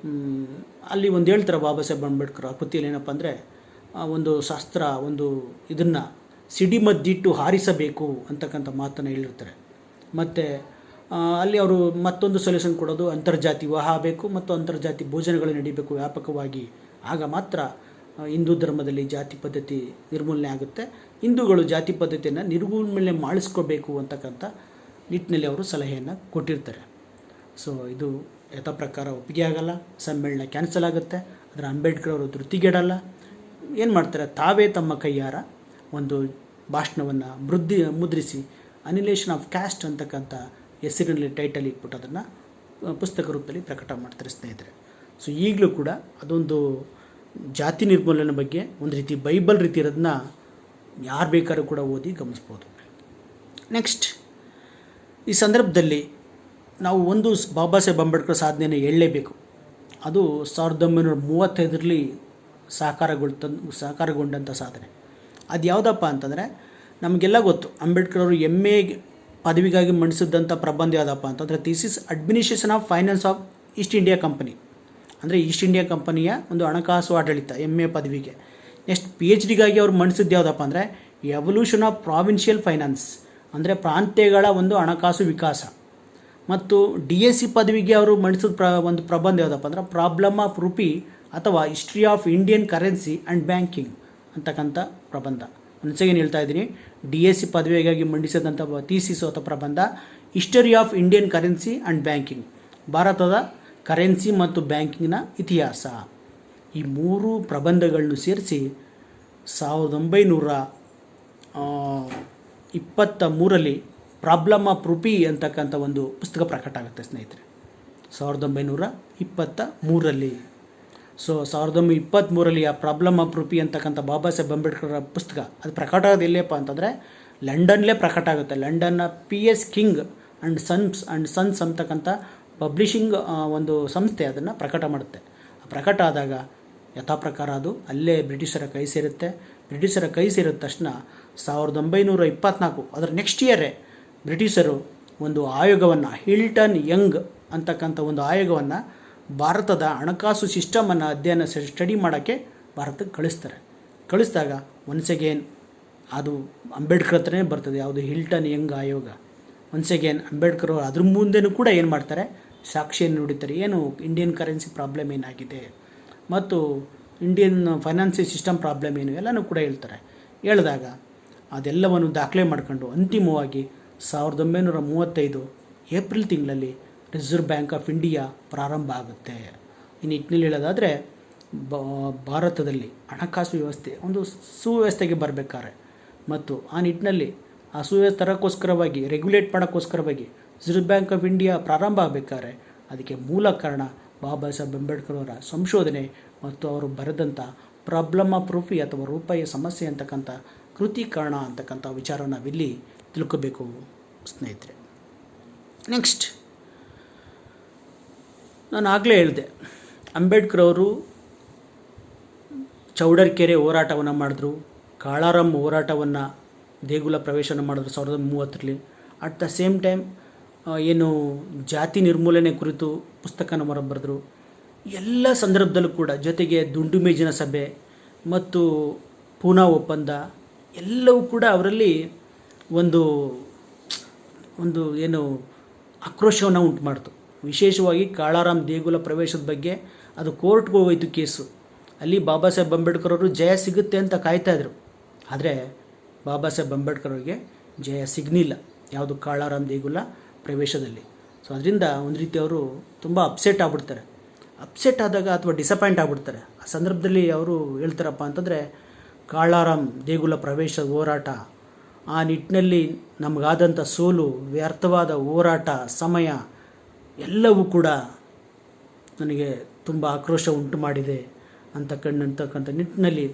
ಅಲ್ಲಿ ಒಂದು ಹೇಳ್ತಾರೆ ಬಾಬಾ ಸಾಹೇಬ್ ಅಂಬೇಡ್ಕರ್ ಆ ಕೃತಿಯಲ್ಲಿ ಏನಪ್ಪ ಅಂದರೆ ಒಂದು ಶಾಸ್ತ್ರ ಇದನ್ನು ಸಿಡಿಮದ್ದಿಟ್ಟು ಹಾರಿಸಬೇಕು ಅಂತಕ್ಕಂಥ ಮಾತನ್ನು ಹೇಳಿರ್ತಾರೆ. ಮತ್ತು ಅಲ್ಲಿ ಅವರು ಮತ್ತೊಂದು ಸೊಲ್ಯೂಷನ್ ಕೊಡೋದು ಅಂತರ್ಜಾತಿ ವಿವಾಹ ಬೇಕು ಮತ್ತು ಅಂತರ್ಜಾತಿ ಭೋಜನಗಳು ನಡೀಬೇಕು ವ್ಯಾಪಕವಾಗಿ. ಆಗ ಮಾತ್ರ ಹಿಂದೂ ಧರ್ಮದಲ್ಲಿ ಜಾತಿ ಪದ್ಧತಿ ನಿರ್ಮೂಲನೆ ಆಗುತ್ತೆ, ಹಿಂದೂಗಳು ಜಾತಿ ಪದ್ಧತಿಯನ್ನು ನಿರ್ಮೂಲನೆ ಮಾಡಿಸ್ಕೋಬೇಕು ಅಂತಕ್ಕಂಥ ನಿಟ್ಟಿನಲ್ಲಿ ಅವರು ಸಲಹೆಯನ್ನು ಕೊಟ್ಟಿರ್ತಾರೆ. ಸೊ ಇದು ಯಥಾ ಪ್ರಕಾರ ಒಪ್ಪಿಗೆ ಆಗಲ್ಲ, ಸಮ್ಮೇಳನ ಕ್ಯಾನ್ಸಲ್ ಆಗುತ್ತೆ. ಅದರ ಅಂಬೇಡ್ಕರ್ ಅವರು ಧೃತಿಗೆಡಲ್ಲ, ಏನು ಮಾಡ್ತಾರೆ, ತಾವೇ ತಮ್ಮ ಕೈಯಾರ ಒಂದು ಭಾಷಣವನ್ನು ಮುದ್ರಿಸಿ ಅನಿಲೇಷನ್ ಆಫ್ ಕ್ಯಾಸ್ಟ್ ಅಂತಕ್ಕಂಥ ಹೆಸರಿನಲ್ಲಿ ಟೈಟಲ್ ಇಟ್ಬಿಟ್ಟು ಅದನ್ನು ಪುಸ್ತಕ ರೂಪದಲ್ಲಿ ಪ್ರಕಟ ಮಾಡ್ತಾರೆ ಸ್ನೇಹಿತರೆ. ಸೊ ಈಗಲೂ ಕೂಡ ಅದೊಂದು ಜಾತಿ ನಿರ್ಮೂಲನೆ ಬಗ್ಗೆ ಒಂದು ರೀತಿ ಬೈಬಲ್ ರೀತಿ ಇರೋದನ್ನ ಯಾರು ಬೇಕಾದ್ರೂ ಕೂಡ ಓದಿ ಗಮನಿಸ್ಬೋದು. ನೆಕ್ಸ್ಟ್, ಈ ಸಂದರ್ಭದಲ್ಲಿ ನಾವು ಒಂದು ಬಾಬಾ ಸಾಹೇಬ್ ಅಂಬೇಡ್ಕರ್ ಸಾಧನೆಯನ್ನು ಹೇಳಲೇಬೇಕು. ಅದು 1935ರಲ್ಲಿ ಸಾಕಾರಗೊಂಡಂಥ ಸಾಧನೆ. ಅದು ಯಾವುದಪ್ಪ ಅಂತಂದರೆ, ನಮಗೆಲ್ಲ ಗೊತ್ತು ಅಂಬೇಡ್ಕರ್ ಅವರು MA ಪದವಿಗಾಗಿ ಮಂಡಿಸಿದಂಥ ಪ್ರಬಂಧ ಯಾವುದಪ್ಪ ಅಂತಂದರೆ thesis administration of finance of East India company, ಅಂದರೆ ಈಸ್ಟ್ ಇಂಡಿಯಾ ಕಂಪನಿಯ ಒಂದು ಹಣಕಾಸು ಆಡಳಿತ MA ಪದವಿಗೆ. ನೆಕ್ಸ್ಟ್ PhDಗಾಗಿ ಅವರು ಮಂಡಿಸಿದ್ದು ಯಾವುದಪ್ಪ ಅಂದರೆ ಎವಲ್ಯೂಷನ್ ಆಫ್ ಪ್ರಾವಿನ್ಷಿಯಲ್ ಫೈನಾನ್ಸ್, ಅಂದರೆ ಪ್ರಾಂತ್ಯಗಳ ಒಂದು ಹಣಕಾಸು ವಿಕಾಸ. ಮತ್ತು DSc ಪದವಿಗೆ ಅವರು ಮಂಡಿಸಿದ ಒಂದು ಪ್ರಬಂಧ ಯಾವುದಪ್ಪ ಅಂದರೆ ಪ್ರಾಬ್ಲಮ್ ಆಫ್ ರುಪಿ ಅಥವಾ history of Indian currency and banking ಅಂತಕ್ಕಂಥ ಪ್ರಬಂಧ. ಒಂದ್ಸೇನು ಹೇಳ್ತಾ ಇದ್ದೀನಿ, DSc ಪದವಿಗಾಗಿ ಮಂಡಿಸಿದಂಥ ಥೀಸಿಸ್ ಅಥವಾ ಪ್ರಬಂಧ history of Indian currency and banking, ಭಾರತದ ಕರೆನ್ಸಿ ಮತ್ತು ಬ್ಯಾಂಕಿಂಗ್ನ ಇತಿಹಾಸ. ಈ ಮೂರು ಪ್ರಬಂಧಗಳನ್ನು ಸೇರಿಸಿ 1923ರಲ್ಲಿ ಪ್ರಾಬ್ಲಮ್ ಆಫ್ ರುಪಿ ಅಂತಕ್ಕಂಥ ಒಂದು ಪುಸ್ತಕ ಪ್ರಕಟ ಆಗುತ್ತೆ ಸ್ನೇಹಿತರೆ, 1923ರಲ್ಲಿ. ಸೊ 1923ರಲ್ಲಿ ಆ ಪ್ರಾಬ್ಲಮ್ ಆಫ್ ರುಪಿ ಅಂತಕ್ಕಂಥ ಬಾಬಾ ಸಾಹೇಬ್ ಅಂಬೇಡ್ಕರ್ ಪುಸ್ತಕ ಅದು ಪ್ರಕಟ ಆಗೋದು ಎಲ್ಲಿಯಪ್ಪ ಅಂತಂದರೆ ಲಂಡನ್ಲೇ ಪ್ರಕಟ ಆಗುತ್ತೆ. ಲಂಡನ್ನ PS ಕಿಂಗ್ ಆ್ಯಂಡ್ ಸನ್ಸ್ ಅಂತಕ್ಕಂಥ ಪಬ್ಲಿಷಿಂಗ್ ಒಂದು ಸಂಸ್ಥೆ ಅದನ್ನು ಪ್ರಕಟ ಮಾಡುತ್ತೆ. ಪ್ರಕಟ ಆದಾಗ ಯಥಾ ಪ್ರಕಾರ ಅದು ಅಲ್ಲೇ ಬ್ರಿಟಿಷರ ಕೈ ಸೇರುತ್ತೆ. ಬ್ರಿಟಿಷರ ಕೈ ಸೇರಿದ ತಕ್ಷಣ 1924 ಅದರ ನೆಕ್ಸ್ಟ್ ಇಯರೇ ಬ್ರಿಟಿಷರು ಒಂದು ಆಯೋಗವನ್ನು, ಹಿಲ್ಟನ್ ಯಂಗ್ ಅಂತಕ್ಕಂಥ ಒಂದು ಆಯೋಗವನ್ನು ಭಾರತದ ಹಣಕಾಸು ಸಿಸ್ಟಮನ್ನು ಸ್ಟಡಿ ಮಾಡೋಕ್ಕೆ ಭಾರತಕ್ಕೆ ಕಳಿಸಿದಾಗ ಒನ್ಸ್ ಅಗೇನ್ ಅದು ಅಂಬೇಡ್ಕರ್ ಹತ್ರನೇ ಬರ್ತದೆ, ಯಾವುದು ಹಿಲ್ಟನ್ ಯಂಗ್ ಆಯೋಗ. ಒನ್ಸ್ ಅಗೇನ್ ಅಂಬೇಡ್ಕರ್ ಅವರು ಅದ್ರ ಮುಂದೆನೂ ಕೂಡ ಏನು ಮಾಡ್ತಾರೆ, ಸಾಕ್ಷಿಯನ್ನು ನುಡಿತಾರೆ. ಏನು ಇಂಡಿಯನ್ ಕರೆನ್ಸಿ ಪ್ರಾಬ್ಲಮ್ ಏನಾಗಿದೆ ಮತ್ತು ಇಂಡಿಯನ್ ಫೈನಾನ್ಸಿಯಲ್ ಸಿಸ್ಟಮ್ ಪ್ರಾಬ್ಲಮ್ ಏನು ಎಲ್ಲನೂ ಕೂಡ ಹೇಳ್ತಾರೆ. ಹೇಳಿದಾಗ ಅದೆಲ್ಲವನ್ನು ದಾಖಲೆ ಮಾಡ್ಕೊಂಡು ಅಂತಿಮವಾಗಿ 1935 ಏಪ್ರಿಲ್ ತಿಂಗಳಲ್ಲಿ ರಿಸರ್ವ್ ಬ್ಯಾಂಕ್ ಆಫ್ ಇಂಡಿಯಾ ಪ್ರಾರಂಭ ಆಗುತ್ತೆ. ಈ ನಿಟ್ಟಿನಲ್ಲಿ ಹೇಳೋದಾದರೆ ಭಾರತದಲ್ಲಿ ಹಣಕಾಸು ವ್ಯವಸ್ಥೆ ಒಂದು ಸುವ್ಯವಸ್ಥೆಗೆ ಬರಬೇಕಾದ್ರೆ ಮತ್ತು ಆ ನಿಟ್ಟಿನಲ್ಲಿ ಆ ಸುವ್ಯವಸ್ಥೆ ತರೋಕ್ಕೋಸ್ಕರವಾಗಿ ರೆಗ್ಯುಲೇಟ್ ಮಾಡೋಕ್ಕೋಸ್ಕರವಾಗಿ ರಿಸರ್ವ್ ಬ್ಯಾಂಕ್ ಆಫ್ ಇಂಡಿಯಾ ಪ್ರಾರಂಭ ಆಗಬೇಕಾದ್ರೆ ಅದಕ್ಕೆ ಮೂಲ ಕಾರಣ ಬಾಬಾ ಸಾಹೇಬ್ ಅಂಬೇಡ್ಕರ್ ಅವರ ಸಂಶೋಧನೆ ಮತ್ತು ಅವರು ಬರೆದಂಥ ಪ್ರಾಬ್ಲಮ್ ಆಫ್ ರುಪಿ ಅಥವಾ ರೂಪಾಯಿಯ ಸಮಸ್ಯೆ ಅಂತಕ್ಕಂಥ ಕೃತಿ ಕಾರಣ ಅಂತಕ್ಕಂಥ ವಿಚಾರ ನಾವಿಲ್ಲಿ ತಿಳ್ಕೋಬೇಕು ಸ್ನೇಹಿತರೆ. ನೆಕ್ಸ್ಟ್, ನಾನು ಆಗಲೇ ಹೇಳಿದೆ ಅಂಬೇಡ್ಕರ್ ಅವರು ಚೌಡರ್ಕೆರೆ ಹೋರಾಟವನ್ನು ಮಾಡಿದ್ರು, ಕಾಳಾರಂ ಹೋರಾಟವನ್ನು ದೇಗುಲ ಪ್ರವೇಶನ ಮಾಡಿದ್ರು 1930ರಲ್ಲಿ. ಅಟ್ ದ ಸೇಮ್ ಟೈಮ್ ಏನು ಜಾತಿ ನಿರ್ಮೂಲನೆ ಕುರಿತು ಪುಸ್ತಕನ ಹೊರಬರೆದ್ರು. ಎಲ್ಲ ಸಂದರ್ಭದಲ್ಲೂ ಕೂಡ ಜೊತೆಗೆ ದುಂಡು ಮೇಜಿನ ಸಭೆ ಮತ್ತು ಪೂನಾ ಒಪ್ಪಂದ ಎಲ್ಲವೂ ಕೂಡ ಅವರಲ್ಲಿ ಒಂದು ಒಂದು ಏನು ಆಕ್ರೋಶವನ್ನು ಉಂಟು ಮಾಡ್ತು. ವಿಶೇಷವಾಗಿ ಕಾಳಾರಾಮ್ ದೇಗುಲ ಪ್ರವೇಶದ ಬಗ್ಗೆ ಅದು ಕೋರ್ಟ್ಗೆ ಹೋಯಿತು ಕೇಸು. ಅಲ್ಲಿ ಬಾಬಾ ಸಾಹೇಬ್ ಅಂಬೇಡ್ಕರ್ ಅವರು ಜಯ ಸಿಗುತ್ತೆ ಅಂತ ಕಾಯ್ತಾಯಿದ್ರು. ಆದರೆ ಬಾಬಾ ಸಾಹೇಬ್ ಅಂಬೇಡ್ಕರ್ ಅವರಿಗೆ ಜಯ ಸಿಗಲಿಲ್ಲ ಯಾವುದು ಕಾಳಾರಾಮ್ ದೇಗುಲ ಪ್ರವೇಶದಲ್ಲಿ. ಸೊ ಅದರಿಂದ ಒಂದು ರೀತಿ ಅವರು ತುಂಬ ಅಪ್ಸೆಟ್ ಆಗಿಬಿಡ್ತಾರೆ. ಅಪ್ಸೆಟ್ ಆದಾಗ ಅಥವಾ ಡಿಸಪಾಯಿಂಟ್ ಆಗಿಬಿಡ್ತಾರೆ. ಆ ಸಂದರ್ಭದಲ್ಲಿ ಅವರು ಹೇಳ್ತಾರಪ್ಪ ಅಂತಂದರೆ, ಕಾಳಾರಾಮ್ ದೇಗುಲ ಪ್ರವೇಶ ಹೋರಾಟ, ಆ ನಿಟ್ಟಿನಲ್ಲಿ ನಮಗಾದಂಥ ಸೋಲು, ವ್ಯರ್ಥವಾದ ಹೋರಾಟ ಸಮಯ ಎಲ್ಲವೂ ಕೂಡ ನನಗೆ ತುಂಬ ಆಕ್ರೋಶ ಉಂಟು ಮಾಡಿದೆ ಅಂತಕ್ಕಂಥ ನಿಟ್ಟಿನಲ್ಲಿ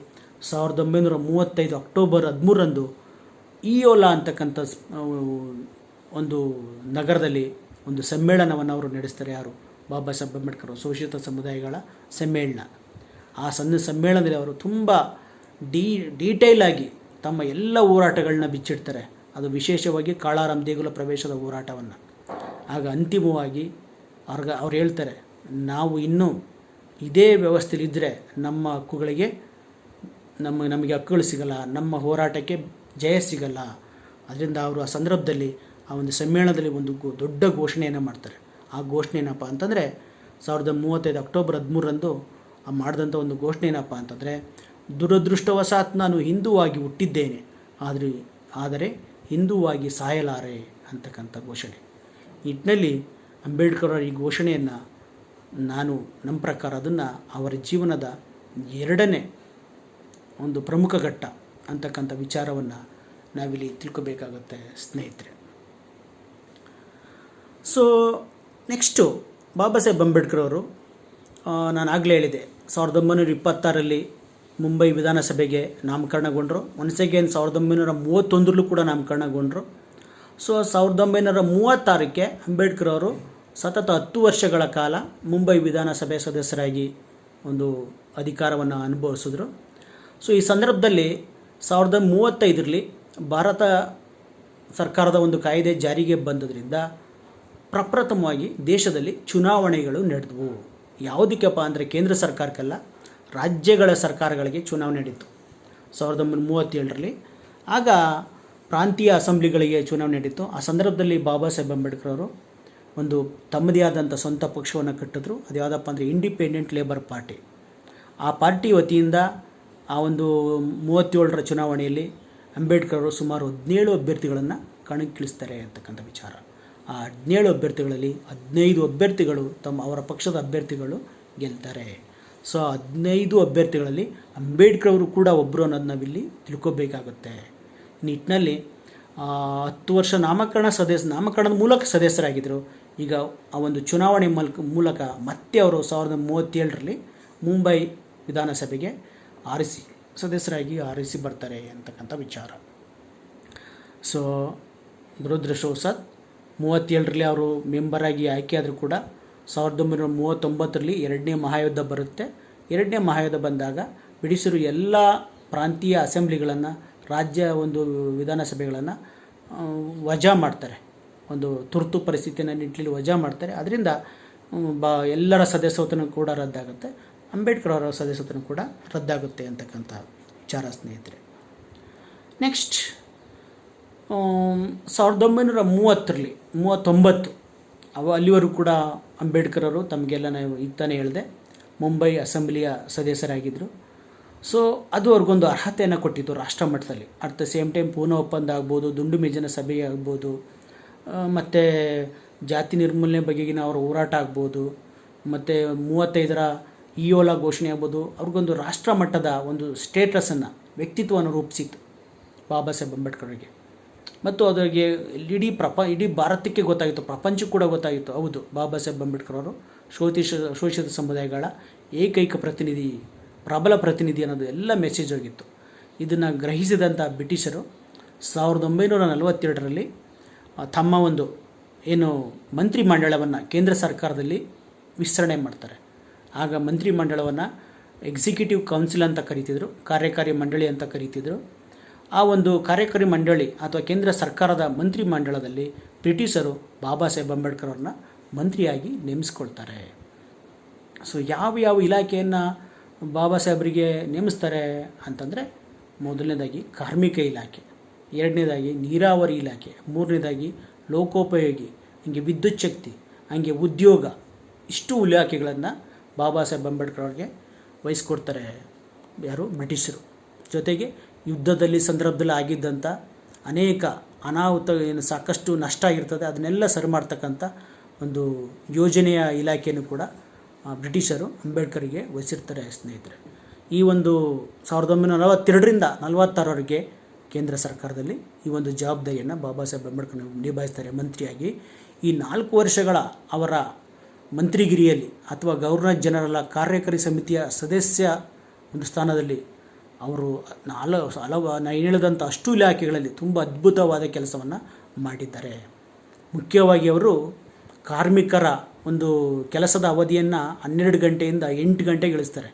1935 ಅಕ್ಟೋಬರ್ 13ರಂದು ಇಯೋಲಾ ಅಂತಕ್ಕಂಥ ಒಂದು ನಗರದಲ್ಲಿ ಒಂದು ಸಮ್ಮೇಳನವನ್ನು ಅವರು ನಡೆಸ್ತಾರೆ. ಯಾರು? ಬಾಬಾ ಸಾಹೇಬ್ ಅಂಬೇಡ್ಕರ್ ಶೋಷಿತ ಸಮುದಾಯಗಳ ಸಮ್ಮೇಳನ. ಆ ಸಮ್ಮೇಳನದಲ್ಲಿ ಅವರು ತುಂಬ ಡೀಟೇಲ್ ಆಗಿ ತಮ್ಮ ಎಲ್ಲ ಹೋರಾಟಗಳನ್ನ ಬಿಚ್ಚಿಡ್ತಾರೆ. ಅದು ವಿಶೇಷವಾಗಿ ಕಾಳಾರಾಮ್ ದೇಗುಲ ಪ್ರವೇಶದ ಹೋರಾಟವನ್ನು. ಆಗ ಅಂತಿಮವಾಗಿ ಅವ್ರು ಹೇಳ್ತಾರೆ, ನಾವು ಇನ್ನೂ ಇದೇ ವ್ಯವಸ್ಥೆಯಲ್ಲಿದ್ದರೆ ನಮ್ಮ ಹಕ್ಕುಗಳಿಗೆ ನಮಗೆ ಹಕ್ಕುಗಳು ಸಿಗಲ್ಲ, ನಮ್ಮ ಹೋರಾಟಕ್ಕೆ ಜಯ ಸಿಗಲ್ಲ. ಅದರಿಂದ ಅವರು ಆ ಸಂದರ್ಭದಲ್ಲಿ ಆ ಒಂದು ಸಮ್ಮೇಳನದಲ್ಲಿ ಒಂದು ದೊಡ್ಡ ಘೋಷಣೆಯನ್ನು ಮಾಡ್ತಾರೆ. ಆ ಘೋಷಣೆ ಏನಪ್ಪ ಅಂತಂದರೆ 1935 ಅಕ್ಟೋಬರ್ 13ರಂದು ಮಾಡಿದಂಥ ಒಂದು ಘೋಷಣೆ ಏನಪ್ಪ ಅಂತಂದರೆ, ದುರದೃಷ್ಟವಶಾತ್ ನಾನು ಹಿಂದೂವಾಗಿ ಹುಟ್ಟಿದ್ದೇನೆ, ಆದರೆ ಹಿಂದೂವಾಗಿ ಸಾಯಲಾರೆ ಅಂತಕ್ಕಂಥ ಘೋಷಣೆ. ಈ ನಿಟ್ಟಿನಲ್ಲಿ ಅಂಬೇಡ್ಕರ್ ಅವರ ಈ ಘೋಷಣೆಯನ್ನು ನಮ್ಮ ಪ್ರಕಾರ ಅದನ್ನು ಅವರ ಜೀವನದ 2ನೇ ಒಂದು ಪ್ರಮುಖ ಘಟ್ಟ ಅಂತಕ್ಕಂಥ ವಿಚಾರವನ್ನು ನಾವಿಲ್ಲಿ ತಿಳ್ಕೊಬೇಕಾಗುತ್ತೆ ಸ್ನೇಹಿತರೆ. ಸೊ ನೆಕ್ಸ್ಟು ಬಾಬಾ ಸಾಹೇಬ್ ಅಂಬೇಡ್ಕರ್ ಅವರು, ನಾನು ಆಗಲೇ ಹೇಳಿದೆ, 1926ರಲ್ಲಿ ಮುಂಬೈ ವಿಧಾನಸಭೆಗೆ ನಾಮಕರಣಗೊಂಡರು. ಒನ್ಸ್ ಅಗೇನ್ 1931ರಲ್ಲೂ ಕೂಡ ನಾಮಕರಣಗೊಂಡರು. ಸೊ 1936ಕ್ಕೆ ಅಂಬೇಡ್ಕರ್ ಅವರು ಸತತ 10 ವರ್ಷಗಳ ಕಾಲ ಮುಂಬೈ ವಿಧಾನಸಭೆ ಸದಸ್ಯರಾಗಿ ಒಂದು ಅಧಿಕಾರವನ್ನು ಅನುಭವಿಸಿದ್ರು. ಸೊ ಈ ಸಂದರ್ಭದಲ್ಲಿ 1935ರಲ್ಲಿ ಭಾರತ ಸರ್ಕಾರದ ಒಂದು ಕಾಯ್ದೆ ಜಾರಿಗೆ ಬಂದದ್ರಿಂದ ಪ್ರಪ್ರಥಮವಾಗಿ ದೇಶದಲ್ಲಿ ಚುನಾವಣೆಗಳು ನಡೆದವು. ಯಾವುದಕ್ಕಪ್ಪ ಅಂದರೆ ಕೇಂದ್ರ ಸರ್ಕಾರಕ್ಕೆಲ್ಲ, ರಾಜ್ಯಗಳ ಸರ್ಕಾರಗಳಿಗೆ ಚುನಾವಣೆ ನಡೀತು 1937ರಲ್ಲಿ. ಆಗ ಪ್ರಾಂತೀಯ ಅಸೆಂಬ್ಲಿಗಳಿಗೆ ಚುನಾವಣೆ ನಡೀತು. ಆ ಸಂದರ್ಭದಲ್ಲಿ ಬಾಬಾ ಸಾಹೇಬ್ ಅಂಬೇಡ್ಕರ್ ಅವರು ಒಂದು ತಮ್ಮದೇ ಆದಂಥ ಸ್ವಂತ ಪಕ್ಷವನ್ನು ಕಟ್ಟಿದ್ರು. ಅದು ಯಾವುದಪ್ಪ ಅಂದರೆ ಇಂಡಿಪೆಂಡೆಂಟ್ ಲೇಬರ್ ಪಾರ್ಟಿ. ಆ ಪಾರ್ಟಿ ವತಿಯಿಂದ ಆ ಒಂದು 37ರ ಚುನಾವಣೆಯಲ್ಲಿ ಅಂಬೇಡ್ಕರ್ ಅವರು ಸುಮಾರು 17 ಅಭ್ಯರ್ಥಿಗಳನ್ನು ಕಣಕ್ಕಿಳಿಸ್ತಾರೆ ಅಂತಕ್ಕಂಥ ವಿಚಾರ. ಆ 17 ಅಭ್ಯರ್ಥಿಗಳಲ್ಲಿ 15 ಅಭ್ಯರ್ಥಿಗಳು ಅವರ ಪಕ್ಷದ ಅಭ್ಯರ್ಥಿಗಳು ಗೆಲ್ತಾರೆ. ಸೊ 15 ಅಭ್ಯರ್ಥಿಗಳಲ್ಲಿ ಅಂಬೇಡ್ಕರ್ ಅವರು ಕೂಡ ಒಬ್ಬರು ಅನ್ನೋದು ನಾವಿಲ್ಲಿ ತಿಳ್ಕೊಬೇಕಾಗುತ್ತೆ. ನಿಟ್ಟಿನಲ್ಲಿ 10 ವರ್ಷ ನಾಮಕರಣದ ಮೂಲಕ ಸದಸ್ಯರಾಗಿದ್ದರು. ಈಗ ಆ ಒಂದು ಚುನಾವಣೆ ಮೂಲಕ ಮತ್ತೆ ಅವರು 1937ರಲ್ಲಿ ಮುಂಬೈ ವಿಧಾನಸಭೆಗೆ ಸದಸ್ಯರಾಗಿ ಆರಿಸಿ ಬರ್ತಾರೆ ಅಂತಕ್ಕಂಥ ವಿಚಾರ. ಸೊ ದುರದೃಷ್ಟವಶಾತ್ 37ರಲ್ಲಿ ಅವರು ಮೆಂಬರಾಗಿ ಆಯ್ಕೆಯಾದರೂ ಕೂಡ 1939ರಲ್ಲಿ 2ನೇ ಮಹಾಯುದ್ಧ ಬರುತ್ತೆ. 2ನೇ ಮಹಾಯುದ್ಧ ಬಂದಾಗ ಬ್ರಿಟಿಷರು ಎಲ್ಲ ಪ್ರಾಂತೀಯ ಅಸೆಂಬ್ಲಿಗಳನ್ನು, ರಾಜ್ಯ ಒಂದು ವಿಧಾನಸಭೆಗಳನ್ನು ವಜಾ ಮಾಡ್ತಾರೆ. ಒಂದು ತುರ್ತು ಪರಿಸ್ಥಿತಿಯನ್ನು ನಿಟ್ಟಿನಲ್ಲಿ ವಜಾ ಮಾಡ್ತಾರೆ. ಅದರಿಂದ ಎಲ್ಲರ ಸದಸ್ಯತ್ವನೂ ಕೂಡ ರದ್ದಾಗುತ್ತೆ. ಅಂಬೇಡ್ಕರ್ ಅವರ ಸದಸ್ಯತ್ವನೂ ಕೂಡ ರದ್ದಾಗುತ್ತೆ ಅಂತಕ್ಕಂಥ ವಿಚಾರ ಸ್ನೇಹಿತರೆ. ನೆಕ್ಸ್ಟ್ 1939 ಅಲ್ಲಿವರೆಗೂ ಕೂಡ ಅಂಬೇಡ್ಕರ್ ಅವರು ತಮಗೆಲ್ಲ ನಾವು ತಾನೇ ಹೇಳಿದೆ ಮುಂಬೈ ಅಸೆಂಬ್ಲಿಯ ಸದಸ್ಯರಾಗಿದ್ದರು. ಸೊ ಅದು ಅವ್ರಿಗೊಂದು ಅರ್ಹತೆಯನ್ನು ಕೊಟ್ಟಿತ್ತು ರಾಷ್ಟ್ರ ಮಟ್ಟದಲ್ಲಿ. At the same time Poona ಒಪ್ಪಂದ ಆಗ್ಬೋದು, ದುಂಡು ಮೇಜಿನ ಸಭೆ ಆಗ್ಬೋದು, ಮತ್ತು ಜಾತಿ ನಿರ್ಮೂಲನೆ ಬಗೆಗಿನ ಅವರ ಹೋರಾಟ ಆಗ್ಬೋದು, ಮತ್ತು 35ರ ಇಯೋಲಾ ಘೋಷಣೆ ಆಗ್ಬೋದು, ಅವ್ರಿಗೊಂದು ರಾಷ್ಟ್ರ ಮಟ್ಟದ ಒಂದು ಸ್ಟೇಟಸನ್ನು, ವ್ಯಕ್ತಿತ್ವವನ್ನು ರೂಪಿಸಿತ್ತು ಬಾಬಾ ಸಾಹೇಬ್ ಅಂಬೇಡ್ಕರ್ ಅವರಿಗೆ. ಮತ್ತು ಅದರಿಗೆ ಇಡೀ ಭಾರತಕ್ಕೆ ಗೊತ್ತಾಗಿತ್ತು, ಪ್ರಪಂಚಕ್ಕೆ ಕೂಡ ಗೊತ್ತಾಗಿತ್ತು, ಹೌದು ಬಾಬಾ ಸಾಹೇಬ್ ಅಂಬೇಡ್ಕರ್ ಅವರು ಶೋಷಿತ ಸಮುದಾಯಗಳ ಏಕೈಕ ಪ್ರತಿನಿಧಿ, ಪ್ರಬಲ ಪ್ರತಿನಿಧಿ ಅನ್ನೋದು ಎಲ್ಲ ಮೆಸೇಜ್ ಹೋಗಿತ್ತು. ಇದನ್ನು ಗ್ರಹಿಸಿದಂಥ ಬ್ರಿಟಿಷರು 1942ರಲ್ಲಿ ತಮ್ಮ ಒಂದು ಮಂತ್ರಿಮಂಡಲವನ್ನು ಕೇಂದ್ರ ಸರ್ಕಾರದಲ್ಲಿ ವಿಸ್ತರಣೆ ಮಾಡ್ತಾರೆ. ಆಗ ಮಂತ್ರಿಮಂಡಲವನ್ನು ಎಕ್ಸಿಕ್ಯೂಟಿವ್ ಕೌನ್ಸಿಲ್ ಅಂತ ಕರೀತಿದ್ರು, ಕಾರ್ಯಕಾರಿ ಮಂಡಳಿ ಅಂತ ಕರೀತಿದ್ರು. ಆ ಒಂದು ಕಾರ್ಯಕಾರಿ ಮಂಡಳಿ ಅಥವಾ ಕೇಂದ್ರ ಸರ್ಕಾರದ ಮಂತ್ರಿ ಮಂಡಲದಲ್ಲಿ ಬ್ರಿಟಿಷರು ಬಾಬಾ ಸಾಹೇಬ್ ಅಂಬೇಡ್ಕರ್ ಅವ್ರನ್ನ ಮಂತ್ರಿಯಾಗಿ ನೇಮಿಸ್ಕೊಳ್ತಾರೆ. ಸೊ ಯಾವ ಇಲಾಖೆಯನ್ನು ಬಾಬಾ ಸಾಹೇಬರಿಗೆ ನೇಮಿಸ್ತಾರೆ ಅಂತಂದರೆ, ಮೊದಲನೇದಾಗಿ ಕಾರ್ಮಿಕ ಇಲಾಖೆ, ಎರಡನೇದಾಗಿ ನೀರಾವರಿ ಇಲಾಖೆ, ಮೂರನೇದಾಗಿ ಲೋಕೋಪಯೋಗಿ, ಹಂಗೆ ವಿದ್ಯುತ್ ಶಕ್ತಿ, ಹಂಗೆ ಉದ್ಯೋಗ, ಇಷ್ಟು ಇಲಾಖೆಗಳನ್ನು ಬಾಬಾ ಸಾಹೇಬ್ ಅಂಬೇಡ್ಕರ್ ಅವ್ರಿಗೆ ವಹಿಸ್ಕೊಡ್ತಾರೆ ಯಾರು, ಬ್ರಿಟಿಷರು. ಜೊತೆಗೆ ಯುದ್ಧದಲ್ಲಿ ಸಂದರ್ಭದಲ್ಲಿ ಆಗಿದ್ದಂಥ ಅನೇಕ ಅನಾಹುತ ಏನು ಸಾಕಷ್ಟು ನಷ್ಟ ಆಗಿರ್ತದೆ ಅದನ್ನೆಲ್ಲ ಸರಿ ಮಾಡ್ತಕ್ಕಂಥ ಒಂದು ಯೋಜನೆಯ ಇಲಾಖೆಯನ್ನು ಕೂಡ ಬ್ರಿಟಿಷರು ಅಂಬೇಡ್ಕರ್ಗೆ ವಹಿಸಿರ್ತಾರೆ ಸ್ನೇಹಿತರೆ. ಈ ಒಂದು 1942ರಿಂದ 46ರವರೆಗೆ ಕೇಂದ್ರ ಸರ್ಕಾರದಲ್ಲಿ ಈ ಒಂದು ಜವಾಬ್ದಾರಿಯನ್ನು ಬಾಬಾ ಸಾಹೇಬ್ ಅಂಬೇಡ್ಕರ್ ನಿಭಾಯಿಸ್ತಾರೆ ಮಂತ್ರಿಯಾಗಿ. ಈ 4 ವರ್ಷಗಳ ಅವರ ಮಂತ್ರಿಗಿರಿಯಲ್ಲಿ ಅಥವಾ ಗವರ್ನರ್ ಜನರಲ್ ಕಾರ್ಯಕಾರಿ ಸಮಿತಿಯ ಸದಸ್ಯ ಒಂದು ಸ್ಥಾನದಲ್ಲಿ ಅವರು ನಾನು ಹೇಳಿದಂಥ ಅಷ್ಟು ಇಲಾಖೆಗಳಲ್ಲಿ ತುಂಬ ಅದ್ಭುತವಾದ ಕೆಲಸವನ್ನು ಮಾಡಿದ್ದಾರೆ. ಮುಖ್ಯವಾಗಿ ಅವರು ಕಾರ್ಮಿಕರ ಒಂದು ಕೆಲಸದ ಅವಧಿಯನ್ನು 12 ಗಂಟೆಯಿಂದ 8 ಗಂಟೆಗೆ ಇಳಿಸ್ತಾರೆ.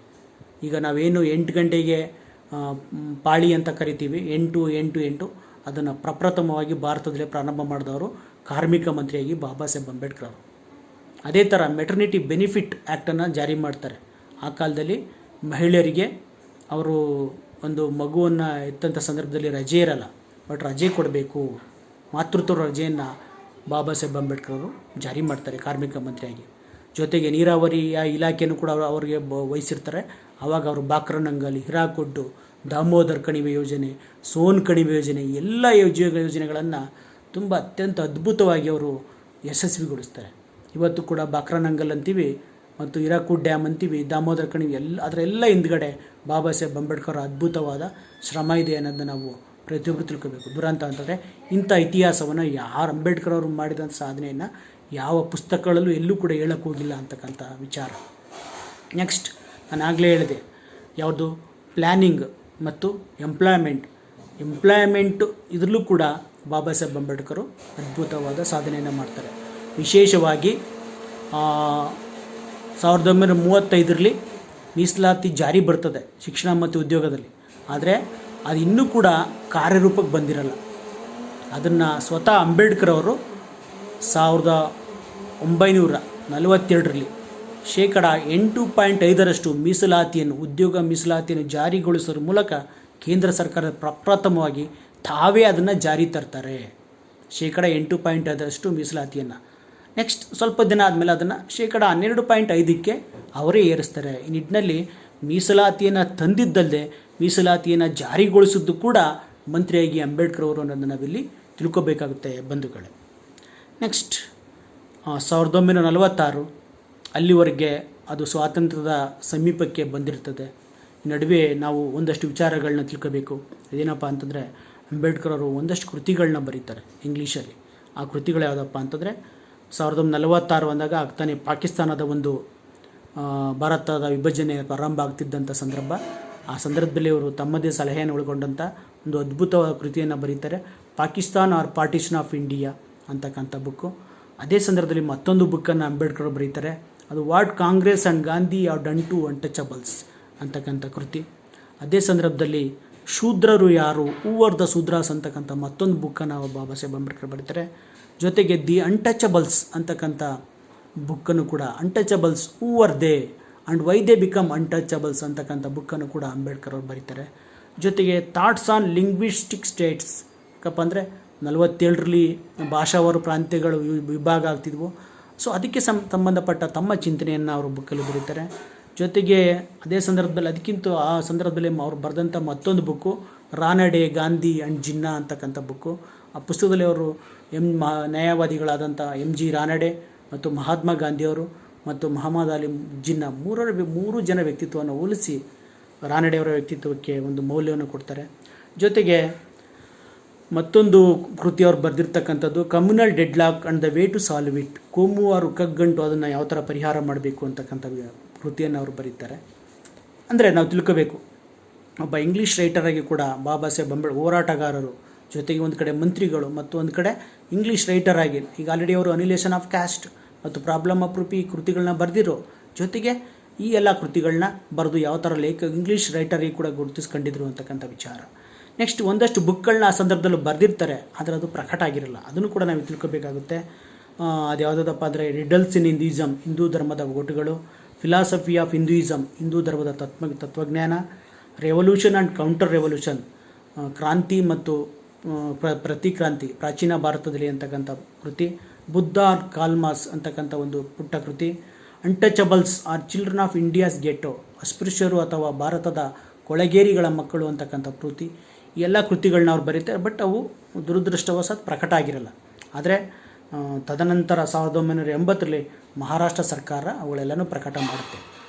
ಈಗ ನಾವೇನು 8 ಗಂಟೆಗೆ ಪಾಳಿ ಅಂತ ಕರಿತೀವಿ, 8 ಅದನ್ನು ಪ್ರಪ್ರಥಮವಾಗಿ ಭಾರತದಲ್ಲೇ ಪ್ರಾರಂಭ ಮಾಡಿದವರು ಕಾರ್ಮಿಕ ಮಂತ್ರಿಯಾಗಿ ಬಾಬಾ ಸಾಹೇಬ್ ಅಂಬೇಡ್ಕರ್ ಅವರು. ಅದೇ ಥರ ಮೆಟರ್ನಿಟಿ ಬೆನಿಫಿಟ್ ಆ್ಯಕ್ಟನ್ನು ಜಾರಿ ಮಾಡ್ತಾರೆ. ಆ ಕಾಲದಲ್ಲಿ ಮಹಿಳೆಯರಿಗೆ ಅವರು ಒಂದು ಮಗುವನ್ನು ಎತ್ತಂಥ ಸಂದರ್ಭದಲ್ಲಿ ರಜೆ ಇರಲ್ಲ, ಬಟ್ ರಜೆ ಕೊಡಬೇಕು, ಮಾತೃತ್ವ ರಜೆಯನ್ನು ಬಾಬಾ ಸಾಹೇಬ್ ಅಂಬೇಡ್ಕರ್ ಅವರು ಜಾರಿ ಮಾಡ್ತಾರೆ ಕಾರ್ಮಿಕ ಮಂತ್ರಿಯಾಗಿ. ಜೊತೆಗೆ ನೀರಾವರಿಯ ಇಲಾಖೆಯನ್ನು ಕೂಡ ಅವರಿಗೆ ವಹಿಸಿರ್ತಾರೆ. ಆವಾಗ ಅವರು ಬಾಕ್ರನಂಗಲ್, ಹಿರಾಕೊಡ್ಡು, ದಾಮೋದರ್ ಕಣಿವೆ ಯೋಜನೆ, ಸೋನ್ ಕಣಿವೆ ಯೋಜನೆ, ಎಲ್ಲ ಯೋಜನೆಗಳನ್ನು ತುಂಬ ಅತ್ಯಂತ ಅದ್ಭುತವಾಗಿ ಅವರು ಯಶಸ್ವಿಗೊಳಿಸ್ತಾರೆ. ಇವತ್ತು ಕೂಡ ಬಾಕ್ರನಂಗಲ್ ಅಂತೀವಿ ಮತ್ತು ಹಿರಾಕುಡ್ ಡ್ಯಾಮ್ ಅಂತೀವಿ, ದಾಮೋದರ ಕಣಿವೆ ಅದರೆಲ್ಲ ಹಿಂದ್ಗಡೆ ಬಾಬಾ ಸಾಹೇಬ್ ಅಂಬೇಡ್ಕರ್ ಅದ್ಭುತವಾದ ಶ್ರಮ ಇದೆ ಅನ್ನೋದನ್ನ ನಾವು ಪ್ರತಿಯೊಬ್ಬರು ತಿಳ್ಕೋಬೇಕು. ದುರಂತ ಅಂತಂದರೆ ಇಂಥ ಇತಿಹಾಸವನ್ನು ಯಾರು ಅಂಬೇಡ್ಕರ್ ಅವರು ಮಾಡಿದಂಥ ಸಾಧನೆಯನ್ನು ಯಾವ ಪುಸ್ತಕಗಳಲ್ಲೂ ಎಲ್ಲೂ ಕೂಡ ಹೇಳಕ್ಕೆ ಹೋಗಿಲ್ಲ ಅಂತಕ್ಕಂಥ ವಿಚಾರ. ನೆಕ್ಸ್ಟ್ ನಾನು ಆಗಲೇ ಹೇಳಿದೆ, ಯಾವುದು ಪ್ಲ್ಯಾನಿಂಗ್ ಮತ್ತು ಎಂಪ್ಲಾಯ್ಮೆಂಟು ಇದರಲ್ಲೂ ಕೂಡ ಬಾಬಾ ಸಾಹೇಬ್ ಅಂಬೇಡ್ಕರು ಅದ್ಭುತವಾದ ಸಾಧನೆಯನ್ನು ಮಾಡ್ತಾರೆ. ವಿಶೇಷವಾಗಿ 1935ರಲ್ಲಿ ಮೀಸಲಾತಿ ಜಾರಿ ಬರ್ತದೆ ಶಿಕ್ಷಣ ಮತ್ತು ಉದ್ಯೋಗದಲ್ಲಿ. ಆದರೆ ಅದು ಇನ್ನೂ ಕೂಡ ಕಾರ್ಯರೂಪಕ್ಕೆ ಬಂದಿರಲ್ಲ. ಅದನ್ನು ಸ್ವತಃ ಅಂಬೇಡ್ಕರ್ ಅವರು 1942ರಲ್ಲಿ 8.5% ಮೀಸಲಾತಿಯನ್ನು ಉದ್ಯೋಗ ಮೀಸಲಾತಿಯನ್ನು ಜಾರಿಗೊಳಿಸೋದ್ರ ಮೂಲಕ ಕೇಂದ್ರ ಸರ್ಕಾರ ಪ್ರಪ್ರಥಮವಾಗಿ ತಾವೇ ಅದನ್ನು ಜಾರಿ ತರ್ತಾರೆ. 8.5% ಮೀಸಲಾತಿಯನ್ನು. ನೆಕ್ಸ್ಟ್ ಸ್ವಲ್ಪ ದಿನ ಆದಮೇಲೆ ಅದನ್ನು 12.5% ಅವರೇ ಏರಿಸ್ತಾರೆ. ಈ ನಿಟ್ಟಿನಲ್ಲಿ ಮೀಸಲಾತಿಯನ್ನು ತಂದಿದ್ದಲ್ಲದೆ ಮೀಸಲಾತಿಯನ್ನು ಜಾರಿಗೊಳಿಸಿದ್ದು ಕೂಡ ಮಂತ್ರಿಯಾಗಿ ಅಂಬೇಡ್ಕರ್ ಅವರು ಅನ್ನೋದನ್ನು ನಾವಿಲ್ಲಿ ತಿಳ್ಕೊಬೇಕಾಗುತ್ತೆ ಬಂಧುಗಳೇ. ನೆಕ್ಸ್ಟ್ 1946 ಅಲ್ಲಿವರೆಗೆ ಅದು ಸ್ವಾತಂತ್ರ್ಯದ ಸಮೀಪಕ್ಕೆ ಬಂದಿರ್ತದೆ. ಈ ನಡುವೆ ನಾವು ಒಂದಷ್ಟು ವಿಚಾರಗಳನ್ನ ತಿಳ್ಕೋಬೇಕು. ಇದೇನಪ್ಪ ಅಂತಂದರೆ, ಅಂಬೇಡ್ಕರ್ ಅವರು ಒಂದಷ್ಟು ಕೃತಿಗಳನ್ನ ಬರೀತಾರೆ ಇಂಗ್ಲೀಷಲ್ಲಿ. ಆ ಕೃತಿಗಳು ಯಾವುದಪ್ಪ ಅಂತಂದರೆ 1946 ಅಂದಾಗ ಆಗ್ತಾನೆ ಪಾಕಿಸ್ತಾನದ ಒಂದು ಭಾರತದ ವಿಭಜನೆ ಪ್ರಾರಂಭ ಆಗ್ತಿದ್ದಂಥ ಸಂದರ್ಭ. ಆ ಸಂದರ್ಭದಲ್ಲಿ ಅವರು ತಮ್ಮದೇ ಸಲಹೆಯನ್ನು ಒಳಗೊಂಡಂಥ ಒಂದು ಅದ್ಭುತವಾದ ಕೃತಿಯನ್ನು ಬರೀತಾರೆ, Pakistan or partition of India ಅಂತಕ್ಕಂಥ ಬುಕ್ಕು. ಅದೇ ಸಂದರ್ಭದಲ್ಲಿ ಮತ್ತೊಂದು ಬುಕ್ಕನ್ನು ಅಂಬೇಡ್ಕರ್ ಬರೀತಾರೆ, ಅದು what Congress and Gandhi are done to untouchables ಅಂತಕ್ಕಂಥ ಕೃತಿ. ಅದೇ ಸಂದರ್ಭದಲ್ಲಿ ಶೂದ್ರರು ಯಾರು, ಹೂ ಆರ್ ದ ಶೂದ್ರಾಸ್ ಅಂತಕ್ಕಂಥ ಮತ್ತೊಂದು ಬುಕ್ಕನ್ನು ಬಾಬಾ ಸಾಹೇಬ್ ಅಂಬೇಡ್ಕರ್ ಬರೀತಾರೆ. ಜೊತೆಗೆ ದಿ ಅನ್ಟಚಬಲ್ಸ್ ಅಂತಕ್ಕಂಥ ಬುಕ್ಕನ್ನು ಕೂಡ, untouchables who are they and why they become untouchables ಅಂತಕ್ಕಂಥ ಬುಕ್ಕನ್ನು ಕೂಡ ಅಂಬೇಡ್ಕರ್ ಅವರು ಬರೀತಾರೆ. ಜೊತೆಗೆ ಥಾಟ್ಸ್ ಆನ್ ಲಿಂಗ್ವಿಸ್ಟಿಕ್ ಸ್ಟೇಟ್ಸ್, ಯಾಕಪ್ಪ ಅಂದರೆ 47ರಲ್ಲಿ ಭಾಷಾವಾರು ಪ್ರಾಂತ್ಯಗಳು ವಿಭಾಗ ಆಗ್ತಿದ್ವು. ಸೊ ಅದಕ್ಕೆ ಸಂಬಂಧಪಟ್ಟ ತಮ್ಮ ಚಿಂತನೆಯನ್ನು ಅವರು ಬುಕ್ಕಲ್ಲಿ ಬರೀತಾರೆ. ಜೊತೆಗೆ ಅದೇ ಸಂದರ್ಭದಲ್ಲಿ ಅದಕ್ಕಿಂತ ಆ ಸಂದರ್ಭದಲ್ಲಿ ಅವರು ಬರೆದಂಥ ಮತ್ತೊಂದು ಬುಕ್ಕು ರಾನಡೆ, ಗಾಂಧಿ ಆ್ಯಂಡ್ ಜಿನ್ನಾ ಅಂತಕ್ಕಂಥ ಬುಕ್ಕು. ಆ ಪುಸ್ತಕದಲ್ಲಿ ಅವರು ನ್ಯಾಯವಾದಿಗಳಾದಂಥ MG ರಾನಡೆ ಮತ್ತು ಮಹಾತ್ಮ ಗಾಂಧಿಯವರು ಮತ್ತು ಮಹಮ್ಮದ್ ಅಲಿ ಜಿನ್ನಾ ಮೂರು ಜನ ವ್ಯಕ್ತಿತ್ವವನ್ನು ಹೋಲಿಸಿ ರಾನಡೆಯವರ ವ್ಯಕ್ತಿತ್ವಕ್ಕೆ ಒಂದು ಮೌಲ್ಯವನ್ನು ಕೊಡ್ತಾರೆ. ಜೊತೆಗೆ ಮತ್ತೊಂದು ಕೃತಿಯವರು ಬರೆದಿರ್ತಕ್ಕಂಥದ್ದು communal deadlock and the way to solve it, ಕೋಮುವಾರು ಕಗ್ಗಂಟು ಅದನ್ನು ಯಾವ ಥರ ಪರಿಹಾರ ಮಾಡಬೇಕು ಅಂತಕ್ಕಂಥ ಕೃತಿಯನ್ನು ಅವರು ಬರೀತಾರೆ. ಅಂದರೆ ನಾವು ತಿಳ್ಕೋಬೇಕು, ಒಬ್ಬ ಇಂಗ್ಲೀಷ್ ರೈಟರಾಗಿ ಕೂಡ ಬಾಬಾ ಸಾಹೇಬ್ ಅಂಬೇಡ್ಕರ್ ಹೋರಾಟಗಾರರು, ಜೊತೆಗೆ ಒಂದು ಕಡೆ ಮಂತ್ರಿಗಳು ಮತ್ತು ಒಂದು ಕಡೆ ಇಂಗ್ಲೀಷ್ ರೈಟರ್ ಆಗಿ ಈಗ ಆಲ್ರೆಡಿ ಅವರು ಅನಿಲೇಷನ್ ಆಫ್ ಕ್ಯಾಸ್ಟ್ ಮತ್ತು ಪ್ರಾಬ್ಲಮ್ ಆಫ್ ರೂಪಿ ಕೃತಿಗಳನ್ನ ಬರೆದಿರೋ, ಜೊತೆಗೆ ಈ ಎಲ್ಲ ಕೃತಿಗಳನ್ನ ಬರೆದು ಯಾವ ಥರ ಇಂಗ್ಲೀಷ್ ರೈಟರಿಗೆ ಕೂಡ ಗುರುತಿಸ್ಕೊಂಡಿದ್ರು ಅಂತಕ್ಕಂಥ ವಿಚಾರ. ನೆಕ್ಸ್ಟ್ ಒಂದಷ್ಟು ಬುಕ್ಗಳನ್ನ ಆ ಸಂದರ್ಭದಲ್ಲೂ ಬರೆದಿರ್ತಾರೆ, ಆದರೆ ಅದು ಪ್ರಕಟ ಆಗಿರಲ್ಲ. ಅದನ್ನು ಕೂಡ ನಾವು ತಿಳ್ಕೊಬೇಕಾಗುತ್ತೆ. ಅದು ಯಾವುದಪ್ಪ ಅಂದರೆ ರಿಡಲ್ಸ್ ಇನ್ ಹಿಂದೂಯಿಸಮ್, ಹಿಂದೂ ಧರ್ಮದ ಒಗಟುಗಳು, ಫಿಲಾಸಫಿ ಆಫ್ ಹಿಂದೂಯಿಸಮ್, ಹಿಂದೂ ಧರ್ಮದ ತತ್ವಜ್ಞಾನ, ರೆವಲ್ಯೂಷನ್ ಆ್ಯಂಡ್ ಕೌಂಟರ್ ರೆವಲ್ಯೂಷನ್, ಕ್ರಾಂತಿ ಮತ್ತು ಪ್ರತಿಕ್ರಾಂತಿ ಪ್ರಾಚೀನ ಭಾರತದಲ್ಲಿ ಅಂತಕ್ಕಂಥ ಕೃತಿ, ಬುದ್ಧ ಆರ್ ಕಾಲ್ಮಾಸ್ ಅಂತಕ್ಕಂಥ ಒಂದು ಪುಟ್ಟ ಕೃತಿ, untouchables are children of India's ghetto, ಅಸ್ಪೃಶ್ಯರು ಅಥವಾ ಭಾರತದ ಕೊಳಗೇರಿಗಳ ಮಕ್ಕಳು ಅಂತಕ್ಕಂಥ ಕೃತಿ. ಈ ಎಲ್ಲ ಕೃತಿಗಳನ್ನ ಅವ್ರು ಬರೀತಾರೆ, ಬಟ್ ಅವು ದುರದೃಷ್ಟವಶಾತ್ ಪ್ರಕಟ ಆಗಿರಲ್ಲ. ಆದರೆ ತದನಂತರ 1980ರಲ್ಲಿ ಮಹಾರಾಷ್ಟ್ರ ಸರ್ಕಾರ ಅವುಗಳೆಲ್ಲನೂ ಪ್ರಕಟ ಮಾಡುತ್ತೆ.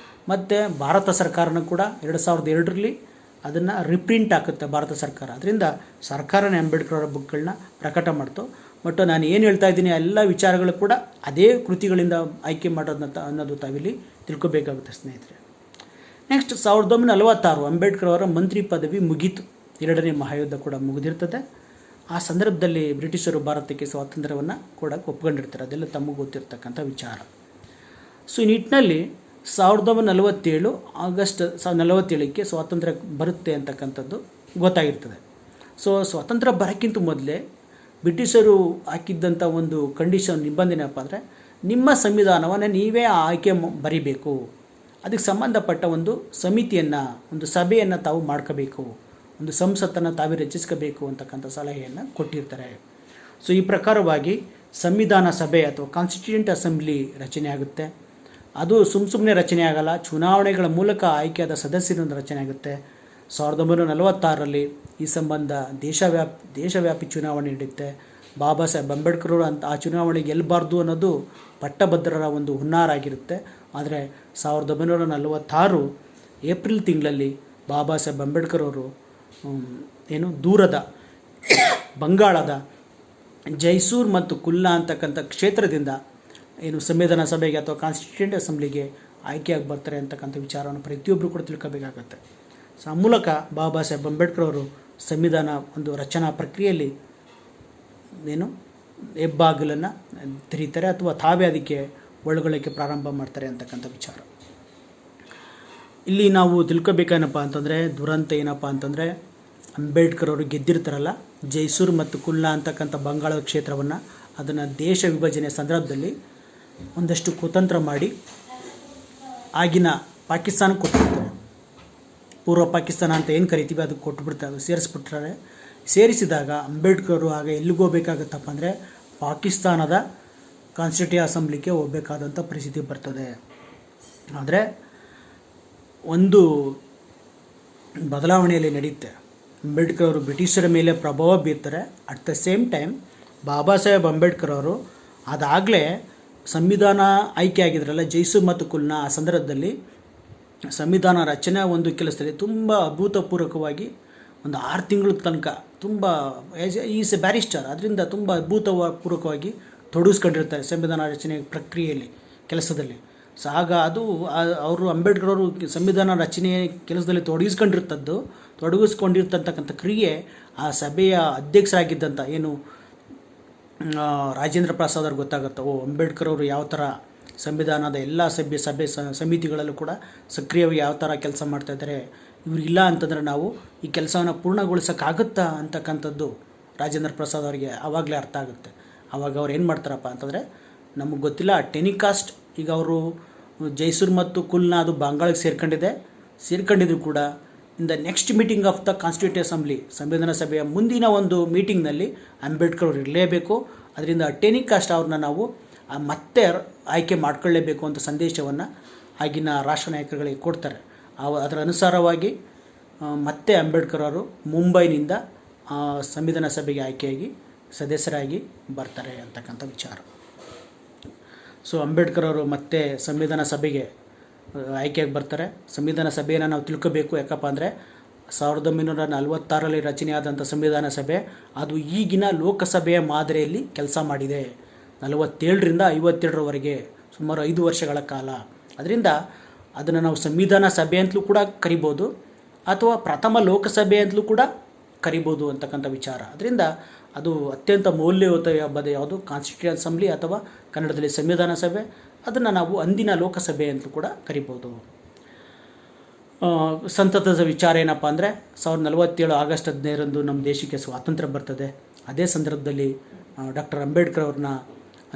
ಮತ್ತು ಭಾರತ ಸರ್ಕಾರನೂ ಕೂಡ 2002ರಲ್ಲಿ ಅದನ್ನು ರಿಪ್ರಿಂಟ್ ಹಾಕುತ್ತೆ ಭಾರತ ಸರ್ಕಾರ. ಅದರಿಂದ ಸರ್ಕಾರನೇ ಅಂಬೇಡ್ಕರ್ ಅವರ ಬುಕ್ಗಳನ್ನ ಪ್ರಕಟ ಮಾಡ್ತು. ಬಟ್ ನಾನು ಏನು ಹೇಳ್ತಾ ಇದ್ದೀನಿ ಎಲ್ಲ ವಿಚಾರಗಳು ಕೂಡ ಅದೇ ಕೃತಿಗಳಿಂದ ಆಯ್ಕೆ ಮಾಡೋದನ್ನ ಅನ್ನೋದು ತಾವಿಲ್ಲಿ ತಿಳ್ಕೊಬೇಕಾಗುತ್ತೆ ಸ್ನೇಹಿತರೆ. ನೆಕ್ಸ್ಟ್ 1946 ಅಂಬೇಡ್ಕರ್ ಅವರ ಮಂತ್ರಿ ಪದವಿ ಮುಗೀತು. 2ನೇ ಮಹಾಯುದ್ಧ ಕೂಡ ಮುಗಿದಿರ್ತದೆ. ಆ ಸಂದರ್ಭದಲ್ಲಿ ಬ್ರಿಟಿಷರು ಭಾರತಕ್ಕೆ ಸ್ವಾತಂತ್ರ್ಯವನ್ನು ಕೊಡೋಕ್ಕೆ ಒಪ್ಕೊಂಡಿರ್ತಾರೆ. ಅದೆಲ್ಲ ತಮಗೆ ಗೊತ್ತಿರ್ತಕ್ಕಂಥ ವಿಚಾರ. ಸೊ ಈ ನಿಟ್ಟಿನಲ್ಲಿ 1947 ಆಗಸ್ಟ್ 1947ಕ್ಕೆ ಸ್ವಾತಂತ್ರ್ಯ ಬರುತ್ತೆ ಅಂತಕ್ಕಂಥದ್ದು ಗೊತ್ತಾಗಿರ್ತದೆ. ಸೊ ಸ್ವಾತಂತ್ರ್ಯ ಬರೋಕ್ಕಿಂತ ಮೊದಲೇ ಬ್ರಿಟಿಷರು ಹಾಕಿದ್ದಂಥ ಒಂದು ಕಂಡೀಷನ್, ನಿಬಂಧನೆ ಏನಪ್ಪ ಅಂದರೆ, ನಿಮ್ಮ ಸಂವಿಧಾನವನ್ನು ನೀವೇ ಆಯ್ಕೆ ಬರೀಬೇಕು, ಅದಕ್ಕೆ ಸಂಬಂಧಪಟ್ಟ ಒಂದು ಸಮಿತಿಯನ್ನು, ಒಂದು ಸಭೆಯನ್ನು ತಾವು ಮಾಡ್ಕೋಬೇಕು, ಒಂದು ಸಂಸತ್ತನ್ನು ತಾವೇ ರಚಿಸ್ಕೋಬೇಕು ಅಂತಕ್ಕಂಥ ಸಲಹೆಯನ್ನು ಕೊಟ್ಟಿರ್ತಾರೆ. ಸೊ ಈ ಪ್ರಕಾರವಾಗಿ ಸಂವಿಧಾನ ಸಭೆ ಅಥವಾ ಕಾನ್ಸ್ಟಿಟ್ಯೂಯೆಂಟ್ ಅಸೆಂಬ್ಲಿ ರಚನೆ ಆಗುತ್ತೆ. ಅದು ಸುಮ್ಮನೆ ರಚನೆ ಆಗಲ್ಲ, ಚುನಾವಣೆಗಳ ಮೂಲಕ ಆಯ್ಕೆಯಾದ ಸದಸ್ಯರಿಂದ ರಚನೆ ಆಗುತ್ತೆ. 1946ರಲ್ಲಿ ಈ ಸಂಬಂಧ ದೇಶವ್ಯಾಪಿ ಚುನಾವಣೆ ನಡೆಯುತ್ತೆ. ಬಾಬಾ ಸಾಹೇಬ್ ಅಂಬೇಡ್ಕರ್ ಅವರು ಆ ಚುನಾವಣೆಗೆ ಗೆಲ್ಲಬಾರ್ದು ಅನ್ನೋದು ಪಟ್ಟಭದ್ರರ ಒಂದು ಹುನ್ನಾರ ಆಗಿರುತ್ತೆ. ಆದರೆ 1946 ಏಪ್ರಿಲ್ ತಿಂಗಳಲ್ಲಿ ಬಾಬಾ ಸಾಹೇಬ್ ಅಂಬೇಡ್ಕರ್ ಅವರು ದೂರದ ಬಂಗಾಳದ ಜೈಸೂರ್ ಮತ್ತು ಕುಲ್ಲಾ ಅಂತಕ್ಕಂಥ ಕ್ಷೇತ್ರದಿಂದ ಸಂವಿಧಾನ ಸಭೆಗೆ ಅಥವಾ ಕಾನ್ಸ್ಟಿಟ್ಯೂಯೆಂಟ್ ಅಸೆಂಬ್ಲಿಗೆ ಆಯ್ಕೆಯಾಗಿ ಬರ್ತಾರೆ ಅಂತಕ್ಕಂಥ ವಿಚಾರವನ್ನು ಪ್ರತಿಯೊಬ್ಬರು ಕೂಡ ತಿಳ್ಕೋಬೇಕಾಗತ್ತೆ. ಸೊ ಆ ಮೂಲಕ ಬಾಬಾ ಸಾಹೇಬ್ ಅಂಬೇಡ್ಕರ್ ಅವರು ಸಂವಿಧಾನ ಒಂದು ರಚನಾ ಪ್ರಕ್ರಿಯೆಯಲ್ಲಿ ಹೆಬ್ಬಾಗಿಲನ್ನು ತೆರೀತಾರೆ ಅಥವಾ ತಾವೇ ಅದಕ್ಕೆ ಒಳಗೊಳ್ಳೋಕ್ಕೆ ಪ್ರಾರಂಭ ಮಾಡ್ತಾರೆ ಅಂತಕ್ಕಂಥ ವಿಚಾರ. ಇಲ್ಲಿ ನಾವು ತಿಳ್ಕೊಬೇಕೇನಪ್ಪ ಅಂತಂದರೆ, ದುರಂತ ಏನಪ್ಪ ಅಂತಂದರೆ, ಅಂಬೇಡ್ಕರ್ ಅವರು ಗೆದ್ದಿರ್ತಾರಲ್ಲ ಜೈಸೂರ್ ಮತ್ತು ಕುಲ್ಲಾ ಅಂತಕ್ಕಂಥ ಬಂಗಾಳದ ಕ್ಷೇತ್ರವನ್ನು, ಅದನ್ನು ದೇಶ ವಿಭಜನೆ ಸಂದರ್ಭದಲ್ಲಿ ಒಂದಷ್ಟು ಕುತಂತ್ರ ಮಾಡಿ ಆಗಿನ ಪಾಕಿಸ್ತಾನಕ್ಕೆ ಕೊಟ್ಬಿಡ್ತಾರೆ. ಪೂರ್ವ ಪಾಕಿಸ್ತಾನ ಅಂತ ಏನು ಕರಿತೀವಿ ಅದಕ್ಕೆ ಕೊಟ್ಬಿಡ್ತಾರೆ, ಸೇರಿಸ್ಬಿಟ್ರೆ. ಸೇರಿಸಿದಾಗ ಅಂಬೇಡ್ಕರ್ ಆಗ ಎಲ್ಲಿಗೆ ಹೋಗ್ಬೇಕಾಗತ್ತಪ್ಪ ಅಂದರೆ ಪಾಕಿಸ್ತಾನದ ಕಾನ್ಸ್ಟಿಟ್ಯೂಯೆಂಟ್ ಅಸೆಂಬ್ಲಿಗೆ ಹೋಗಬೇಕಾದಂಥ ಪರಿಸ್ಥಿತಿ ಬರ್ತದೆ. ಆದರೆ ಒಂದು ಬದಲಾವಣೆಯಲ್ಲಿ ನಡೆಯುತ್ತೆ. ಅಂಬೇಡ್ಕರ್ ಅವರು ಬ್ರಿಟಿಷರ ಮೇಲೆ ಪ್ರಭಾವ ಬೀರ್ತಾರೆ. At the same time Baba Saheb Ambedkar ಅವರು ಅದಾಗಲೇ ಸಂವಿಧಾನ ಆಯ್ಕೆ ಆಗಿದ್ರಲ್ಲ ಜೈಸೂರ್ ಮತ್ತು ಕುಲ್ನಾ, ಆ ಸಂದರ್ಭದಲ್ಲಿ ಸಂವಿಧಾನ ರಚನೆ ಒಂದು ಕೆಲಸದಲ್ಲಿ ತುಂಬ ಅಭೂತಪೂರ್ವಕವಾಗಿ ಒಂದು 6 ತಿಂಗಳ ತನಕ ತುಂಬ ಈಸ್ ಎ ಬ್ಯಾರಿಸ್ಟರ್, ಅದರಿಂದ ತುಂಬ ಅಭೂತಪೂರ್ವಕವಾಗಿ ತೊಡಗಿಸ್ಕೊಂಡಿರ್ತಾರೆ ಸಂವಿಧಾನ ರಚನೆ ಪ್ರಕ್ರಿಯೆಯಲ್ಲಿ, ಕೆಲಸದಲ್ಲಿ. ಸೊ ಆಗ ಅದು ಅವರು ಅಂಬೇಡ್ಕರ್ ಅವರು ಸಂವಿಧಾನ ರಚನೆ ಕೆಲಸದಲ್ಲಿ ತೊಡಗಿಸ್ಕೊಂಡಿರ್ತಕ್ಕಂಥ ಕ್ರಿಯೆ ಆ ಸಭೆಯ ಅಧ್ಯಕ್ಷರಾಗಿದ್ದಂಥ ರಾಜೇಂದ್ರ ಪ್ರಸಾದ್ ಅವ್ರಿಗೆ ಗೊತ್ತಾಗುತ್ತೆ. ಅಂಬೇಡ್ಕರ್ ಅವರು ಯಾವ ಥರ ಸಂವಿಧಾನದ ಎಲ್ಲ ಸಭೆ ಸಮಿತಿಗಳಲ್ಲೂ ಕೂಡ ಸಕ್ರಿಯವಾಗಿ ಯಾವ ಥರ ಕೆಲಸ ಮಾಡ್ತಾಯಿದ್ದಾರೆ, ಇವರಿಲ್ಲ ಅಂತಂದರೆ ನಾವು ಈ ಕೆಲಸವನ್ನು ಪೂರ್ಣಗೊಳಿಸೋಕ್ಕಾಗುತ್ತಾ ಅಂತಕ್ಕಂಥದ್ದು ರಾಜೇಂದ್ರ ಪ್ರಸಾದ್ ಅವರಿಗೆ ಆವಾಗಲೇ ಅರ್ಥ ಆಗುತ್ತೆ. ಆವಾಗ ಅವ್ರು ಏನು ಮಾಡ್ತಾರಪ್ಪ ಅಂತಂದರೆ, ನಮಗೆ ಗೊತ್ತಿಲ್ಲ ಟೆನಿಕಾಸ್ಟ್, ಈಗ ಅವರು ಜೈಸೂರ್ ಮತ್ತು ಕುಲ್ನಾ ಅದು ಬಂಗಾಳಕ್ಕೆ ಸೇರ್ಕೊಂಡಿದ್ರು ಕೂಡ in the next meeting of the constituent assembly, ಸಂವಿಧಾನ ಸಭೆಯ ಮುಂದಿನ ಒಂದು ಮೀಟಿಂಗ್ನಲ್ಲಿ ಅಂಬೇಡ್ಕರ್ ಅವರು ಇರಲೇಬೇಕು. ಅದರಿಂದ ಟೆನಿಕಾಸ್ಟ್ ಅವ್ರನ್ನ ನಾವು ಮತ್ತೆ ಆಯ್ಕೆ ಮಾಡ್ಕೊಳ್ಳೇಬೇಕು ಅಂತ ಸಂದೇಶವನ್ನು ಆಗಿನ ರಾಷ್ಟ್ರ ನಾಯಕರುಗಳಿಗೆ ಕೊಡ್ತಾರೆ. ಅದರ ಅನುಸಾರವಾಗಿ ಮತ್ತೆ ಅಂಬೇಡ್ಕರ್ ಅವರು ಮುಂಬೈನಿಂದ ಸಂವಿಧಾನ ಸಭೆಗೆ ಆಯ್ಕೆಯಾಗಿ ಸದಸ್ಯರಾಗಿ ಬರ್ತಾರೆ ಅಂತಕ್ಕಂಥ ವಿಚಾರ. ಸೊ ಅಂಬೇಡ್ಕರ್ ಅವರು ಮತ್ತೆ ಸಂವಿಧಾನ ಸಭೆಗೆ ಆಯ್ಕೆಯಾಗಿ ಬರ್ತಾರೆ. ಸಂವಿಧಾನ ಸಭೆಯನ್ನು ನಾವು ತಿಳ್ಕೋಬೇಕು, ಯಾಕಪ್ಪ ಅಂದರೆ 1946ರಲ್ಲಿ ರಚನೆಯಾದಂಥ ಸಂವಿಧಾನ ಸಭೆ ಅದು ಈಗಿನ ಲೋಕಸಭೆಯ ಮಾದರಿಯಲ್ಲಿ ಕೆಲಸ ಮಾಡಿದೆ. 47ರಿಂದ 52ರವರೆಗೆ ಸುಮಾರು 5 ವರ್ಷಗಳ ಕಾಲ. ಅದರಿಂದ ಅದನ್ನು ನಾವು ಸಂವಿಧಾನ ಸಭೆ ಅಂತಲೂ ಕೂಡ ಕರಿಬೋದು ಅಥವಾ ಪ್ರಥಮ ಲೋಕಸಭೆ ಅಂತಲೂ ಕೂಡ ಕರಿಬೋದು ಅಂತಕ್ಕಂಥ ವಿಚಾರ. ಅದರಿಂದ ಅದು ಅತ್ಯಂತ ಮೌಲ್ಯಯುತ ಯಾವುದು ಕಾನ್ಸ್ಟಿಟ್ಯೂಯೆಂಟ್ ಅಸೆಂಬ್ಲಿ ಅಥವಾ ಕನ್ನಡದಲ್ಲಿ ಸಂವಿಧಾನ ಸಭೆ, ಅದನ್ನು ನಾವು ಅಂದಿನ ಲೋಕಸಭೆ ಅಂತಲೂ ಕೂಡ ಕರಿಬೋದು. ಸಂತತದ ವಿಚಾರ ಏನಪ್ಪ ಅಂದರೆ 1947 ಆಗಸ್ಟ್ 15ರಂದು ನಮ್ಮ ದೇಶಕ್ಕೆ ಸ್ವಾತಂತ್ರ್ಯ ಬರ್ತದೆ. ಅದೇ ಸಂದರ್ಭದಲ್ಲಿ ಡಾಕ್ಟರ್ ಅಂಬೇಡ್ಕರ್ ಅವ್ರನ್ನ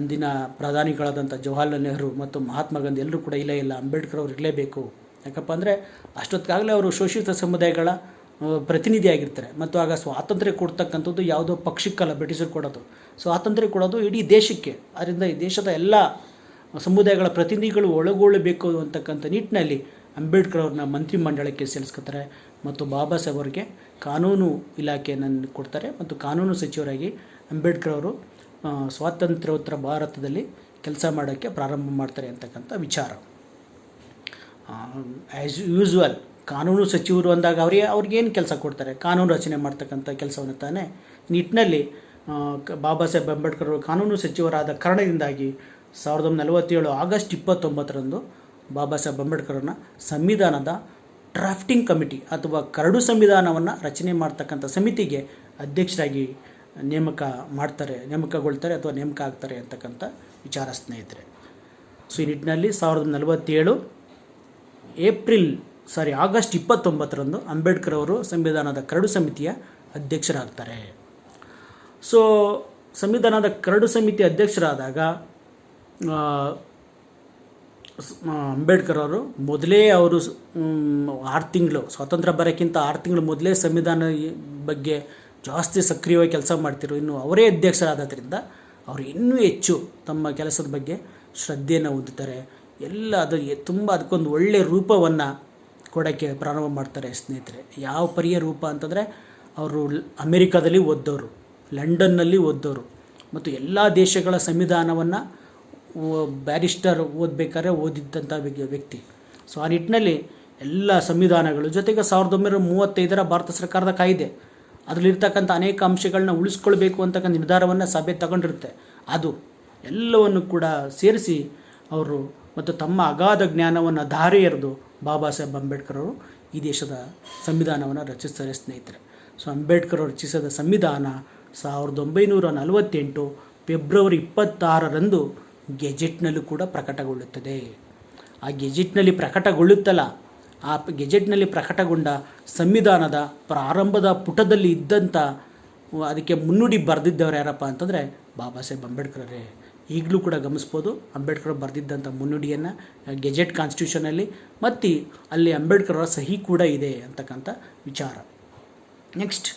ಅಂದಿನ ಪ್ರಧಾನಿಗಳಾದಂಥ ಜವಾಹರ್ಲಾಲ್ ನೆಹರು ಮತ್ತು ಮಹಾತ್ಮ ಗಾಂಧಿ ಎಲ್ಲರೂ ಕೂಡ ಇಲ್ಲ ಅಂಬೇಡ್ಕರ್ ಅವ್ರು ಇರಲೇಬೇಕು. ಯಾಕಪ್ಪ ಅಂದರೆ ಅಷ್ಟೊತ್ತಿಗಾಗಲೇ ಅವರು ಶೋಷಿತ ಸಮುದಾಯಗಳ ಪ್ರತಿನಿಧಿಯಾಗಿರ್ತಾರೆ. ಮತ್ತು ಆಗ ಸ್ವಾತಂತ್ರ್ಯ ಕೊಡ್ತಕ್ಕಂಥದ್ದು ಯಾವುದೋ ಪಕ್ಷಕ್ಕಲ್ಲ, ಬ್ರಿಟಿಷರು ಕೊಡೋದು. ಸ್ವಾತಂತ್ರ್ಯ ಕೊಡೋದು ಇಡೀ ದೇಶಕ್ಕೆ. ಆದ್ದರಿಂದ ಈ ದೇಶದ ಎಲ್ಲ ಸಮುದಾಯಗಳ ಪ್ರತಿನಿಧಿಗಳು ಒಳಗೊಳ್ಳಬೇಕು ಅಂತಕ್ಕಂಥ ನಿಟ್ಟಿನಲ್ಲಿ ಅಂಬೇಡ್ಕರ್ ಅವ್ರನ್ನ ಮಂತ್ರಿಮಂಡಲಕ್ಕೆ ಸೇರಿಸ್ಕೊತಾರೆ ಮತ್ತು ಬಾಬಾ ಸಾಹೇಬ್ ಅವರಿಗೆ ಕಾನೂನು ಇಲಾಖೆಯನ್ನು ಕೊಡ್ತಾರೆ ಮತ್ತು ಕಾನೂನು ಸಚಿವರಾಗಿ ಅಂಬೇಡ್ಕರ್ ಅವರು ಸ್ವಾತಂತ್ರ್ಯೋತ್ತರ ಭಾರತದಲ್ಲಿ ಕೆಲಸ ಮಾಡೋಕ್ಕೆ ಪ್ರಾರಂಭ ಮಾಡ್ತಾರೆ ಅಂತಕ್ಕಂಥ ವಿಚಾರ. ಆ್ಯಸ್ ಯೂಸ್ವಲ್ ಕಾನೂನು ಸಚಿವರು ಅಂದಾಗ ಅವ್ರಿಗೇನು ಕೆಲಸ ಕೊಡ್ತಾರೆ? ಕಾನೂನು ರಚನೆ ಮಾಡ್ತಕ್ಕಂಥ ಕೆಲಸವನ್ನು ತಾನೇ. ನಿಟ್ಟಿನಲ್ಲಿ ಬಾಬಾ ಸಾಹೇಬ್ ಅಂಬೇಡ್ಕರ್ ಅವರು ಕಾನೂನು ಸಚಿವರಾದ ಕಾರಣದಿಂದಾಗಿ 1947 ಆಗಸ್ಟ್ 29ರಂದು ಬಾಬಾ ಸಾಹೇಬ್ ಅಂಬೇಡ್ಕರ್ನ ಸಂವಿಧಾನದ ಡ್ರಾಫ್ಟಿಂಗ್ ಕಮಿಟಿ ಅಥವಾ ಕರಡು ಸಂವಿಧಾನವನ್ನು ರಚನೆ ಮಾಡ್ತಕ್ಕಂಥ ಸಮಿತಿಗೆ ಅಧ್ಯಕ್ಷರಾಗಿ ನೇಮಕಗೊಳ್ತಾರೆ ಅಥವಾ ನೇಮಕ ಆಗ್ತಾರೆ ಅಂತಕ್ಕಂಥ ವಿಚಾರ ಸ್ನೇಹಿತರೆ. ಸೊ ಈ ನಿಟ್ಟಿನಲ್ಲಿ 1947 ಆಗಸ್ಟ್ 29ರಂದು ಅಂಬೇಡ್ಕರ್ ಅವರು ಸಂವಿಧಾನದ ಕರಡು ಸಮಿತಿಯ ಅಧ್ಯಕ್ಷರಾಗ್ತಾರೆ. ಸೊ ಸಂವಿಧಾನದ ಕರಡು ಸಮಿತಿ ಅಧ್ಯಕ್ಷರಾದಾಗ ಅಂಬೇಡ್ಕರ್ ಅವರು ಮೊದಲೇ ಅವರು 6 ತಿಂಗಳು ಸ್ವಾತಂತ್ರ್ಯ ಬರೋಕ್ಕಿಂತ 6 ತಿಂಗಳು ಮೊದಲೇ ಸಂವಿಧಾನ ಬಗ್ಗೆ ಜಾಸ್ತಿ ಸಕ್ರಿಯವಾಗಿ ಕೆಲಸ ಮಾಡ್ತಿರು. ಇನ್ನು ಅವರೇ ಅಧ್ಯಕ್ಷರಾದ್ದರಿಂದ ಅವರು ಇನ್ನೂ ಹೆಚ್ಚು ತಮ್ಮ ಕೆಲಸದ ಬಗ್ಗೆ ಶ್ರದ್ಧೆಯನ್ನು ಹೊಂದುತ್ತಾರೆ. ಅದಕ್ಕೊಂದು ಒಳ್ಳೆಯ ರೂಪವನ್ನು ಕೊಡೋಕ್ಕೆ ಪ್ರಾರಂಭ ಮಾಡ್ತಾರೆ ಸ್ನೇಹಿತರೆ. ಯಾವ ಪರಿಯ ರೂಪ ಅಂತಂದರೆ, ಅವರು ಅಮೆರಿಕಾದಲ್ಲಿ ಓದ್ದವರು, ಲಂಡನ್ನಲ್ಲಿ ಓದ್ದವರು ಮತ್ತು ಎಲ್ಲ ದೇಶಗಳ ಸಂವಿಧಾನವನ್ನು ಬ್ಯಾರಿಸ್ಟರ್ ಓದಬೇಕಾದ್ರೆ ಓದಿದ್ದಂಥ ವ್ಯಕ್ತಿ. ಸೊ ಆ ನಿಟ್ಟಿನಲ್ಲಿ ಎಲ್ಲ ಸಂವಿಧಾನಗಳು ಜೊತೆಗೆ 1935 ಭಾರತ ಸರ್ಕಾರದ ಕಾಯ್ದೆ, ಅದರಲ್ಲಿರ್ತಕ್ಕಂಥ ಅನೇಕ ಅಂಶಗಳನ್ನ ಉಳಿಸ್ಕೊಳ್ಬೇಕು ಅಂತಕ್ಕಂಥ ನಿರ್ಧಾರವನ್ನು ಸಭೆ ತಗೊಂಡಿರುತ್ತೆ. ಅದು ಎಲ್ಲವನ್ನು ಕೂಡ ಸೇರಿಸಿ ಅವರು ಮತ್ತು ತಮ್ಮ ಅಗಾಧ ಜ್ಞಾನವನ್ನು ಧಾರೆ ಎರೆದು ಬಾಬಾ ಸಾಹೇಬ್ ಅಂಬೇಡ್ಕರ್ ಅವರು ಈ ದೇಶದ ಸಂವಿಧಾನವನ್ನು ರಚಿಸ್ತಾರೆ ಸ್ನೇಹಿತರೆ. ಸೊ ಅಂಬೇಡ್ಕರ್ ಅವರು ರಚಿಸಿದ ಸಂವಿಧಾನ 1948 ಫೆಬ್ರವರಿ 26ರಂದು ಗೆಜೆಟ್ನಲ್ಲೂ ಕೂಡ ಪ್ರಕಟಗೊಳ್ಳುತ್ತದೆ. ಆ ಗೆಜೆಟ್ನಲ್ಲಿ ಪ್ರಕಟಗೊಂಡ ಸಂವಿಧಾನದ ಪ್ರಾರಂಭದ ಪುಟದಲ್ಲಿ ಇದ್ದಂಥ ಅದಕ್ಕೆ ಮುನ್ನುಡಿ ಬರೆದಿದ್ದವರು ಯಾರಪ್ಪ ಅಂತಂದರೆ ಬಾಬಾ ಸಾಹೇಬ್ ಅಂಬೇಡ್ಕರೇ. ಈಗಲೂ ಕೂಡ ಗಮನಿಸ್ಬೋದು ಅಂಬೇಡ್ಕರ್ ಬರೆದಿದ್ದಂಥ ಮುನ್ನುಡಿಯನ್ನು ಗೆಜೆಟ್ ಕಾನ್ಸ್ಟಿಟ್ಯೂಷನಲ್ಲಿ, ಮತ್ತು ಅಲ್ಲಿ ಅಂಬೇಡ್ಕರ್ ಅವರ ಸಹಿ ಕೂಡ ಇದೆ ಅಂತಕ್ಕಂಥ ವಿಚಾರ. ನೆಕ್ಸ್ಟ್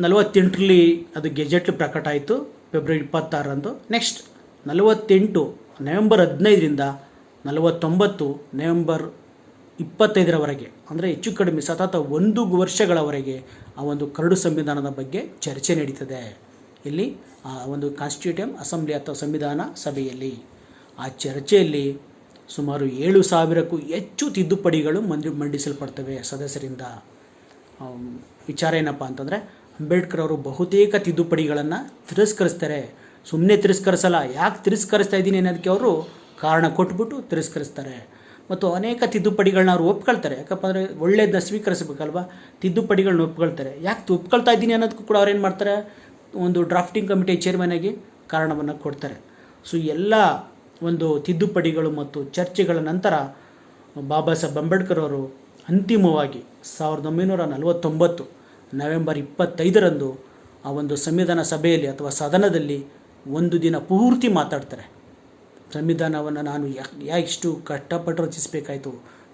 48ರಲ್ಲಿ ಅದು ಗೆಜೆಟ್ ಪ್ರಕಟ ಆಯಿತು ಫೆಬ್ರವರಿ 26ರಂದು. ನೆಕ್ಸ್ಟ್ 48 ನವೆಂಬರ್ 15ರಿಂದ 49 ನವೆಂಬರ್ 25ರವರೆಗೆ, ಅಂದರೆ ಹೆಚ್ಚು ಕಡಿಮೆ ಸತತ 1 ವರ್ಷಗಳವರೆಗೆ ಆ ಒಂದು ಕರಡು ಸಂವಿಧಾನದ ಬಗ್ಗೆ ಚರ್ಚೆ ನಡೀತದೆ. ಇಲ್ಲಿ ಆ ಒಂದು ಕಾನ್ಸ್ಟಿಟ್ಯೂಟಿವ್ ಅಸೆಂಬ್ಲಿ ಅಥವಾ ಸಂವಿಧಾನ ಸಭೆಯಲ್ಲಿ. ಆ ಚರ್ಚೆಯಲ್ಲಿ ಸುಮಾರು 7,000ಕ್ಕೂ ಹೆಚ್ಚು ತಿದ್ದುಪಡಿಗಳು ಮಂಡಿಸಲ್ಪಡ್ತವೆ ಸದಸ್ಯರಿಂದ. ವಿಚಾರ ಏನಪ್ಪ ಅಂತಂದರೆ, ಅಂಬೇಡ್ಕರ್ ಅವರು ಬಹುತೇಕ ತಿದ್ದುಪಡಿಗಳನ್ನು ತಿರಸ್ಕರಿಸ್ತಾರೆ. ಸುಮ್ಮನೆ ತಿರಸ್ಕರಿಸಲ್ಲ, ಯಾಕೆ ತಿರಸ್ಕರಿಸ್ತಾ ಇದ್ದೀನಿ ಅನ್ನೋದಕ್ಕೆ ಅವರು ಕಾರಣ ಕೊಟ್ಬಿಟ್ಟು ತಿರಸ್ಕರಿಸ್ತಾರೆ. ಮತ್ತು ಅನೇಕ ತಿದ್ದುಪಡಿಗಳನ್ನ ಅವರು ಒಪ್ಕೊಳ್ತಾರೆ. ಯಾಕಪ್ಪ ಅಂದರೆ ಒಳ್ಳೆಯದನ್ನ ಸ್ವೀಕರಿಸಬೇಕಲ್ವ, ತಿದ್ದುಪಡಿಗಳನ್ನ ಒಪ್ಕೊಳ್ತಾರೆ. ಯಾಕೆ ಒಪ್ಕೊಳ್ತಾ ಇದ್ದೀನಿ ಅನ್ನೋದಕ್ಕೂ ಕೂಡ ಅವ್ರು ಏನು ಮಾಡ್ತಾರೆ, ಒಂದು ಡ್ರಾಫ್ಟಿಂಗ್ ಕಮಿಟಿ ಚೇರ್ಮನ್ ಆಗಿ ಕಾರಣವನ್ನು ಕೊಡ್ತಾರೆ. ಸೊ ಎಲ್ಲ ಒಂದು ತಿದ್ದುಪಡಿಗಳು ಮತ್ತು ಚರ್ಚೆಗಳ ನಂತರ ಬಾಬಾ ಸಾಹೇಬ್ ಅಂಬೇಡ್ಕರ್ ಅವರು ಅಂತಿಮವಾಗಿ 1949 ನವೆಂಬರ್ 25ರಂದು ಆ ಒಂದು ಸಂವಿಧಾನ ಸಭೆಯಲ್ಲಿ ಅಥವಾ ಸದನದಲ್ಲಿ ಒಂದು ದಿನ ಪೂರ್ತಿ ಮಾತಾಡ್ತಾರೆ. ಸಂವಿಧಾನವನ್ನು ನಾನು ಇಷ್ಟು ಕಷ್ಟಪಟ್ಟು ರಚಿಸಬೇಕಾಯಿತು,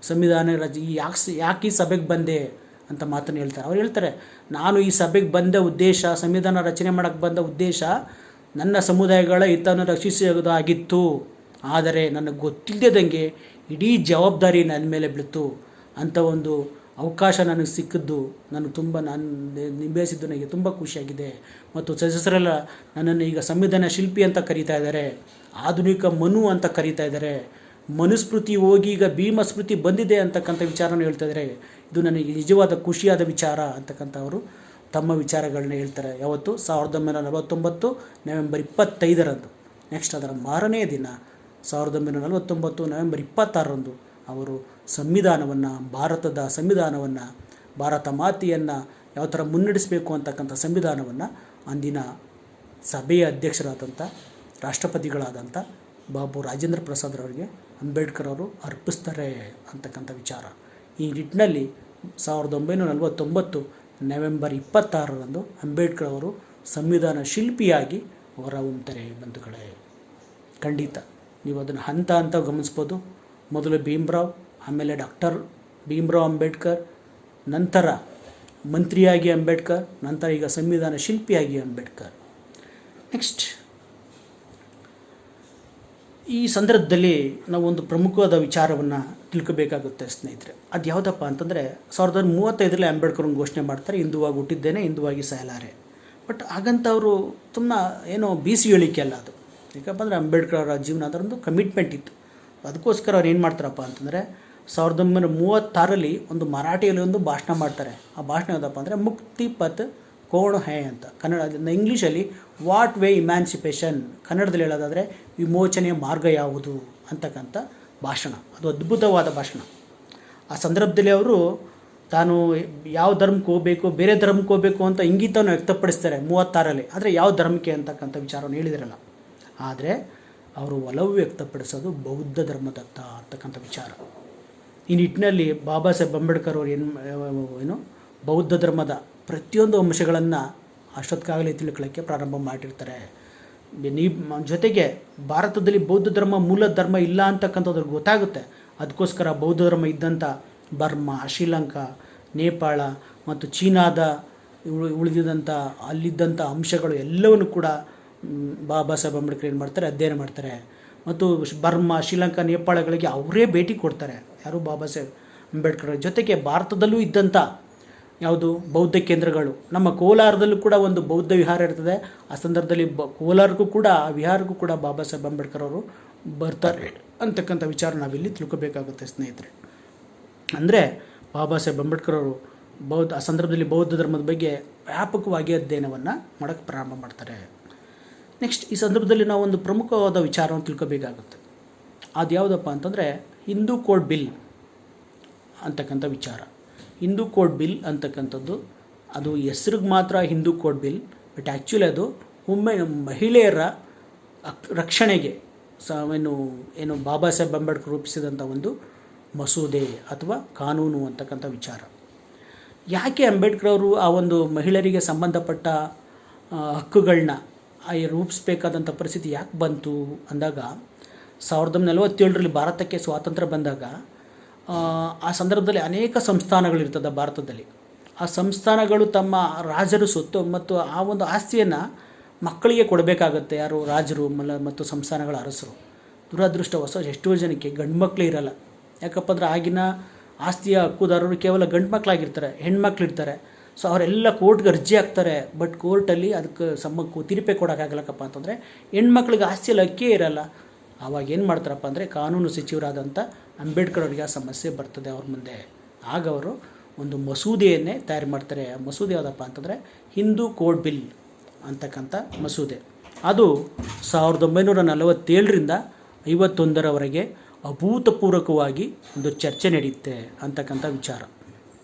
ಸಂವಿಧಾನ ಯಾಕೆ ಈ ಸಭೆಗೆ ಬಂದೆ ಅಂತ ಮಾತನ್ನು ಹೇಳ್ತಾರೆ. ಅವ್ರು ಹೇಳ್ತಾರೆ, ನಾನು ಈ ಸಭೆಗೆ ಬಂದ ಉದ್ದೇಶ, ಸಂವಿಧಾನ ರಚನೆ ಮಾಡೋಕ್ಕೆ ಬಂದ ಉದ್ದೇಶ ನನ್ನ ಸಮುದಾಯಗಳ ಹಿತವನ್ನು ರಕ್ಷಿಸೋದಾಗಿತ್ತು. ಆದರೆ ನನಗೆ ಗೊತ್ತಿಲ್ಲದಂಗೆ ಇಡೀ ಜವಾಬ್ದಾರಿ ನನ್ನ ಮೇಲೆ ಬೀಳ್ತು. ಅಂಥ ಒಂದು ಅವಕಾಶ ನನಗೆ ಸಿಕ್ಕಿದ್ದು ನಾನು ನಿಭಾಯಿಸಿದ್ದು ನನಗೆ ತುಂಬ ಖುಷಿಯಾಗಿದೆ. ಮತ್ತು ಸದಸ್ಯರೆಲ್ಲ ನನ್ನನ್ನು ಈಗ ಸಂವಿಧಾನ ಶಿಲ್ಪಿ ಅಂತ ಕರೀತಾ ಇದ್ದಾರೆ, ಆಧುನಿಕ ಮನು ಅಂತ ಕರೀತಾ ಇದ್ದಾರೆ. ಮನುಸ್ಮೃತಿ ಹೋಗಿ ಈಗ ಭೀಮಸ್ಮೃತಿ ಬಂದಿದೆ ಅಂತಕ್ಕಂಥ ವಿಚಾರನ ಹೇಳ್ತಾ ಇದ್ದಾರೆ. ಇದು ನನಗೆ ನಿಜವಾದ ಖುಷಿಯಾದ ವಿಚಾರ ಅಂತಕ್ಕಂಥ ಅವರು ತಮ್ಮ ವಿಚಾರಗಳನ್ನ ಹೇಳ್ತಾರೆ. ಯಾವತ್ತು 1949 ನವೆಂಬರ್ 25ರಂದು. ನೆಕ್ಸ್ಟ್ ಅದರ ಮಾರನೇ ದಿನ 1949 ನವೆಂಬರ್ 26ರಂದು ಅವರು ಭಾರತದ ಸಂವಿಧಾನವನ್ನು, ಭಾರತ ಮಾತೆಯನ್ನು ಯಾವ ಥರ ಮುನ್ನಡೆಸಬೇಕು ಅಂತಕ್ಕಂಥ ಸಂವಿಧಾನವನ್ನು ಅಂದಿನ ಸಭೆಯ ಅಧ್ಯಕ್ಷರಾದಂಥ ರಾಷ್ಟ್ರಪತಿಗಳಾದಂಥ ಬಾಬು ರಾಜೇಂದ್ರ ಪ್ರಸಾದ್ ಅವರಿಗೆ ಅಂಬೇಡ್ಕರ್ ಅವರು ಅರ್ಪಿಸ್ತಾರೆ ಅಂತಕ್ಕಂಥ ವಿಚಾರ. ಈ ನಿಟ್ಟಿನಲ್ಲಿ 1949 ನವೆಂಬರ್ 26ರಂದು ಅಂಬೇಡ್ಕರ್ ಅವರು ಸಂವಿಧಾನ ಶಿಲ್ಪಿಯಾಗಿ ಹೊರಹೊಮ್ಮುತ್ತಾರೆ ಬಂಧುಗಳೇ. ಖಂಡಿತ ನೀವು ಅದನ್ನು ಹಂತ ಹಂತ ಗಮನಿಸ್ಬೋದು. ಮೊದಲು ಭೀಮ್ರಾವ್, ಆಮೇಲೆ ಡಾಕ್ಟರ್ ಭೀಮ್ರಾವ್ ಅಂಬೇಡ್ಕರ್, ನಂತರ ಮಂತ್ರಿಯಾಗಿ ಅಂಬೇಡ್ಕರ್, ನಂತರ ಈಗ ಸಂವಿಧಾನ ಶಿಲ್ಪಿಯಾಗಿ ಅಂಬೇಡ್ಕರ್. ನೆಕ್ಸ್ಟ್, ಈ ಸಂದರ್ಭದಲ್ಲಿ ನಾವು ಒಂದು ಪ್ರಮುಖವಾದ ವಿಚಾರವನ್ನು ತಿಳ್ಕೋಬೇಕಾಗುತ್ತೆ ಸ್ನೇಹಿತರೆ. ಅದು ಯಾವುದಪ್ಪ ಅಂತಂದರೆ 1935ರಲ್ಲಿ ಅಂಬೇಡ್ಕರ್ ಘೋಷಣೆ ಮಾಡ್ತಾರೆ, ಹಿಂದುವಾಗಿ ಹುಟ್ಟಿದ್ದೇನೆ, ಹಿಂದುವಾಗಿ ಸಾಯಲಾರೆ. ಬಟ್ ಹಾಗಂತ ಅವರು ತುಂಬ ಏನೋ ಬೀಸಿ ಹೇಳಿಕೆ ಅಲ್ಲ ಅದು. ಯಾಕಪ್ಪ ಅಂದರೆ ಅಂಬೇಡ್ಕರ್ ಅವರ ಜೀವನ ಅದರೊಂದು ಕಮಿಟ್ಮೆಂಟ್ ಇತ್ತು. ಅದಕ್ಕೋಸ್ಕರ ಅವ್ರು ಏನು ಮಾಡ್ತಾರಪ್ಪ ಅಂತಂದರೆ 1936ರಲ್ಲಿ ಒಂದು ಮರಾಠಿಯಲ್ಲಿ ಒಂದು ಭಾಷಣ ಮಾಡ್ತಾರೆ. ಆ ಭಾಷಣ ಯಾವುದಪ್ಪ ಅಂದರೆ ಮುಕ್ತಿ ಪಥ್ ಕೋಣ ಹೇ ಅಂತ ಕನ್ನಡ, ಇಂಗ್ಲೀಷಲ್ಲಿ ವಾಟ್ ವೇ ಇಮ್ಯಾನ್ಸಿಪೇಷನ್, ಕನ್ನಡದಲ್ಲಿ ಹೇಳೋದಾದರೆ ವಿಮೋಚನೆಯ ಮಾರ್ಗ ಯಾವುದು ಅಂತಕ್ಕಂಥ ಭಾಷಣ. ಅದು ಅದ್ಭುತವಾದ ಭಾಷಣ. ಆ ಸಂದರ್ಭದಲ್ಲಿ ಅವರು ತಾನು ಯಾವ ಧರ್ಮಕ್ಕೆ ಹೋಗಬೇಕು, ಬೇರೆ ಧರ್ಮಕ್ಕೆ ಹೋಗಬೇಕು ಅಂತ ಇಂಗಿತವನ್ನು ವ್ಯಕ್ತಪಡಿಸ್ತಾರೆ 36ರಲ್ಲಿ. ಆದರೆ ಯಾವ ಧರ್ಮಕ್ಕೆ ಅಂತಕ್ಕಂಥ ವಿಚಾರವನ್ನು ಹೇಳಿದಿರಲ್ಲ. ಆದರೆ ಅವರು ಒಲವು ವ್ಯಕ್ತಪಡಿಸೋದು ಬೌದ್ಧ ಧರ್ಮದತ್ತ ಅಂತಕ್ಕಂಥ ವಿಚಾರ. ಈ ನಿಟ್ಟಿನಲ್ಲಿ ಬಾಬಾ ಸಾಹೇಬ್ ಅಂಬೇಡ್ಕರ್ ಅವರು ಏನು ಬೌದ್ಧ ಧರ್ಮದ ಪ್ರತಿಯೊಂದು ಅಂಶಗಳನ್ನು ಅಷ್ಟೊತ್ತಿಗಾಗಲೇ ತಿಳ್ಕೊಳ್ಳೋಕ್ಕೆ ಪ್ರಾರಂಭ ಮಾಡಿರ್ತಾರೆ. ಜೊತೆಗೆ ಭಾರತದಲ್ಲಿ ಬೌದ್ಧ ಧರ್ಮ ಮೂಲ ಧರ್ಮ ಇಲ್ಲ ಅಂತಕ್ಕಂಥದ್ದು ಗೊತ್ತಾಗುತ್ತೆ. ಅದಕ್ಕೋಸ್ಕರ ಬೌದ್ಧ ಧರ್ಮ ಇದ್ದಂಥ ಬರ್ಮಾ, ಶ್ರೀಲಂಕಾ, ನೇಪಾಳ ಮತ್ತು ಚೀನಾದ ಉಳಿದಿದ್ದಂಥ ಅಲ್ಲಿದ್ದಂಥ ಅಂಶಗಳು ಎಲ್ಲವನ್ನು ಕೂಡ ಬಾಬಾ ಸಾಹೇಬ್ ಅಂಬೇಡ್ಕರ್ ಏನು ಮಾಡ್ತಾರೆ, ಅಧ್ಯಯನ ಮಾಡ್ತಾರೆ. ಮತ್ತು ಬರ್ಮಾ, ಶ್ರೀಲಂಕಾ, ನೇಪಾಳಗಳಿಗೆ ಅವರೇ ಭೇಟಿ ಕೊಡ್ತಾರೆ. ಯಾರು? ಬಾಬಾ ಸಾಹೇಬ್ ಅಂಬೇಡ್ಕರ್. ಜೊತೆಗೆ ಭಾರತದಲ್ಲೂ ಇದ್ದಂಥ ಯಾವುದು ಬೌದ್ಧ ಕೇಂದ್ರಗಳು, ನಮ್ಮ ಕೋಲಾರದಲ್ಲೂ ಕೂಡ ಒಂದು ಬೌದ್ಧ ವಿಹಾರ ಇರ್ತದೆ. ಆ ಸಂದರ್ಭದಲ್ಲಿ ಕೋಲಾರಕ್ಕೂ ಕೂಡ, ಆ ವಿಹಾರಕ್ಕೂ ಕೂಡ ಬಾಬಾ ಸಾಹೇಬ್ ಅಂಬೇಡ್ಕರ್ ಅವರು ಬರ್ತಾರೆ ಅಂತಕ್ಕಂಥ ವಿಚಾರ ನಾವಿಲ್ಲಿ ತಿಳ್ಕೊಬೇಕಾಗುತ್ತೆ ಸ್ನೇಹಿತರೆ. ಅಂದರೆ ಬಾಬಾ ಸಾಹೇಬ್ ಅಂಬೇಡ್ಕರ್ ಅವರು ಆ ಸಂದರ್ಭದಲ್ಲಿ ಬೌದ್ಧ ಧರ್ಮದ ಬಗ್ಗೆ ವ್ಯಾಪಕವಾಗಿ ಅಧ್ಯಯನವನ್ನು ಮಾಡೋಕ್ಕೆ ಪ್ರಾರಂಭ ಮಾಡ್ತಾರೆ. ನೆಕ್ಸ್ಟ್, ಈ ಸಂದರ್ಭದಲ್ಲಿ ನಾವು ಒಂದು ಪ್ರಮುಖವಾದ ವಿಚಾರವನ್ನು ತಿಳ್ಕೊಬೇಕಾಗುತ್ತೆ. ಅದು ಯಾವುದಪ್ಪ ಅಂತಂದರೆ ಹಿಂದೂ ಕೋಡ್ ಬಿಲ್ ಅಂತಕ್ಕಂಥ ವಿಚಾರ. ಹಿಂದೂ ಕೋಡ್ ಬಿಲ್ ಅಂತಕ್ಕಂಥದ್ದು ಅದು ಹೆಸ್ರಿಗೆ ಮಾತ್ರ Hindu code bill, but actually ಅದು ಮಹಿಳೆಯರ ರಕ್ಷಣೆಗೆ ಏನು ಬಾಬಾ ಸಾಹೇಬ್ ಅಂಬೇಡ್ಕರ್ ರೂಪಿಸಿದಂಥ ಒಂದು ಮಸೂದೆ ಅಥವಾ ಕಾನೂನು ಅಂತಕ್ಕಂಥ ವಿಚಾರ. ಯಾಕೆ ಅಂಬೇಡ್ಕರ್ ಅವರು ಆ ಒಂದು ಮಹಿಳೆಯರಿಗೆ ಸಂಬಂಧಪಟ್ಟ ಹಕ್ಕುಗಳನ್ನ ರೂಪಿಸಬೇಕಾದಂಥ ಪರಿಸ್ಥಿತಿ ಯಾಕೆ ಬಂತು ಅಂದಾಗ 1947ರಲ್ಲಿ ಭಾರತಕ್ಕೆ ಸ್ವಾತಂತ್ರ್ಯ ಬಂದಾಗ ಆ ಸಂದರ್ಭದಲ್ಲಿ ಅನೇಕ ಸಂಸ್ಥಾನಗಳಿರ್ತದೆ ಭಾರತದಲ್ಲಿ. ಆ ಸಂಸ್ಥಾನಗಳು ತಮ್ಮ ರಾಜರು ಸೊತ್ತು ಮತ್ತು ಆ ಒಂದು ಆಸ್ತಿಯನ್ನು ಮಕ್ಕಳಿಗೆ ಕೊಡಬೇಕಾಗತ್ತೆ. ಯಾರು? ರಾಜರು ಮತ್ತು ಸಂಸ್ಥಾನಗಳ ಅರಸರು. ದುರದೃಷ್ಟವಶ ಎಷ್ಟೋ ಜನಕ್ಕೆ ಗಂಡು ಮಕ್ಕಳೇ ಇರಲ್ಲ. ಯಾಕಪ್ಪ ಅಂದರೆ ಆಗಿನ ಆಸ್ತಿಯ ಹಕ್ಕುದಾರರು ಕೇವಲ ಗಂಡು ಮಕ್ಕಳಾಗಿರ್ತಾರೆ, ಹೆಣ್ಮಕ್ಳಿರ್ತಾರೆ. ಸೊ ಅವರೆಲ್ಲ ಕೋರ್ಟ್ಗೆ ಅರ್ಜಿ ಹಾಕ್ತಾರೆ. ಬಟ್ ಕೋರ್ಟಲ್ಲಿ ಅದಕ್ಕೆ ತೀರ್ಪೇ ಕೊಡೋಕ್ಕಾಗಲ್ಲಕ್ಕಪ್ಪ ಅಂತಂದರೆ ಹೆಣ್ಮಕ್ಳಿಗೆ ಆಸ್ತಿಯಲ್ಲಿ ಹಕ್ಕೇ ಇರಲ್ಲ. ಆವಾಗ ಏನು ಮಾಡ್ತಾರಪ್ಪ ಅಂದರೆ ಕಾನೂನು ಸಚಿವರಾದಂಥ ಅಂಬೇಡ್ಕರ್ ಅವರಿಗೆ ಆ ಸಮಸ್ಯೆ ಬರ್ತದೆ ಅವ್ರ ಮುಂದೆ. ಆಗ ಅವರು ಒಂದು ಮಸೂದೆಯನ್ನೇ ತಯಾರು ಮಾಡ್ತಾರೆ. ಆ ಮಸೂದೆ ಯಾವುದಪ್ಪ ಅಂತಂದರೆ ಹಿಂದೂ ಕೋಡ್ ಬಿಲ್ ಅಂತಕ್ಕಂಥ ಮಸೂದೆ. ಅದು 1947ರಿಂದ 51ರವರೆಗೆ ಅಭೂತಪೂರ್ವಕವಾಗಿ ಒಂದು ಚರ್ಚೆ ನಡೆಯುತ್ತೆ ಅಂತಕ್ಕಂಥ ವಿಚಾರ.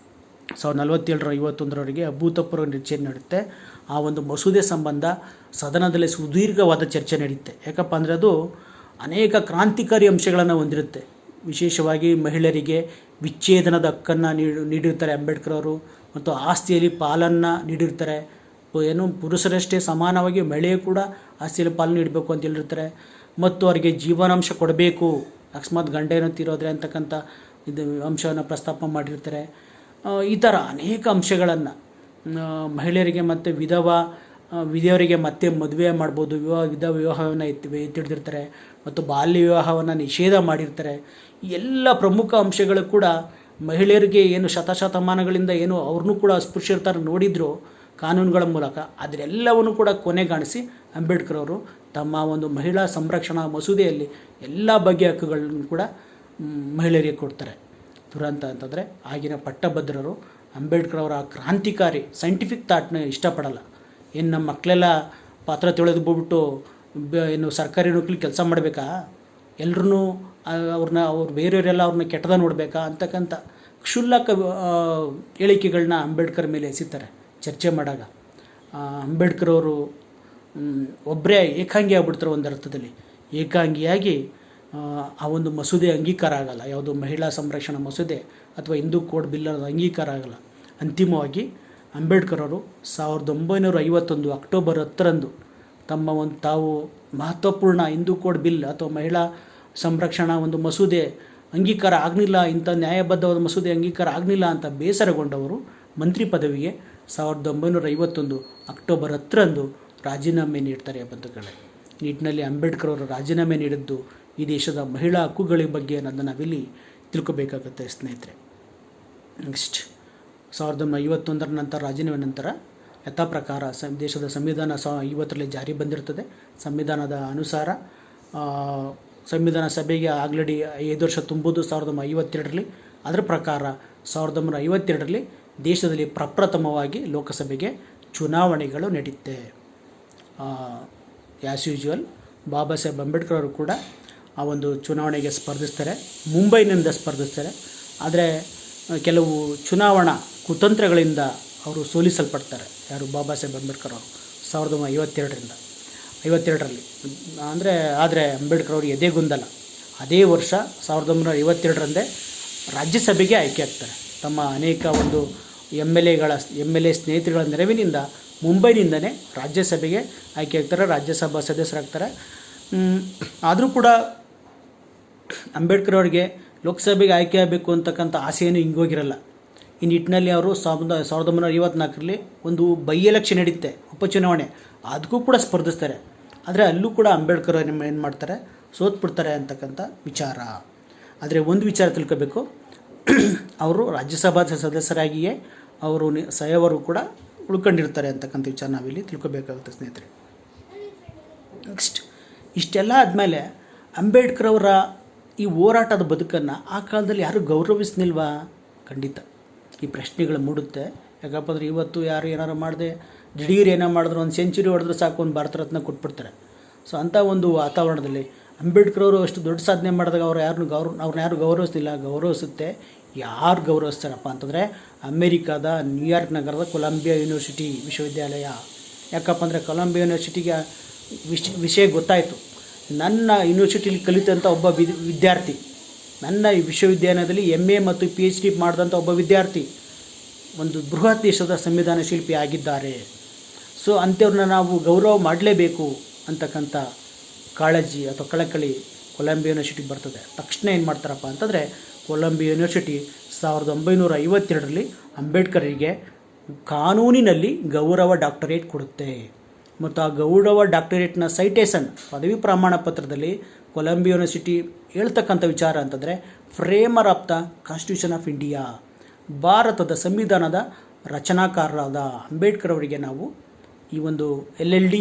1947ರ 51ರವರೆಗೆ ಅಭೂತಪೂರ್ವ ಚರ್ಚೆ ನಡೆಯುತ್ತೆ. ಆ ಒಂದು ಮಸೂದೆ ಸಂಬಂಧ ಸದನದಲ್ಲಿ ಸುದೀರ್ಘವಾದ ಚರ್ಚೆ ನಡೆಯುತ್ತೆ. ಯಾಕಪ್ಪ ಅಂದರೆ ಅದು ಅನೇಕ ಕ್ರಾಂತಿಕಾರಿ ಅಂಶಗಳನ್ನು ಹೊಂದಿರುತ್ತೆ. ವಿಶೇಷವಾಗಿ ಮಹಿಳೆಯರಿಗೆ ವಿಚ್ಛೇದನದ ಹಕ್ಕನ್ನು ನೀಡಿರ್ತಾರೆ ಅಂಬೇಡ್ಕರ್ ಅವರು, ಮತ್ತು ಆಸ್ತಿಯಲ್ಲಿ ಪಾಲನ್ನು ನೀಡಿರ್ತಾರೆ. ಏನು ಪುರುಷರಷ್ಟೇ ಸಮಾನವಾಗಿ ಮಹಿಳೆಯು ಕೂಡ ಆಸ್ತಿಯಲ್ಲಿ ಪಾಲನೆ ನೀಡಬೇಕು ಅಂತ ಹೇಳಿರ್ತಾರೆ. ಮತ್ತು ಅವರಿಗೆ ಜೀವನಾಂಶ ಕೊಡಬೇಕು, ಅಕಸ್ಮಾತ್ ಗಂಡ ಏನೋ ತೀರೋದ್ರೆ ಅಂತಕ್ಕಂಥ ಇದು ಅಂಶವನ್ನು ಪ್ರಸ್ತಾಪ ಮಾಡಿರ್ತಾರೆ. ಈ ಥರ ಅನೇಕ ಅಂಶಗಳನ್ನು ಮಹಿಳೆಯರಿಗೆ ಮತ್ತು ವಿಧವೆಯರಿಗೆ ಮತ್ತೆ ಮದುವೆ ಮಾಡ್ಬೋದು, ವಿವಾಹವನ್ನು ಎತ್ತಿಡ್ದಿರ್ತಾರೆ. ಮತ್ತು ಬಾಲ್ಯ ವಿವಾಹವನ್ನು ನಿಷೇಧ ಮಾಡಿರ್ತಾರೆ. ಎಲ್ಲ ಪ್ರಮುಖ ಅಂಶಗಳು ಕೂಡ ಮಹಿಳೆಯರಿಗೆ ಏನು ಶತಶತಮಾನಗಳಿಂದ ಏನು ಅವ್ರನ್ನೂ ಕೂಡ ಅಸ್ಪೃಶ್ಯರ ನೋಡಿದ್ರು ಕಾನೂನುಗಳ ಮೂಲಕ, ಅದರೆಲ್ಲವನ್ನು ಕೂಡ ಕೊನೆಗಾಣಿಸಿ ಅಂಬೇಡ್ಕರ್ ಅವರು ತಮ್ಮ ಒಂದು ಮಹಿಳಾ ಸಂರಕ್ಷಣಾ ಮಸೂದೆಯಲ್ಲಿ ಎಲ್ಲ ಬಗೆಯ ಹಕ್ಕುಗಳನ್ನು ಕೂಡ ಮಹಿಳೆಯರಿಗೆ ಕೊಡ್ತಾರೆ. ದುರಂತ ಅಂತಂದರೆ ಆಗಿನ ಪಟ್ಟಭದ್ರರು ಅಂಬೇಡ್ಕರ್ ಅವರ ಕ್ರಾಂತಿಕಾರಿ ಸೈಂಟಿಫಿಕ್ ಥಾಟ್ನ ಇಷ್ಟಪಡಲ್ಲ. ಏನು ನಮ್ಮ ಮಕ್ಕಳೆಲ್ಲ ಪಾತ್ರ ತೊಳೆದು ಬಿಟ್ಬಿಟ್ಟು ಏನು ಸರ್ಕಾರಿ ನೌಕರಿ ಕೆಲಸ ಮಾಡಬೇಕಾ, ಎಲ್ಲರೂ ಅವ್ರು ಬೇರೆಯವರೆಲ್ಲ ಅವ್ರನ್ನ ಕೆಟ್ಟದ ನೋಡಬೇಕಾ ಅಂತಕ್ಕಂಥ ಕ್ಷುಲ್ಲಕ ಹೇಳಿಕೆಗಳನ್ನ ಅಂಬೇಡ್ಕರ್ ಮೇಲೆ ಎಸಿತಾರೆ ಚರ್ಚೆ ಮಾಡಾಗ. ಅಂಬೇಡ್ಕರ್ ಅವರು ಒಬ್ಬರೇ ಏಕಾಂಗಿ ಆಗ್ಬಿಡ್ತಾರೆ. ಒಂದು ಅರ್ಥದಲ್ಲಿ ಏಕಾಂಗಿಯಾಗಿ ಆ ಒಂದು ಮಸೂದೆ ಅಂಗೀಕಾರ ಆಗಲ್ಲ. ಯಾವುದು ಮಹಿಳಾ ಸಂರಕ್ಷಣಾ ಮಸೂದೆ ಅಥವಾ ಹಿಂದೂ ಕೋಡ್ ಬಿಲ್ ಅನ್ನೋದು ಅಂಗೀಕಾರ ಆಗಲ್ಲ. ಅಂತಿಮವಾಗಿ ಅಂಬೇಡ್ಕರ್ ಅವರು 1951 ಅಕ್ಟೋಬರ್ 10ರಂದು ತಾವು ಮಹತ್ವಪೂರ್ಣ ಹಿಂದೂ ಕೋಡ್ ಬಿಲ್ ಅಥವಾ ಮಹಿಳಾ ಸಂರಕ್ಷಣಾ ಒಂದು ಮಸೂದೆ ಅಂಗೀಕಾರ ಆಗಲಿಲ್ಲ, ಇಂಥ ನ್ಯಾಯಬದ್ಧವಾದ ಮಸೂದೆ ಅಂಗೀಕಾರ ಆಗಲಿಲ್ಲ ಅಂತ ಬೇಸರಗೊಂಡವರು ಮಂತ್ರಿ ಪದವಿಗೆ 1951 ಅಕ್ಟೋಬರ್ 10ರಂದು ರಾಜೀನಾಮೆ ನೀಡ್ತಾರೆ ಬಂಧುಗಳೇ. ನಿಟ್ಟಿನಲ್ಲಿ ಅಂಬೇಡ್ಕರ್ ಅವರು ರಾಜೀನಾಮೆ ನೀಡಿದ್ದು ಈ ದೇಶದ ಮಹಿಳಾ ಹಕ್ಕುಗಳ ಬಗ್ಗೆ ಅನ್ನೋದನ್ನು ನಾವಿಲ್ಲಿ ತಿಳ್ಕೊಬೇಕಾಗುತ್ತೆ ಸ್ನೇಹಿತರೆ. ನೆಕ್ಸ್ಟ್ 1951 ನಂತರ ರಾಜೀನಾಮೆ ನಂತರ ಯಥಾ ಪ್ರಕಾರ ದೇಶದ ಸಂವಿಧಾನ 50ರಲ್ಲಿ ಜಾರಿ ಬಂದಿರ್ತದೆ. ಸಂವಿಧಾನದ ಅನುಸಾರ ಸಂವಿಧಾನ ಸಭೆಗೆ ಆಲ್ರೆಡಿ 5 ವರ್ಷ ತುಂಬುವುದು 1952ರಲ್ಲಿ. ಅದರ ಪ್ರಕಾರ 1952ರಲ್ಲಿ ದೇಶದಲ್ಲಿ ಪ್ರಪ್ರಥಮವಾಗಿ ಲೋಕಸಭೆಗೆ ಚುನಾವಣೆಗಳು ನಡೆಯುತ್ತೆ. ಆ್ಯಸ್ ಯೂಶುವಲ್ ಬಾಬಾ ಸಾಹೇಬ್ ಅಂಬೇಡ್ಕರ್ ಅವರು ಕೂಡ ಆ ಒಂದು ಚುನಾವಣೆಗೆ ಸ್ಪರ್ಧಿಸ್ತಾರೆ. ಮುಂಬೈನಿಂದ ಸ್ಪರ್ಧಿಸ್ತಾರೆ. ಆದರೆ ಕೆಲವು ಚುನಾವಣಾ ಕುತಂತ್ರಗಳಿಂದ ಅವರು ಸೋಲಿಸಲ್ಪಡ್ತಾರೆ. ಯಾರು? ಬಾಬಾ ಸಾಹೇಬ್ ಅಂಬೇಡ್ಕರ್ ಅವರು 1952ರಲ್ಲಿ. ಆದರೆ ಅಂಬೇಡ್ಕರ್ ಅವರು ಎದೆಗುಂದಲ್ಲ. ಅದೇ ವರ್ಷ 1952ರಂದೇ ರಾಜ್ಯಸಭೆಗೆ ಆಯ್ಕೆ ಆಗ್ತಾರೆ. ತಮ್ಮ ಅನೇಕ ಒಂದು MLA ಸ್ನೇಹಿತರುಗಳ ನೆರವಿನಿಂದ ಮುಂಬೈನಿಂದನೇ ರಾಜ್ಯಸಭೆಗೆ ಆಯ್ಕೆ ಆಗ್ತಾರೆ, ರಾಜ್ಯಸಭಾ ಸದಸ್ಯರಾಗ್ತಾರೆ. ಆದರೂ ಕೂಡ ಅಂಬೇಡ್ಕರ್ ಅವರಿಗೆ ಲೋಕಸಭೆಗೆ ಆಯ್ಕೆ ಆಗಬೇಕು ಅಂತಕ್ಕಂಥ ಆಸೆಯನ್ನು ಹಿಂಗೋಗಿರಲ್ಲ. ಈ ನಿಟ್ಟಿನಲ್ಲಿ ಅವರು 1954ರಲ್ಲಿ ಒಂದು ಬೈ ಎಲೆಕ್ಷನ್ ನಡೆಯುತ್ತೆ, ಉಪಚುನಾವಣೆ, ಅದಕ್ಕೂ ಕೂಡ ಸ್ಪರ್ಧಿಸ್ತಾರೆ. ಆದರೆ ಅಲ್ಲೂ ಕೂಡ ಅಂಬೇಡ್ಕರ್ ಏನು ಮಾಡ್ತಾರೆ? ಸೋತ್ಬಿಡ್ತಾರೆ ಅಂತಕ್ಕಂಥ ವಿಚಾರ. ಆದರೆ ಒಂದು ವಿಚಾರ ತಿಳ್ಕೋಬೇಕು, ಅವರು ರಾಜ್ಯಸಭಾ ಸದಸ್ಯರಾಗಿಯೇ ಅವರು ಸಾಯೋವರು ಕೂಡ ಉಳ್ಕೊಂಡಿರ್ತಾರೆ ಅಂತಕ್ಕಂಥ ವಿಚಾರ ನಾವಿಲ್ಲಿ ತಿಳ್ಕೊಬೇಕಾಗುತ್ತೆ ಸ್ನೇಹಿತರೆ. ನೆಕ್ಸ್ಟ್ ಇಷ್ಟೆಲ್ಲ ಆದಮೇಲೆ ಅಂಬೇಡ್ಕರ್ ಅವರ ಈ ಹೋರಾಟದ ಬದುಕನ್ನು ಆ ಕಾಲದಲ್ಲಿ ಯಾರು ಗೌರವಿಸ್ನಿಲ್ವಾ? ಖಂಡಿತ ಈ ಪ್ರಶ್ನೆಗಳು ಮೂಡುತ್ತೆ. ಯಾಕಪ್ಪ ಅಂದರೆ ಇವತ್ತು ಯಾರು ಏನಾರು ಮಾಡಿದೆ, ದಿಢೀರ್ ಏನೋ ಮಾಡಿದ್ರು, ಒಂದು ಸೆಂಚುರಿ ಹೊಡೆದ್ರೆ ಸಾಕು, ಒಂದು ಭಾರತ ರತ್ನ ಕೊಟ್ಬಿಡ್ತಾರೆ. ಸೊ ಅಂಥ ಒಂದು ವಾತಾವರಣದಲ್ಲಿ ಅಂಬೇಡ್ಕರ್ ಅವರು ಅಷ್ಟು ದೊಡ್ಡ ಸಾಧನೆ ಮಾಡಿದಾಗ ಅವ್ರನ್ನ ಯಾರು ಗೌರವಿಸ್ತಿಲ್ಲ. ಗೌರವಿಸುತ್ತೆ. ಯಾರು ಗೌರವಿಸ್ತಾರಪ್ಪ ಅಂತಂದರೆ ಅಮೇರಿಕಾದ ನ್ಯೂಯಾರ್ಕ್ ನಗರದ ಕೊಲಂಬಿಯಾ ವಿಶ್ವವಿದ್ಯಾಲಯ. ಯಾಕಪ್ಪ ಅಂದರೆ ಕೊಲಂಬಿಯಾ ಯೂನಿವರ್ಸಿಟಿಗೆ ವಿಷಯ ಗೊತ್ತಾಯಿತು. ನನ್ನ ಯೂನಿವರ್ಸಿಟಿಲಿ ಕಲಿತಂಥ ಒಬ್ಬ ವಿದ್ಯಾರ್ಥಿ, ನನ್ನ ಈ ವಿಶ್ವವಿದ್ಯಾಲಯದಲ್ಲಿ MA ಮತ್ತು PhD ಮಾಡಿದಂಥ ಒಬ್ಬ ವಿದ್ಯಾರ್ಥಿ ಒಂದು ಬೃಹತ್ ದೇಶದ ಸಂವಿಧಾನ ಶಿಲ್ಪಿ ಆಗಿದ್ದಾರೆ. ಸೊ ಅಂಥವ್ರನ್ನ ನಾವು ಗೌರವ ಮಾಡಲೇಬೇಕು ಅಂತಕ್ಕಂಥ ಕಾಳಜಿ ಅಥವಾ ಕಳಕಳಿ ಕೊಲಂಬಿಯಾ ಯೂನಿವರ್ಸಿಟಿಗೆ ಬರ್ತದೆ. ತಕ್ಷಣ ಏನು ಮಾಡ್ತಾರಪ್ಪ ಅಂತಂದರೆ ಕೊಲಂಬಿಯಾ ಯೂನಿವರ್ಸಿಟಿ 1952ರಲ್ಲಿ ಅಂಬೇಡ್ಕರಿಗೆ ಕಾನೂನಿನಲ್ಲಿ ಗೌರವ ಡಾಕ್ಟರೇಟ್ ಕೊಡುತ್ತೆ. ಮತ್ತು ಆ ಗೌರವ ಡಾಕ್ಟರೇಟ್ನ ಸೈಟೇಷನ್ ಪದವಿ ಪ್ರಮಾಣ ಪತ್ರದಲ್ಲಿ ಕೊಲಂಬಿಯಾ ಯೂನಿವರ್ಸಿಟಿ ಹೇಳ್ತಕ್ಕಂಥ ವಿಚಾರ ಅಂತಂದರೆ framer of the constitution of India, ಭಾರತದ ಸಂವಿಧಾನದ ರಚನಾಕಾರರಾದ ಅಂಬೇಡ್ಕರ್ ಅವರಿಗೆ ನಾವು ಈ ಒಂದು LLD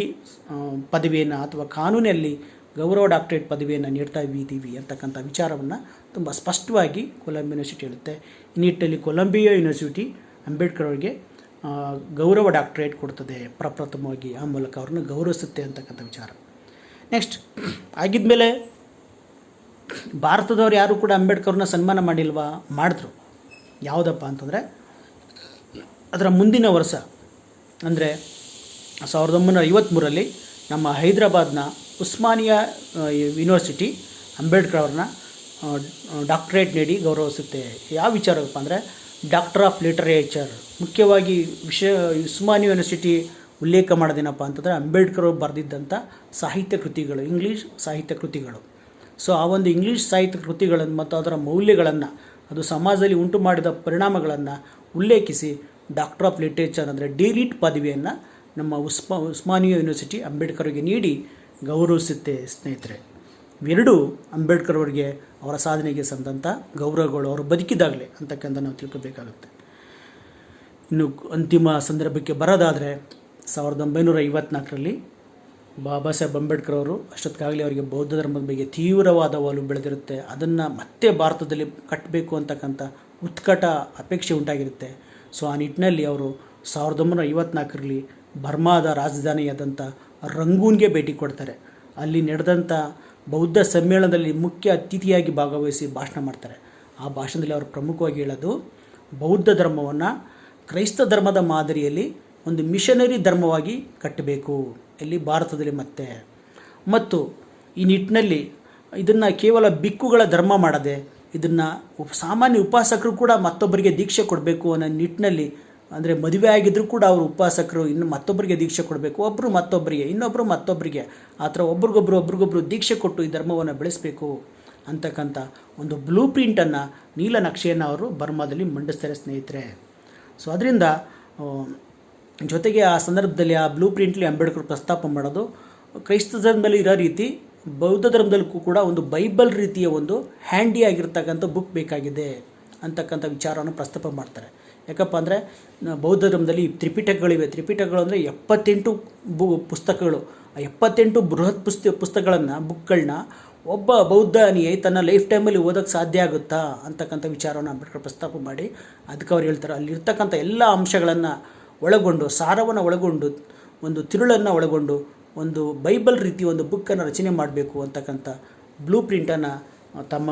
ಪದವಿಯನ್ನು ಅಥವಾ ಕಾನೂನಲ್ಲಿ ಗೌರವ ಡಾಕ್ಟರೇಟ್ ಪದವಿಯನ್ನು ನೀಡ್ತಾ ಇದ್ದೀವಿ ಅಂತಕ್ಕಂಥ ವಿಚಾರವನ್ನು ತುಂಬ ಸ್ಪಷ್ಟವಾಗಿ ಕೊಲಂಬಿಯಾ ಯೂನಿವರ್ಸಿಟಿ ಹೇಳುತ್ತೆ. ಈ ನಿಟ್ಟಿನಲ್ಲಿ ಕೊಲಂಬಿಯಾ ಯೂನಿವರ್ಸಿಟಿ ಅಂಬೇಡ್ಕರ್ ಅವರಿಗೆ ಗೌರವ ಡಾಕ್ಟರೇಟ್ ಕೊಡ್ತದೆ ಪ್ರಪ್ರಥಮವಾಗಿ. ಆ ಮೂಲಕ ಅವ್ರನ್ನ ಗೌರವಿಸುತ್ತೆ ಅಂತಕ್ಕಂಥ ವಿಚಾರ. ನೆಕ್ಸ್ಟ್ ಆಗಿದ್ಮೇಲೆ ಭಾರತದವ್ರು ಯಾರು ಕೂಡ ಅಂಬೇಡ್ಕರ್ನ ಸನ್ಮಾನ ಮಾಡಿಲ್ವಾ? ಮಾಡಿದ್ರು. ಯಾವುದಪ್ಪ ಅಂತಂದರೆ ಅದರ ಮುಂದಿನ ವರ್ಷ ಅಂದರೆ 1953ರಲ್ಲಿ ನಮ್ಮ ಹೈದರಾಬಾದ್ನ ಉಸ್ಮಾನಿಯಾ ಯೂನಿವರ್ಸಿಟಿ ಅಂಬೇಡ್ಕರ್ ಅವ್ರನ್ನ ಡಾಕ್ಟರೇಟ್ ನೀಡಿ ಗೌರವಿಸುತ್ತೆ. ಯಾವ ವಿಚಾರಪ್ಪ ಅಂದರೆ ಡಾಕ್ಟರ್ ಆಫ್ ಲಿಟರೇಚರ್. ಮುಖ್ಯವಾಗಿ ಉಸ್ಮಾನಿಯಾ ಯೂನಿವರ್ಸಿಟಿ ಉಲ್ಲೇಖ ಮಾಡೋದೇನಪ್ಪ ಅಂತಂದರೆ ಅಂಬೇಡ್ಕರ್ ಅವರು ಬರೆದಿದ್ದಂಥ ಸಾಹಿತ್ಯ ಕೃತಿಗಳು, ಇಂಗ್ಲೀಷ್ ಸಾಹಿತ್ಯ ಕೃತಿಗಳು. ಸೊ ಆ ಒಂದು ಇಂಗ್ಲೀಷ್ ಸಾಹಿತ್ಯ ಕೃತಿಗಳನ್ನು ಮತ್ತು ಅದರ ಮೌಲ್ಯಗಳನ್ನು, ಅದು ಸಮಾಜದಲ್ಲಿ ಉಂಟು ಮಾಡಿದ ಪರಿಣಾಮಗಳನ್ನು ಉಲ್ಲೇಖಿಸಿ ಡಾಕ್ಟರ್ ಆಫ್ ಲಿಟರೇಚರ್ ಅಂದರೆ ಡಿಲಿಟ್ ಪದವಿಯನ್ನು ನಮ್ಮ ಉಸ್ಮಾನಿಯಾ ಯೂನಿವರ್ಸಿಟಿ ಅಂಬೇಡ್ಕರ್ಗೆ ನೀಡಿ ಗೌರವಿಸುತ್ತೆ ಸ್ನೇಹಿತರೆ. ಇವೆರಡೂ ಅಂಬೇಡ್ಕರ್ ಅವರಿಗೆ ಅವರ ಸಾಧನೆಗೆ ಸಂದಂಥ ಗೌರವಗಳು ಅವರು ಬದುಕಿದಾಗಲೇ ಅಂತಕ್ಕಂಥ ನಾವು ತಿಳ್ಕೋಬೇಕಾಗುತ್ತೆ. ಇನ್ನು ಅಂತಿಮ ಸಂದರ್ಭಕ್ಕೆ ಬರೋದಾದರೆ 1954ರಲ್ಲಿ ಬಾಬಾ ಸಾಹೇಬ್ ಅಂಬೇಡ್ಕರ್ ಅವರು ಅಷ್ಟೊತ್ತಿಗಾಗಲೇ ಅವರಿಗೆ ಬೌದ್ಧ ಧರ್ಮದ ಬಗ್ಗೆ ತೀವ್ರವಾದ ಒಲವು ಬೆಳೆದಿರುತ್ತೆ. ಅದನ್ನು ಮತ್ತೆ ಭಾರತದಲ್ಲಿ ಕಟ್ಟಬೇಕು ಅಂತಕ್ಕಂಥ ಉತ್ಕಟ ಅಪೇಕ್ಷೆ ಉಂಟಾಗಿರುತ್ತೆ. ಸೊ ಆ ನಿಟ್ಟಿನಲ್ಲಿ ಅವರು 1954ರಲ್ಲಿ ಬರ್ಮಾದ ರಾಜಧಾನಿಯಾದಂಥ ರಂಗೂನ್ಗೆ ಭೇಟಿ ಕೊಡ್ತಾರೆ. ಅಲ್ಲಿ ನಡೆದಂಥ ಬೌದ್ಧ ಸಮ್ಮೇಳನದಲ್ಲಿ ಮುಖ್ಯ ಅತಿಥಿಯಾಗಿ ಭಾಗವಹಿಸಿ ಭಾಷಣ ಮಾಡ್ತಾರೆ. ಆ ಭಾಷಣದಲ್ಲಿ ಅವರು ಪ್ರಮುಖವಾಗಿ ಹೇಳೋದು ಬೌದ್ಧ ಧರ್ಮವನ್ನು ಕ್ರೈಸ್ತ ಧರ್ಮದ ಮಾದರಿಯಲ್ಲಿ ಒಂದು ಮಿಷನರಿ ಧರ್ಮವಾಗಿ ಕಟ್ಟಬೇಕು ಇಲ್ಲಿ ಭಾರತದಲ್ಲಿ ಮತ್ತು ಈ ನಿಟ್ಟಿನಲ್ಲಿ ಇದನ್ನು ಕೇವಲ ಬಿಕ್ಕುಗಳ ಧರ್ಮ ಮಾಡದೆ ಇದನ್ನು ಸಾಮಾನ್ಯ ಉಪಾಸಕರು ಕೂಡ ಮತ್ತೊಬ್ಬರಿಗೆ ದೀಕ್ಷೆ ಕೊಡಬೇಕು ಅನ್ನೋ ನಿಟ್ಟಿನಲ್ಲಿ, ಅಂದರೆ ಮದುವೆ ಆಗಿದ್ದರೂ ಕೂಡ ಅವರು ಉಪಾಸಕರು ಇನ್ನು ಮತ್ತೊಬ್ಬರಿಗೆ ದೀಕ್ಷೆ ಕೊಡಬೇಕು, ಒಬ್ಬರು ಮತ್ತೊಬ್ಬರಿಗೆ, ಇನ್ನೊಬ್ಬರು ಮತ್ತೊಬ್ಬರಿಗೆ, ಆ ಥರ ಒಬ್ರಿಗೊಬ್ರು ದೀಕ್ಷೆ ಕೊಟ್ಟು ಈ ಧರ್ಮವನ್ನು ಬೆಳೆಸಬೇಕು ಅಂತಕ್ಕಂಥ ಒಂದು ಬ್ಲೂ ಪ್ರಿಂಟನ್ನು, ನೀಲನಕ್ಷೆಯನ್ನು ಅವರು ಬರ್ಮಾದಲ್ಲಿ ಮಂಡಿಸ್ತಾರೆ ಸ್ನೇಹಿತರೆ. ಸೊ ಅದರಿಂದ ಜೊತೆಗೆ ಆ ಸಂದರ್ಭದಲ್ಲಿ ಆ ಬ್ಲೂ ಪ್ರಿಂಟ್ಲಿ ಅಂಬೇಡ್ಕರ್ ಪ್ರಸ್ತಾಪ ಮಾಡೋದು ಕ್ರೈಸ್ತ ಧರ್ಮದಲ್ಲಿ ಇರೋ ರೀತಿ ಬೌದ್ಧ ಧರ್ಮದಲ್ಲೂ ಕೂಡ ಒಂದು ಬೈಬಲ್ ರೀತಿಯ ಒಂದು ಹ್ಯಾಂಡಿ ಆಗಿರ್ತಕ್ಕಂಥ ಬುಕ್ ಬೇಕಾಗಿದೆ ಅಂತಕ್ಕಂಥ ವಿಚಾರವನ್ನು ಪ್ರಸ್ತಾಪ ಮಾಡ್ತಾರೆ. ಯಾಕಪ್ಪ ಅಂದರೆ ಬೌದ್ಧ ಧರ್ಮದಲ್ಲಿ ತ್ರಿಪಿಟಕಗಳಿವೆ. ತ್ರಿಪಿಟಕಗಳು ಅಂದರೆ 78 ಪುಸ್ತಕಗಳು. ಆ 78 ಬೃಹತ್ ಪುಸ್ತಕಗಳನ್ನು ಬುಕ್ಗಳನ್ನ ಒಬ್ಬ ಬೌದ್ಧ ಅನುಯಾಯಿ ತನ್ನ ಲೈಫ್ ಟೈಮಲ್ಲಿ ಓದೋಕ್ಕೆ ಸಾಧ್ಯ ಆಗುತ್ತಾ ಅಂತಕ್ಕಂಥ ವಿಚಾರವನ್ನು ಅಂಬೇಡ್ಕರ್ ಪ್ರಸ್ತಾಪ ಮಾಡಿ ಅದಕ್ಕೆ ಅವ್ರು ಹೇಳ್ತಾರೆ, ಅಲ್ಲಿರ್ತಕ್ಕಂಥ ಎಲ್ಲ ಅಂಶಗಳನ್ನು ಒಳಗೊಂಡು, ಸಾರವನ್ನು ಒಳಗೊಂಡು, ಒಂದು ತಿರುಳನ್ನು ಒಳಗೊಂಡು ಒಂದು ಬೈಬಲ್ ರೀತಿ ಒಂದು ಬುಕ್ಕನ್ನು ರಚನೆ ಮಾಡಬೇಕು ಅಂತಕ್ಕಂಥ ಬ್ಲೂ ಪ್ರಿಂಟನ್ನು ತಮ್ಮ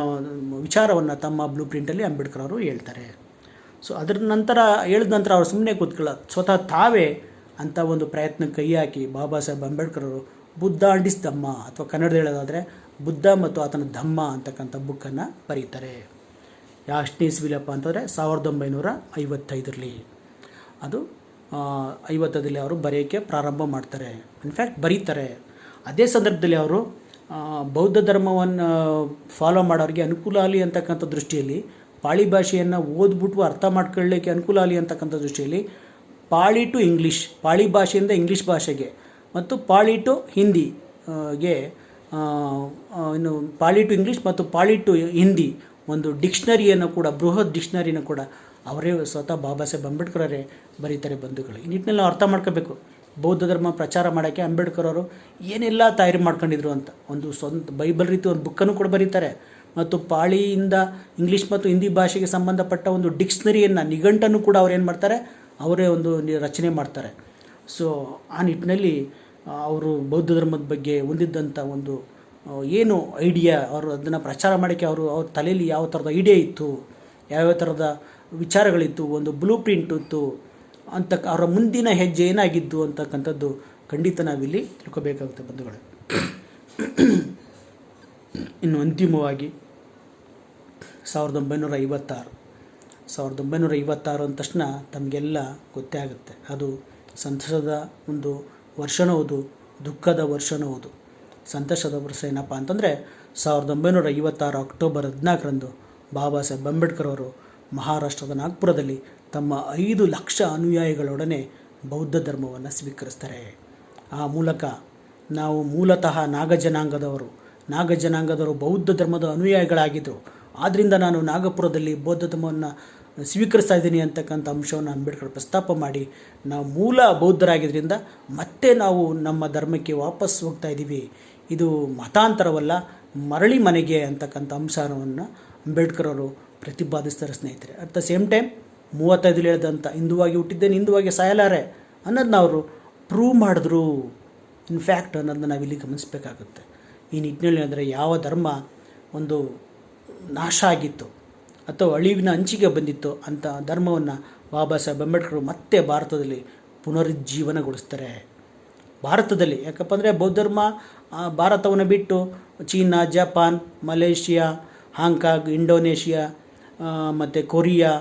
ವಿಚಾರವನ್ನು ತಮ್ಮ ಬ್ಲೂ ಪ್ರಿಂಟಲ್ಲಿ ಅಂಬೇಡ್ಕರ್ ಅವರು ಹೇಳ್ತಾರೆ. ಸೊ ಅದರ ನಂತರ ಹೇಳಿದ ನಂತರ ಅವರು ಸುಮ್ಮನೆ ಕೂತ್ಕೊಳ್ಳ ಸ್ವತಃ ತಾವೇ ಅಂಥ ಒಂದು ಪ್ರಯತ್ನಕ್ಕೆ ಕೈ ಹಾಕಿ ಬಾಬಾ ಸಾಹೇಬ್ ಅಂಬೇಡ್ಕರ್ ಅವರು ಬುದ್ಧ ಆ್ಯಂಡ್ ಹಿಸ್ ಧಮ್ಮ, ಅಥವಾ ಕನ್ನಡದಲ್ಲಿ ಹೇಳೋದಾದರೆ ಬುದ್ಧ ಮತ್ತು ಆತನ ಧಮ್ಮ ಅಂತಕ್ಕಂಥ ಬುಕ್ಕನ್ನು ಬರೀತಾರೆ. ಎಷ್ಟನೇ ಇಸ್ವಿಲಪ್ಪ ಅಂತಂದರೆ 1955ರಲ್ಲಿ. ಅದು 50ರಲ್ಲಿ ಅವರು ಬರೆಯೋಕ್ಕೆ ಪ್ರಾರಂಭ ಮಾಡ್ತಾರೆ. ಇನ್ಫ್ಯಾಕ್ಟ್ ಬರೀತಾರೆ. ಅದೇ ಸಂದರ್ಭದಲ್ಲಿ ಅವರು ಬೌದ್ಧ ಧರ್ಮವನ್ನು ಫಾಲೋ ಮಾಡೋರಿಗೆ ಅನುಕೂಲ ಆಗಲಿ ಅಂತಕ್ಕಂಥ ದೃಷ್ಟಿಯಲ್ಲಿ, ಪಾಳಿ ಭಾಷೆಯನ್ನು ಓದ್ಬಿಟ್ಟು ಅರ್ಥ ಮಾಡ್ಕೊಳ್ಳಿಕ್ಕೆ ಅನುಕೂಲ ಆಗಲಿ ಅಂತಕ್ಕಂಥ ದೃಷ್ಟಿಯಲ್ಲಿ ಪಾಳಿ ಟು ಇಂಗ್ಲೀಷ್, ಪಾಳಿ ಭಾಷೆಯಿಂದ ಇಂಗ್ಲೀಷ್ ಭಾಷೆಗೆ ಮತ್ತು ಪಾಳಿ ಟು ಹಿಂದಿಗೆ, ಇನ್ನು ಪಾಳಿ ಟು ಇಂಗ್ಲೀಷ್ ಮತ್ತು ಪಾಳಿ ಟು ಹಿಂದಿ ಒಂದು ಡಿಕ್ಷನರಿಯನ್ನು ಕೂಡ, ಬೃಹತ್ ಡಿಕ್ಷನರಿನ ಕೂಡ ಅವರೇ ಸ್ವತಃ ಬಾಬಾ ಸಾಹೇಬ್ ಅಂಬೇಡ್ಕರವರೇ ಬರೀತಾರೆ ಬಂಧುಗಳು. ಈ ನಿಟ್ಟಿನಲ್ಲಿ ನಾವು ಅರ್ಥ ಮಾಡ್ಕೋಬೇಕು, ಬೌದ್ಧ ಧರ್ಮ ಪ್ರಚಾರ ಮಾಡೋಕ್ಕೆ ಅಂಬೇಡ್ಕರ್ ಅವರು ಏನೆಲ್ಲ ತಯಾರಿ ಮಾಡ್ಕೊಂಡಿದ್ರು ಅಂತ. ಒಂದು ಸ್ವಂತ ಬೈಬಲ್ ರೀತಿ ಒಂದು ಬುಕ್ಕನ್ನು ಕೂಡ ಬರೀತಾರೆ, ಮತ್ತು ಪಾಳಿಯಿಂದ ಇಂಗ್ಲೀಷ್ ಮತ್ತು ಹಿಂದಿ ಭಾಷೆಗೆ ಸಂಬಂಧಪಟ್ಟ ಒಂದು ಡಿಕ್ಷನರಿಯನ್ನು, ನಿಘಂಟನ್ನು ಕೂಡ ಅವ್ರು ಏನು ಮಾಡ್ತಾರೆ, ಅವರೇ ಒಂದು ರಚನೆ ಮಾಡ್ತಾರೆ. ಸೊ ಆ ನಿಟ್ಟಿನಲ್ಲಿ ಅವರು ಬೌದ್ಧ ಧರ್ಮದ ಬಗ್ಗೆ ಹೊಂದಿದ್ದಂಥ ಒಂದು ಏನು ಐಡಿಯಾ, ಅವರು ಅದನ್ನು ಪ್ರಚಾರ ಮಾಡೋಕ್ಕೆ ಅವ್ರ ತಲೆಯಲ್ಲಿ ಯಾವ ಥರದ ಐಡಿಯಾ ಇತ್ತು, ಯಾವ್ಯಾವ ಥರದ ವಿಚಾರಗಳಿತ್ತು, ಒಂದು ಬ್ಲೂ ಪ್ರಿಂಟ್ ಇತ್ತು ಅಂತ ಅವರ ಮುಂದಿನ ಹೆಜ್ಜೆ ಏನಾಗಿದ್ದು ಅಂತಕ್ಕಂಥದ್ದು ಖಂಡಿತ ನಾವಿಲ್ಲಿ ತಿಳ್ಕೊಬೇಕಾಗುತ್ತೆ ಬಂಧುಗಳೇ. ಇನ್ನು ಅಂತಿಮವಾಗಿ 1956 ಅಂದ ತಕ್ಷಣ ತಮಗೆಲ್ಲ ಗೊತ್ತೇ ಆಗುತ್ತೆ, ಅದು ಸಂತಸದ ಒಂದು ವರ್ಷನೂ ಹೌದು, ದುಃಖದ ವರ್ಷನೂ ಹೌದು. ಸಂತಸದ ವರ್ಷ ಏನಪ್ಪ ಅಂತಂದರೆ 1956 ಅಕ್ಟೋಬರ್ 14ರಂದು ಬಾಬಾ ಸಾಹೇಬ್ ಅಂಬೇಡ್ಕರ್ ಅವರು ಮಹಾರಾಷ್ಟ್ರದ ನಾಗ್ಪುರದಲ್ಲಿ ತಮ್ಮ 5 ಲಕ್ಷ ಅನುಯಾಯಿಗಳೊಡನೆ ಬೌದ್ಧ ಧರ್ಮವನ್ನು ಸ್ವೀಕರಿಸ್ತಾರೆ. ಆ ಮೂಲಕ ನಾವು ಮೂಲತಃ ನಾಗ ಜನಾಂಗದವರು ಬೌದ್ಧ ಧರ್ಮದ ಅನುಯಾಯಿಗಳಾಗಿದ್ದರು. ಆದ್ದರಿಂದ ನಾನು ನಾಗಪುರದಲ್ಲಿ ಬೌದ್ಧ ಧರ್ಮವನ್ನು ಸ್ವೀಕರಿಸ್ತಾ ಇದ್ದೀನಿ ಅಂತಕ್ಕಂಥ ಅಂಶವನ್ನು ಅಂಬೇಡ್ಕರ್ ಪ್ರಸ್ತಾಪ ಮಾಡಿ, ನಾವು ಮೂಲ ಬೌದ್ಧರಾಗಿದ್ದರಿಂದ ಮತ್ತೆ ನಾವು ನಮ್ಮ ಧರ್ಮಕ್ಕೆ ವಾಪಸ್ ಹೋಗ್ತಾ ಇದ್ದೀವಿ, ಇದು ಮತಾಂತರವಲ್ಲ, ಮರಳಿ ಮನೆಗೆ ಅಂತಕ್ಕಂಥ ಅಂಶವನ್ನು ಅಂಬೇಡ್ಕರ್ ಅವರು ಪ್ರತಿಪಾದಿಸ್ತಾರೆ ಸ್ನೇಹಿತರೆ. ಅಟ್ ದ ಸೇಮ್ ಟೈಮ್ 35 ಹೇಳಿದಂಥ ಹಿಂದುವಾಗಿ ಹುಟ್ಟಿದ್ದೇನೆ, ಹಿಂದುವಾಗಿ ಸಾಯಲಾರೆ ಅನ್ನೋದನ್ನ ಅವರು ಪ್ರೂವ್ ಮಾಡಿದ್ರು ಇನ್ಫ್ಯಾಕ್ಟ್ ಅನ್ನೋದನ್ನ ನಾವಿಲ್ಲಿ ಗಮನಿಸಬೇಕಾಗುತ್ತೆ. ಈ ನಿಟ್ಟಿನಲ್ಲಿ ಅಂದರೆ ಯಾವ ಧರ್ಮ ಒಂದು ನಾಶ ಆಗಿತ್ತು ಅಥವಾ ಅಳಿವಿನ ಅಂಚಿಗೆ ಬಂದಿತ್ತು ಅಂತ ಧರ್ಮವನ್ನು ಬಾಬಾ ಸಾಹೇಬ್ ಅಂಬೇಡ್ಕರ್ ಮತ್ತೆ ಭಾರತದಲ್ಲಿ ಪುನರುಜ್ಜೀವನಗೊಳಿಸ್ತಾರೆ. ಭಾರತದಲ್ಲಿ ಯಾಕಪ್ಪ ಅಂದರೆ ಬೌದ್ಧ ಧರ್ಮ ಭಾರತವನ್ನು ಬಿಟ್ಟು China, Japan, Malaysia, Hong Kong, Indonesia, ಮತ್ತು ಕೊರಿಯಾ,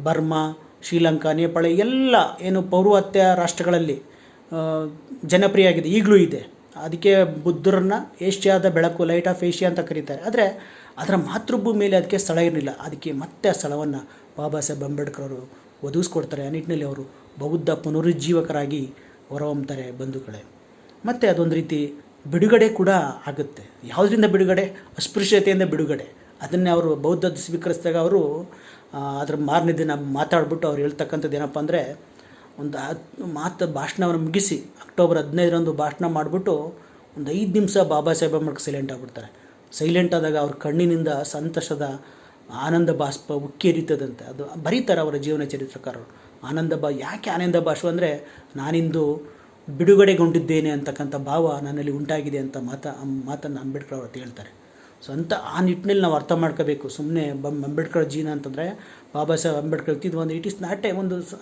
ಬರ್ಮಾ, ಶ್ರೀಲಂಕಾ, ನೇಪಾಳ ಎಲ್ಲ ಏನು ಪೌರ್ವಾತ್ಯ ರಾಷ್ಟ್ರಗಳಲ್ಲಿ ಜನಪ್ರಿಯ ಆಗಿದೆ, ಈಗಲೂ ಇದೆ. ಅದಕ್ಕೆ ಬುದ್ಧರನ್ನು ಏಷ್ಯಾದ ಬೆಳಕು, ಲೈಟ್ ಆಫ್ ಏಷ್ಯಾ ಅಂತ ಕರೀತಾರೆ. ಆದರೆ ಅದರ ಮಾತೃಭೂಮಿಯಲ್ಲಿ ಅದಕ್ಕೆ ಸ್ಥಳ ಇರಲಿಲ್ಲ. ಅದಕ್ಕೆ ಮತ್ತೆ ಆ ಸ್ಥಳವನ್ನು ಬಾಬಾ ಸಾಹೇಬ್ ಅಂಬೇಡ್ಕರ್ ಅವರು ಒದಗಿಸ್ಕೊಡ್ತಾರೆ. ಆ ನಿಟ್ಟಿನಲ್ಲಿ ಅವರು ಬೌದ್ಧ ಪುನರುಜ್ಜೀವಕರಾಗಿ ಹೊರಹೊಮ್ತಾರೆ ಬಂಧುಗಳೇ. ಮತ್ತು ಅದೊಂದು ರೀತಿ ಬಿಡುಗಡೆ ಕೂಡ ಆಗುತ್ತೆ. ಯಾವುದರಿಂದ ಬಿಡುಗಡೆ? ಅಸ್ಪೃಶ್ಯತೆಯಿಂದ ಬಿಡುಗಡೆ. ಅದನ್ನೇ ಅವರು ಬೌದ್ಧ ಸ್ವೀಕರಿಸಿದಾಗ ಅವರು ಅದರ ಮಾರನೇ ದಿನ ಮಾತಾಡ್ಬಿಟ್ಟು ಅವ್ರು ಹೇಳ್ತಕ್ಕಂಥದ್ದು ಏನಪ್ಪ ಅಂದರೆ, ಒಂದು ಭಾಷಣವನ್ನು ಮುಗಿಸಿ ಅಕ್ಟೋಬರ್ 15ರಂದು ಭಾಷಣ ಮಾಡಿಬಿಟ್ಟು ಒಂದು 5 ನಿಮಿಷ ಬಾಬಾ ಸಾಹೇಬ್ ಅಂಬೇಡ್ಕರ್ ಸೈಲೆಂಟ್ ಆಗಿಬಿಡ್ತಾರೆ. ಸೈಲೆಂಟ್ ಆದಾಗ ಅವ್ರ ಕಣ್ಣಿನಿಂದ ಸಂತಸದ ಆನಂದ ಬಾಷ್ಪ ಉಕ್ಕೇರಿತದಂತೆ. ಅದು ಬರೀತಾರೆ ಅವರ ಜೀವನ ಚರಿತ್ರಕಾರರು. ಯಾಕೆ ಆನಂದ ಬಾಷ್ಪ ಅಂದರೆ, ನಾನಿಂದು ಬಿಡುಗಡೆಗೊಂಡಿದ್ದೇನೆ ಅಂತಕ್ಕಂಥ ಭಾವ ನನ್ನಲ್ಲಿ ಉಂಟಾಗಿದೆ ಅಂತ ಮಾತನ್ನು ಅಂಬೇಡ್ಕರ್ ಅವರು ಹೇಳ್ತಾರೆ. ಸೊ ಆ ನಿಟ್ಟಿನಲ್ಲಿ ನಾವು ಅರ್ಥ ಮಾಡ್ಕೋಬೇಕು. ಸುಮ್ಮನೆ ಅಂಬೇಡ್ಕರ್ ಜೀವನ ಅಂತಂದರೆ ಬಾಬಾ ಸಾಹೇಬ್ ಅಂಬೇಡ್ಕರ್ ವ್ಯಕ್ತಿತ್ವ ಒಂದು ಇಟ್ ಈಸ್ ನಾಟ್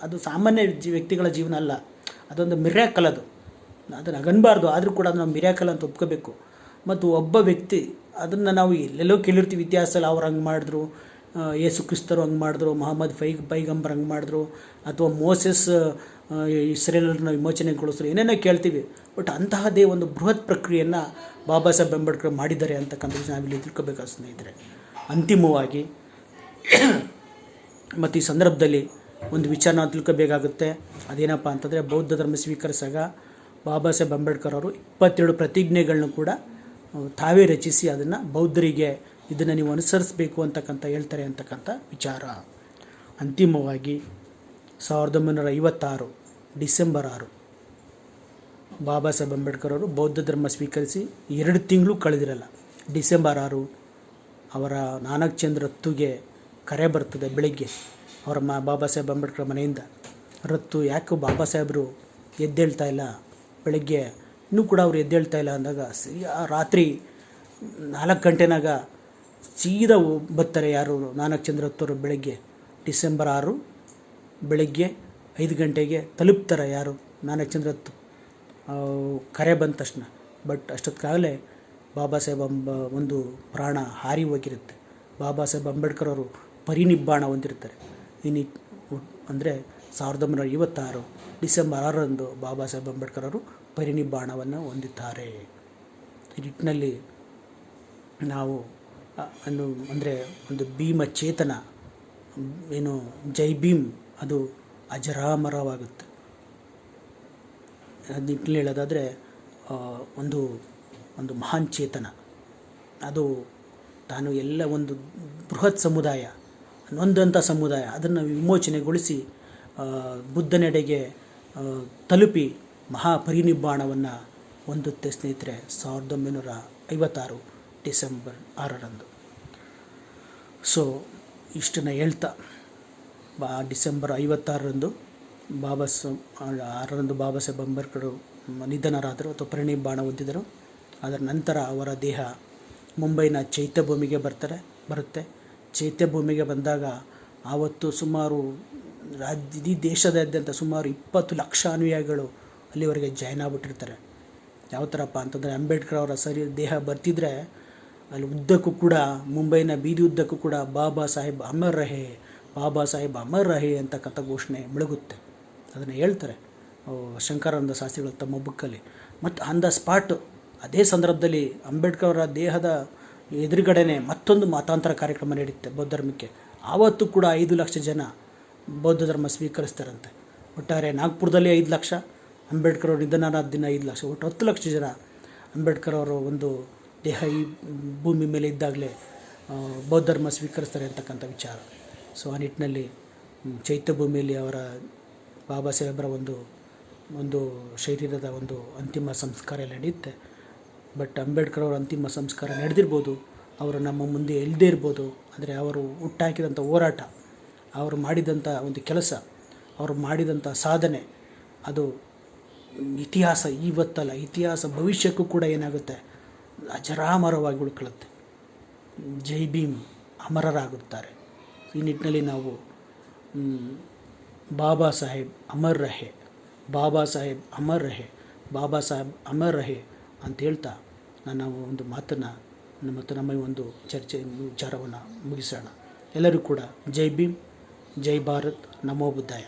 ಅದು ಸಾಮಾನ್ಯ ವ್ಯಕ್ತಿಗಳ ಜೀವನ ಅಲ್ಲ, ಅದೊಂದು ಮಿರಾಕಲ್. ಅದನ್ನು ಅಗನ್ಬಾರ್ದು, ಆದರೂ ಕೂಡ ಅದನ್ನು ಮಿರಾಕಲ್ ಅಂತ ಒಪ್ಕೋಬೇಕು. ಮತ್ತು ಒಬ್ಬ ವ್ಯಕ್ತಿ ಅದನ್ನು ನಾವು ಎಲ್ಲೆಲ್ಲೋ ಕೇಳಿರ್ತೀವಿ ಇತಿಹಾಸದಲ್ಲಿ, ಅವ್ರು ಹಂಗೆ ಮಾಡಿದ್ರು, ಯೇಸು ಕ್ರಿಸ್ತರು ಹಂಗೆ ಮಾಡಿದ್ರು, ಮೊಹಮ್ಮದ್ ಪೈಗಂಬರ್ ಹಂಗೆ ಮಾಡಿದ್ರು, ಅಥವಾ ಮೋಸೆಸ್ ಇಸ್ರೇಲರನ್ನ ವಿಮೋಚನೆಗೊಳಿಸಿದ್ರು, ಏನೇನೋ ಕೇಳ್ತೀವಿ. ಬಟ್ ಅಂತಹದೇ ಒಂದು ಬೃಹತ್ ಪ್ರಕ್ರಿಯೆಯನ್ನು ಬಾಬಾ ಸಾಹೇಬ್ ಅಂಬೇಡ್ಕರ್ ಮಾಡಿದ್ದಾರೆ ಅಂತಕ್ಕಂಥ ನಾವಿಲ್ಲಿ ತಿಳ್ಕೊಬೇಕಾದ ಸ್ನೇಹಿತರೆ. ಅಂತಿಮವಾಗಿ ಮತ್ತು ಈ ಸಂದರ್ಭದಲ್ಲಿ ಒಂದು ವಿಚಾರ ನಾವು ತಿಳ್ಕೊಬೇಕಾಗುತ್ತೆ. ಅದೇನಪ್ಪ ಅಂತಂದರೆ, ಬೌದ್ಧ ಧರ್ಮ ಸ್ವೀಕರಿಸಿದಾಗ ಬಾಬಾ ಸಾಹೇಬ್ ಅಂಬೇಡ್ಕರ್ ಅವರು 22 ಪ್ರತಿಜ್ಞೆಗಳನ್ನೂ ಕೂಡ ತಾವೇ ರಚಿಸಿ ಅದನ್ನು ಬೌದ್ಧರಿಗೆ ಇದನ್ನು ನೀವು ಅನುಸರಿಸಬೇಕು ಅಂತಕ್ಕಂಥ ಹೇಳ್ತಾರೆ ಅಂತಕ್ಕಂಥ ವಿಚಾರ. ಅಂತಿಮವಾಗಿ 1956 ಡಿಸೆಂಬರ್ 6 ಬಾಬಾ ಸಾಹೇಬ್ ಅಂಬೇಡ್ಕರ್ ಅವರು ಬೌದ್ಧ ಧರ್ಮ ಸ್ವೀಕರಿಸಿ 2 ತಿಂಗಳು ಕಳೆದಿರಲ್ಲ. ಡಿಸೆಂಬರ್ 6 ಅವರ ನಾನಕ್ ಚಂದ್ರ ರತ್ತುಗೆ ಕರೆ ಬರ್ತದೆ ಬೆಳಿಗ್ಗೆ ಅವರ ಬಾಬಾ ಸಾಹೇಬ್ ಅಂಬೇಡ್ಕರ್ ಮನೆಯಿಂದ. ರತ್ತು ಯಾಕೆ ಬಾಬಾ ಸಾಹೇಬರು ಎದ್ದೇಳ್ತಾ ಇಲ್ಲ, ಬೆಳಗ್ಗೆ ಇನ್ನೂ ಕೂಡ ಅವರು ಎದ್ದೇಳ್ತಾ ಇಲ್ಲ ಅಂದಾಗ ರಾತ್ರಿ 4 ಗಂಟೆನಾಗ ಸೀದಾ ಬರ್ತಾರೆ ಯಾರು ನಾನಕ್ ಚಂದ್ರ ರತ್ತವರು. ಬೆಳಗ್ಗೆ ಡಿಸೆಂಬರ್ 6 ಬೆಳಗ್ಗೆ 5 ಗಂಟೆಗೆ ತಲುಪ್ತಾರೆ ಯಾರು ನಾನಕ್ ಚಂದ್ರ ರತ್ತು. ಕರೆ ಬಂದ ತಕ್ಷಣ. ಬಟ್ ಅಷ್ಟೊತ್ತಿಗಾಗಲೇ ಬಾಬಾ ಸಾಹೇಬ್ ಒಂದು ಪ್ರಾಣ ಹಾರಿ ಹೋಗಿರುತ್ತೆ. ಬಾಬಾ ಸಾಹೇಬ್ ಅಂಬೇಡ್ಕರ್ ಅವರು ಪರಿನಿಬ್ಬಾಣ ಹೊಂದಿರ್ತಾರೆ. ಅಂದರೆ 1956 ಡಿಸೆಂಬರ್ 6ರಂದು ಬಾಬಾ ಸಾಹೇಬ್ ಅಂಬೇಡ್ಕರ್ ಅವರು ಪರಿನಿಬ್ಬಾಣವನ್ನು ಹೊಂದಿದ್ದಾರೆ. ಈ ನಿಟ್ಟಿನಲ್ಲಿ ನಾವು ಅಂದರೆ ಒಂದು ಭೀಮ ಚೇತನ ಏನು ಜೈ ಭೀಮ್ ಅದು ಅಜರಾಮರವಾಗುತ್ತೆ. ನಿಟ್ಟಿನಲ್ಲಿ ಹೇಳೋದಾದರೆ ಒಂದು ಮಹಾನ್ ಚೇತನ ಅದು ತಾನು ಎಲ್ಲ ಒಂದು ಬೃಹತ್ ಸಮುದಾಯ, ನೊಂದಂಥ ಸಮುದಾಯ, ಅದನ್ನು ವಿಮೋಚನೆಗೊಳಿಸಿ ಬುದ್ಧನೆಡೆಗೆ ತಲುಪಿ ಮಹಾಪರಿನಿಬ್ಬಾಣವನ್ನು ಹೊಂದುತ್ತೆ ಸ್ನೇಹಿತರೆ 1956 ಡಿಸೆಂಬರ್ 6ರಂದು. ಸೊ ಇಷ್ಟನ್ನು ಹೇಳ್ತಾ ಡಿಸೆಂಬರ್ 56ರಂದು ಬಾಬಾ ಸಾಹೇಬ್ ಅಂಬೇಡ್ಕರ್ ನಿಧನರಾದರು ಅಥವಾ ಪರಿನಿಬ್ಬಾಣ ಹೊಂದಿದರು. ಅದರ ನಂತರ ಅವರ ದೇಹ ಮುಂಬೈನ ಚೈತ್ಯಭೂಮಿಗೆ ಬರುತ್ತೆ. ಚೈತ್ಯಭೂಮಿಗೆ ಬಂದಾಗ ಆವತ್ತು ಸುಮಾರು ಇಡೀ ದೇಶದಾದ್ಯಂತ ಸುಮಾರು 20 ಲಕ್ಷ ಅನುಯಾಯಿಗಳು ಅಲ್ಲಿವರೆಗೆ ಜಾಯ್ನ್ ಆಗಿಬಿಟ್ಟಿರ್ತಾರೆ. ಯಾವ ಥರಪ್ಪ ಅಂತಂದರೆ, ಅಂಬೇಡ್ಕರ್ ಅವರ ದೇಹ ಬರ್ತಿದ್ರೆ ಅಲ್ಲಿ ಉದ್ದಕ್ಕೂ ಕೂಡ ಮುಂಬೈನ ಬೀದಿ ಉದ್ದಕ್ಕೂ ಕೂಡ ಬಾಬಾ ಸಾಹೇಬ್ ಅಮರ್ ರಹೇ, ಬಾಬಾ ಸಾಹೇಬ್ ಅಮರ್ ರಹೇ ಅಂತಕ್ಕಂಥ ಘೋಷಣೆ ಮುಳುಗುತ್ತೆ. ಅದನ್ನು ಹೇಳ್ತಾರೆ ಶಂಕರಾನಂದ ಶಾಸ್ತ್ರಿಗಳು ತಮ್ಮ ಬುಕ್ಕಲ್ಲಿ. ಮತ್ತು ಆನ್ ದ ಸ್ಪಾಟ್ ಅದೇ ಸಂದರ್ಭದಲ್ಲಿ ಅಂಬೇಡ್ಕರ್ ಅವರ ದೇಹದ ಎದುರುಗಡೆನೆ ಮತ್ತೊಂದು ಮತಾಂತರ ಕಾರ್ಯಕ್ರಮ ನಡೆಯುತ್ತೆ ಬೌದ್ಧ ಧರ್ಮಕ್ಕೆ. ಆವತ್ತು ಕೂಡ 5 ಲಕ್ಷ ಜನ ಬೌದ್ಧ ಧರ್ಮ ಸ್ವೀಕರಿಸ್ತಾರಂತೆ. ಒಟ್ಟಾರೆ ನಾಗ್ಪುರದಲ್ಲಿ 5 ಲಕ್ಷ, ಅಂಬೇಡ್ಕರ್ ಅವರು ನಿಧನರಾದ ದಿನ 5 ಲಕ್ಷ, ಒಟ್ಟು 10 ಲಕ್ಷ ಜನ ಅಂಬೇಡ್ಕರ್ ಅವರು ಒಂದು ದೇಹ ಈ ಭೂಮಿ ಮೇಲೆ ಇದ್ದಾಗಲೇ ಬೌದ್ಧ ಧರ್ಮ ಸ್ವೀಕರಿಸ್ತಾರೆ ಅಂತಕ್ಕಂಥ ವಿಚಾರ. ಸೊ ಆ ನಿಟ್ಟಿನಲ್ಲಿ ಚೈತ್ಯಭೂಮಿಯಲ್ಲಿ ಅವರ ಬಾಬಾ ಸಾಹೇಬರ ಒಂದು ಶರೀರದ ಒಂದು ಅಂತಿಮ ಸಂಸ್ಕಾರ ಎಲ್ಲ ನಡೆಯುತ್ತೆ. ಬಟ್ ಅಂಬೇಡ್ಕರ್ ಅವರ ಅಂತಿಮ ಸಂಸ್ಕಾರ ನಡೆದಿರ್ಬೋದು, ಅವರು ನಮ್ಮ ಮುಂದೆ ಇಲ್ಲದೇ ಇರ್ಬೋದು. ಆದರೆ ಅವರು ಹುಟ್ಟಾಕಿದಂಥ ಹೋರಾಟ, ಅವರು ಮಾಡಿದಂಥ ಒಂದು ಕೆಲಸ, ಅವರು ಮಾಡಿದಂಥ ಸಾಧನೆ ಅದು ಇತಿಹಾಸ ಇವತ್ತಲ್ಲ, ಇತಿಹಾಸ ಭವಿಷ್ಯಕ್ಕೂ ಕೂಡ ಏನಾಗುತ್ತೆ, ಅಜರಾಮರವಾಗಿ ಉಳ್ಕೊಳ್ಳುತ್ತೆ. ಜೈ ಭೀಮ್ ಅಮರರಾಗುತ್ತಾರೆ. ಈ ನಿಟ್ಟಿನಲ್ಲಿ ನಾವು ಬಾಬಾ ಸಾಹೇಬ್ ಅಮರ್ ರಹೇ, ಬಾಬಾ ಸಾಹೇಬ್ ಅಮರ್ ರಹೇ, ಬಾಬಾ ಸಾಹೇಬ್ ಅಮರ್ ರಹೇ ಅಂತ ಹೇಳ್ತಾ ನಾವು ಒಂದು ಮಾತನ್ನು ಮತ್ತು ನಮ್ಮ ಒಂದು ವಿಚಾರವನ್ನು ಮುಗಿಸೋಣ. ಎಲ್ಲರೂ ಕೂಡ ಜೈ ಭೀಮ್, ಜೈ ಭಾರತ್, ನಮೋ ಬುದ್ಧಾಯ.